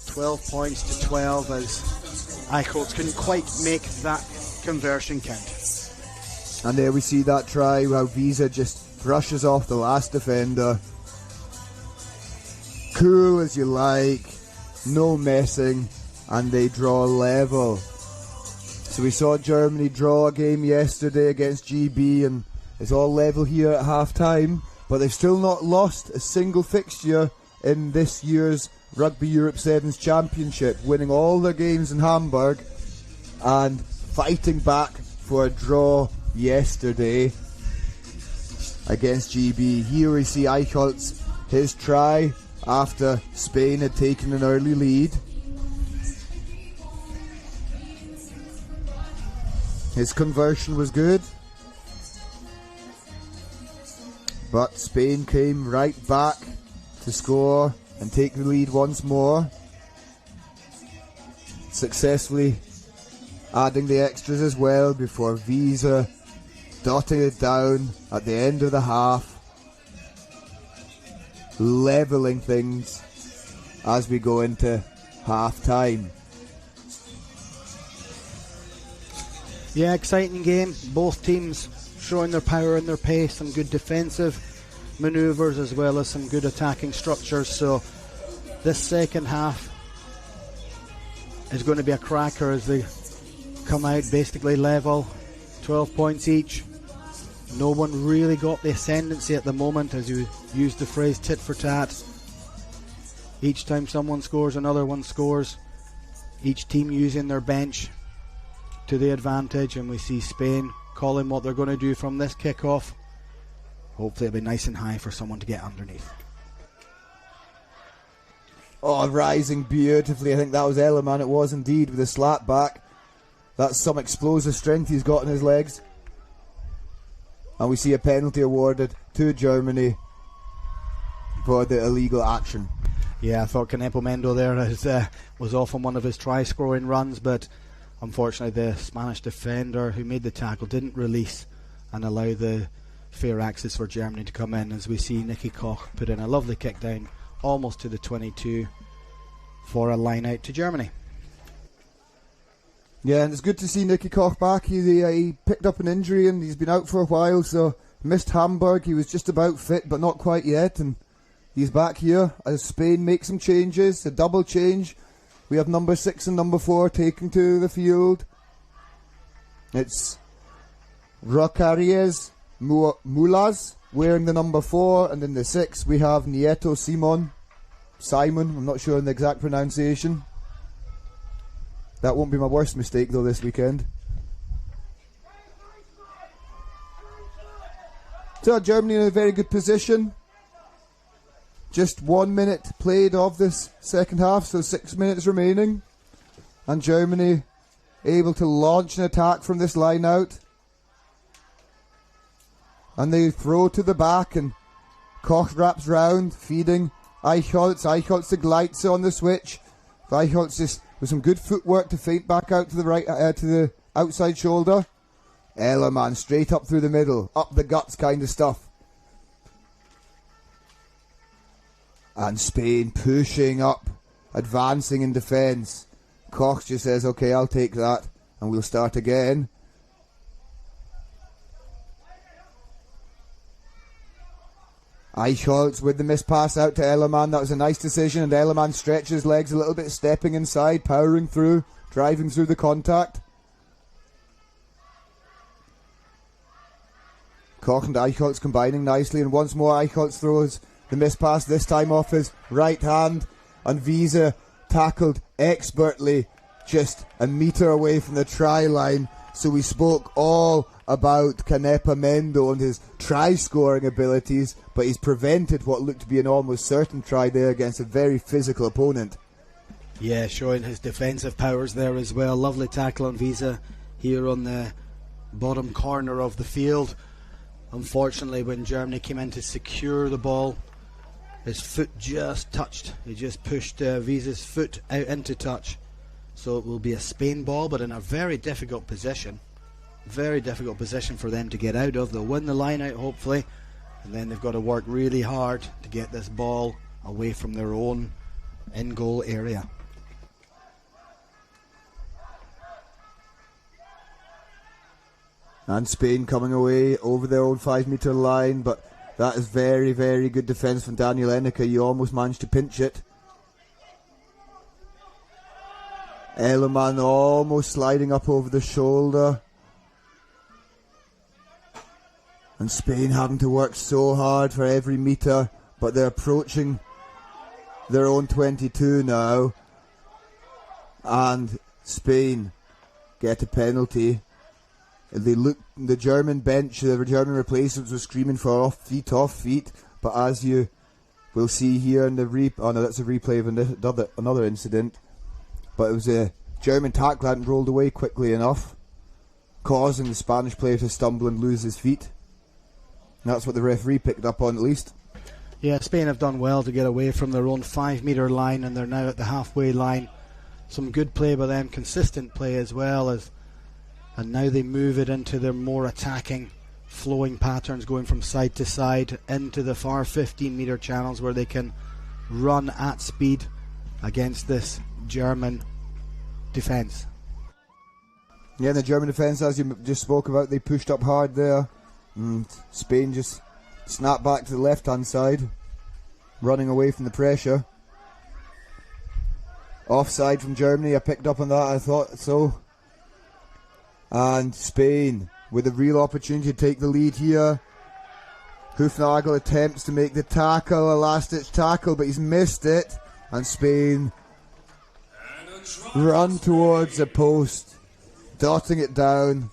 12 points to 12 as Eichholz couldn't quite make that conversion count. And there we see that try how Visa just brushes off the last defender. Cool as you like, no messing, and they draw level. So we saw Germany draw a game yesterday against GB, and it's all level here at half time, but they've still not lost a single fixture in this year's Rugby Europe Sevens Championship, winning all their games in Hamburg and fighting back for a draw yesterday against GB. Here we see Eichholz, his try after Spain had taken an early lead. His conversion was good, but Spain came right back to score and take the lead once more, successfully adding the extras as well before Visa dotting it down at the end of the half, levelling things as we go into half time. Yeah, exciting game. Both teams showing their power and their pace, some good defensive manoeuvres as well as some good attacking structures. So this second half is going to be a cracker as they come out basically level, 12 points each. No one really got the ascendancy at the moment, as you used the phrase tit for tat. Each time someone scores, another one scores. Each team using their bench to the advantage, and we see Spain calling what they're going to do from this kickoff. Hopefully it'll be nice and high for someone to get underneath. Oh, rising beautifully. I think that was Ellerman. It was indeed, with a slap back. That's some explosive strength he's got in his legs. And we see a penalty awarded to Germany for the illegal action. Yeah, I thought Canepo Mendo there was off on one of his try-scoring runs, but unfortunately the Spanish defender who made the tackle didn't release and allow the fair access for Germany to come in, as we see Nicky Koch put in a lovely kick down almost to the 22 for a line out to Germany. Yeah, and it's good to see Nicky Koch back. He picked up an injury and he's been out for a while, so missed Hamburg. He was just about fit but not quite yet, and he's back here as Spain make some changes, a double change. We have number 6 and number 4 taking to the field. It's Rocaries Mulas wearing the number 4, and in the 6 we have Nieto Simon. I'm not sure on the exact pronunciation. That won't be my worst mistake though this weekend. So Germany in a very good position. Just 1 minute played of this second half, so 6 minutes remaining. And Germany able to launch an attack from this line out. And they throw to the back, and Koch wraps round, feeding Eichholz. Eichholz to Gleitze on the switch. Eichholz just with some good footwork to feint back out to the right, to the outside shoulder. Ellerman straight up through the middle, up the guts kind of stuff. And Spain pushing up, advancing in defence. Koch just says, okay, I'll take that, and we'll start again. Eichholz with the missed pass out to Ellerman. That was a nice decision, and Ellerman stretches his legs a little bit, stepping inside, powering through, driving through the contact. Koch and Eichholz combining nicely, and once more Eichholz throws the missed pass, this time off his right hand, and Visa tackled expertly just a metre away from the try line. So we spoke all about Canepa Mendo and his try-scoring abilities, but he's prevented what looked to be an almost certain try there against a very physical opponent. Yeah, showing his defensive powers there as well. Lovely tackle on Visa here on the bottom corner of the field. Unfortunately, when Germany came in to secure the ball, his foot just touched. He just pushed Visa's foot out into touch. So it will be a Spain ball, but in a very difficult position. Very difficult position for them to get out of. They'll win the line out, hopefully, and then they've got to work really hard to get this ball away from their own in-goal area. And Spain coming away over their own 5 metre line, but that is very, very good defence from Daniel Enica. You almost managed to pinch it. Ellerman almost sliding up over the shoulder. And Spain having to work so hard for every metre, but they're approaching their own 22 now. And Spain get a penalty. They look, the German bench, the German replacements were screaming for off feet, but as you will see here in the oh no, that's a replay of another incident. But it was a German tackle hadn't rolled away quickly enough, causing the Spanish player to stumble and lose his feet. And that's what the referee picked up on, at least. Yeah, Spain have done well to get away from their own 5 metre line, and they're now at the halfway line. Some good play by them, consistent play as well, and now they move it into their more attacking, flowing patterns, going from side to side into the far 15 metre channels where they can run at speed against this German defence. Yeah, the German defence, as you just spoke about, they pushed up hard there. And Spain just snapped back to the left-hand side, running away from the pressure. Offside from Germany, I picked up on that, I thought so. And Spain with a real opportunity to take the lead here. Hufnagel attempts to make the tackle, a last-ditch tackle, but he's missed it. And Spain run towards the post, dotting it down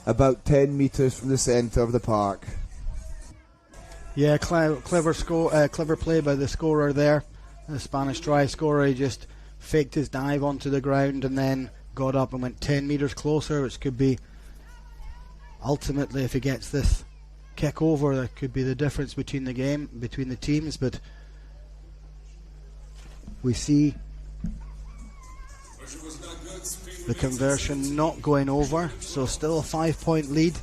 about 10 metres from the centre of the park. Yeah, clever play by the scorer there. The Spanish try scorer, he just faked his dive onto the ground and then got up and went 10 metres closer, which could be, ultimately, if he gets this kick over, that could be the difference between the game, between the teams. But we see the conversion not going over, so still a 5-point lead.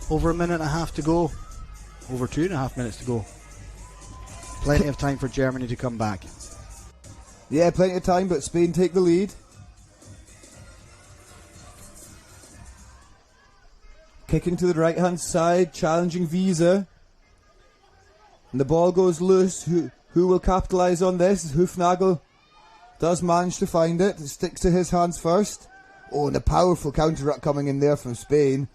Over a minute and a half to go, over 2.5 minutes to go. Plenty of time for Germany to come back. Yeah, plenty of time, but Spain take the lead. Kicking to the right hand side, challenging Visa. And the ball goes loose. Who will capitalise on this? Hufnagel does manage to find it. It sticks to his hands first. Oh, and a powerful counter-ruck coming in there from Spain.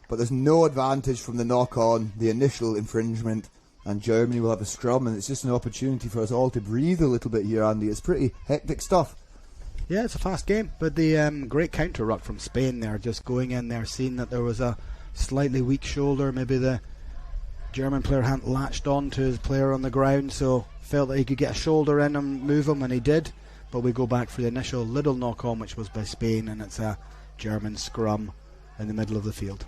But there's no advantage from the knock-on, the initial infringement. And Germany will have a scrum, and it's just an opportunity for us all to breathe a little bit here, Andy. It's pretty hectic stuff. Yeah, it's a fast game, but the great counter-ruck from Spain there, just going in there, seeing that there was a slightly weak shoulder. Maybe the German player hadn't latched on to his player on the ground, so felt that he could get a shoulder in and move him, and he did. But we go back for the initial little knock-on, which was by Spain, and it's a German scrum in the middle of the field.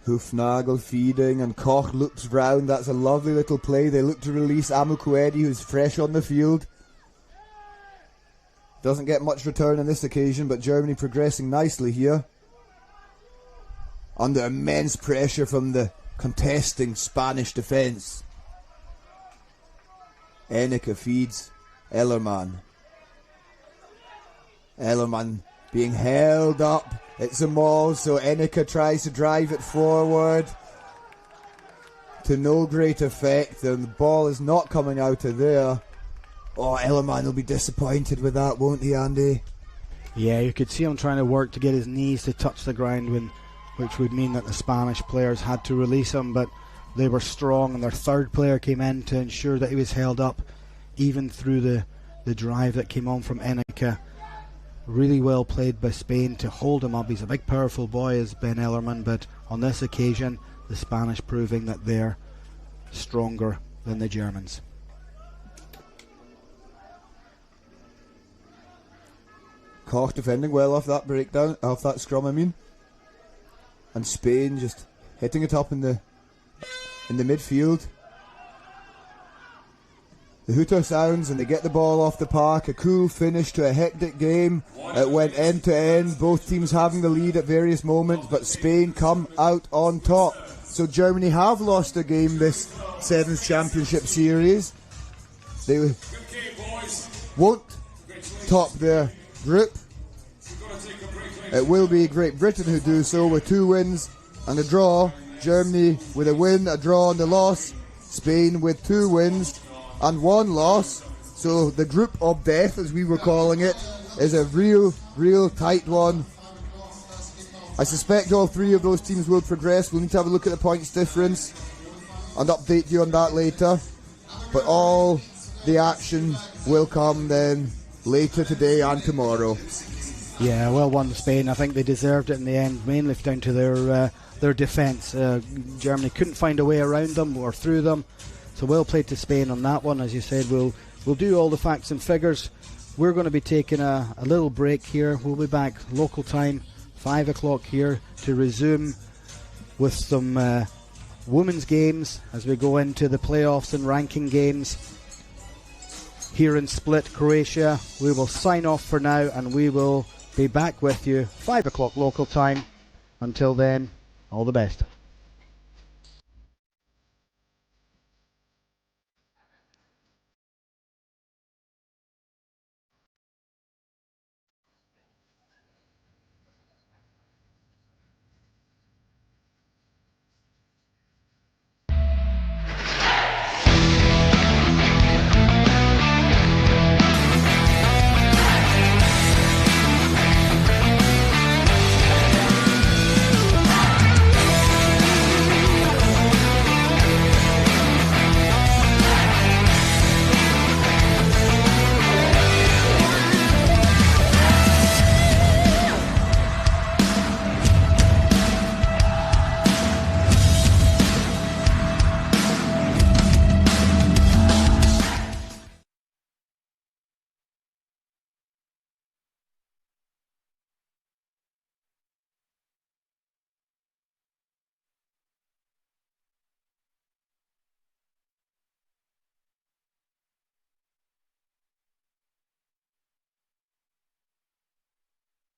Hufnagel feeding, and Koch looks round. That's a lovely little play. They look to release Amukwedi, who's fresh on the field. Doesn't get much return on this occasion, but Germany progressing nicely here. Under immense pressure from the contesting Spanish defence. Enica feeds Ellerman. Ellerman being held up. It's a maul, so Enica tries to drive it forward. To no great effect, and the ball is not coming out of there. Oh, Ellerman will be disappointed with that, won't he, Andy? Yeah, you could see him trying to work to get his knees to touch the ground, which would mean that the Spanish players had to release him, but they were strong, and their third player came in to ensure that he was held up, even through the drive that came on from Enica. Really well played by Spain to hold him up. He's a big, powerful boy, as Ben Ellerman, but on this occasion, the Spanish proving that they're stronger than the Germans. Koch defending well off that breakdown, off that scrum, I mean. And Spain just hitting it up in the midfield. The hooter sounds and they get the ball off the park. A cool finish to a hectic game. It went end to end, both teams having the lead at various moments, but Spain come out on top. So Germany have lost a game this Sevens Championship Series. They won't top their group. It will be Great Britain who do so with 2 wins and a draw. Germany with a win, a draw and a loss. Spain with 2 wins and 1 loss. So the group of death, as we were calling it, is a real tight one. I suspect all 3 of those teams will progress. We'll need to have a look at the points difference and update you on that later. But all the action will come then later today and tomorrow. Yeah, well won Spain. I think they deserved it in the end, mainly down to their defence. Germany couldn't find a way around them or through them. So well played to Spain on that one. As you said, we'll do all the facts and figures. We're going to be taking a little break here. We'll be back local time, 5 o'clock here, to resume with some women's games as we go into the playoffs and ranking games here in Split, Croatia. We will sign off for now and we will be back with you 5 o'clock local time. Until then, all the best.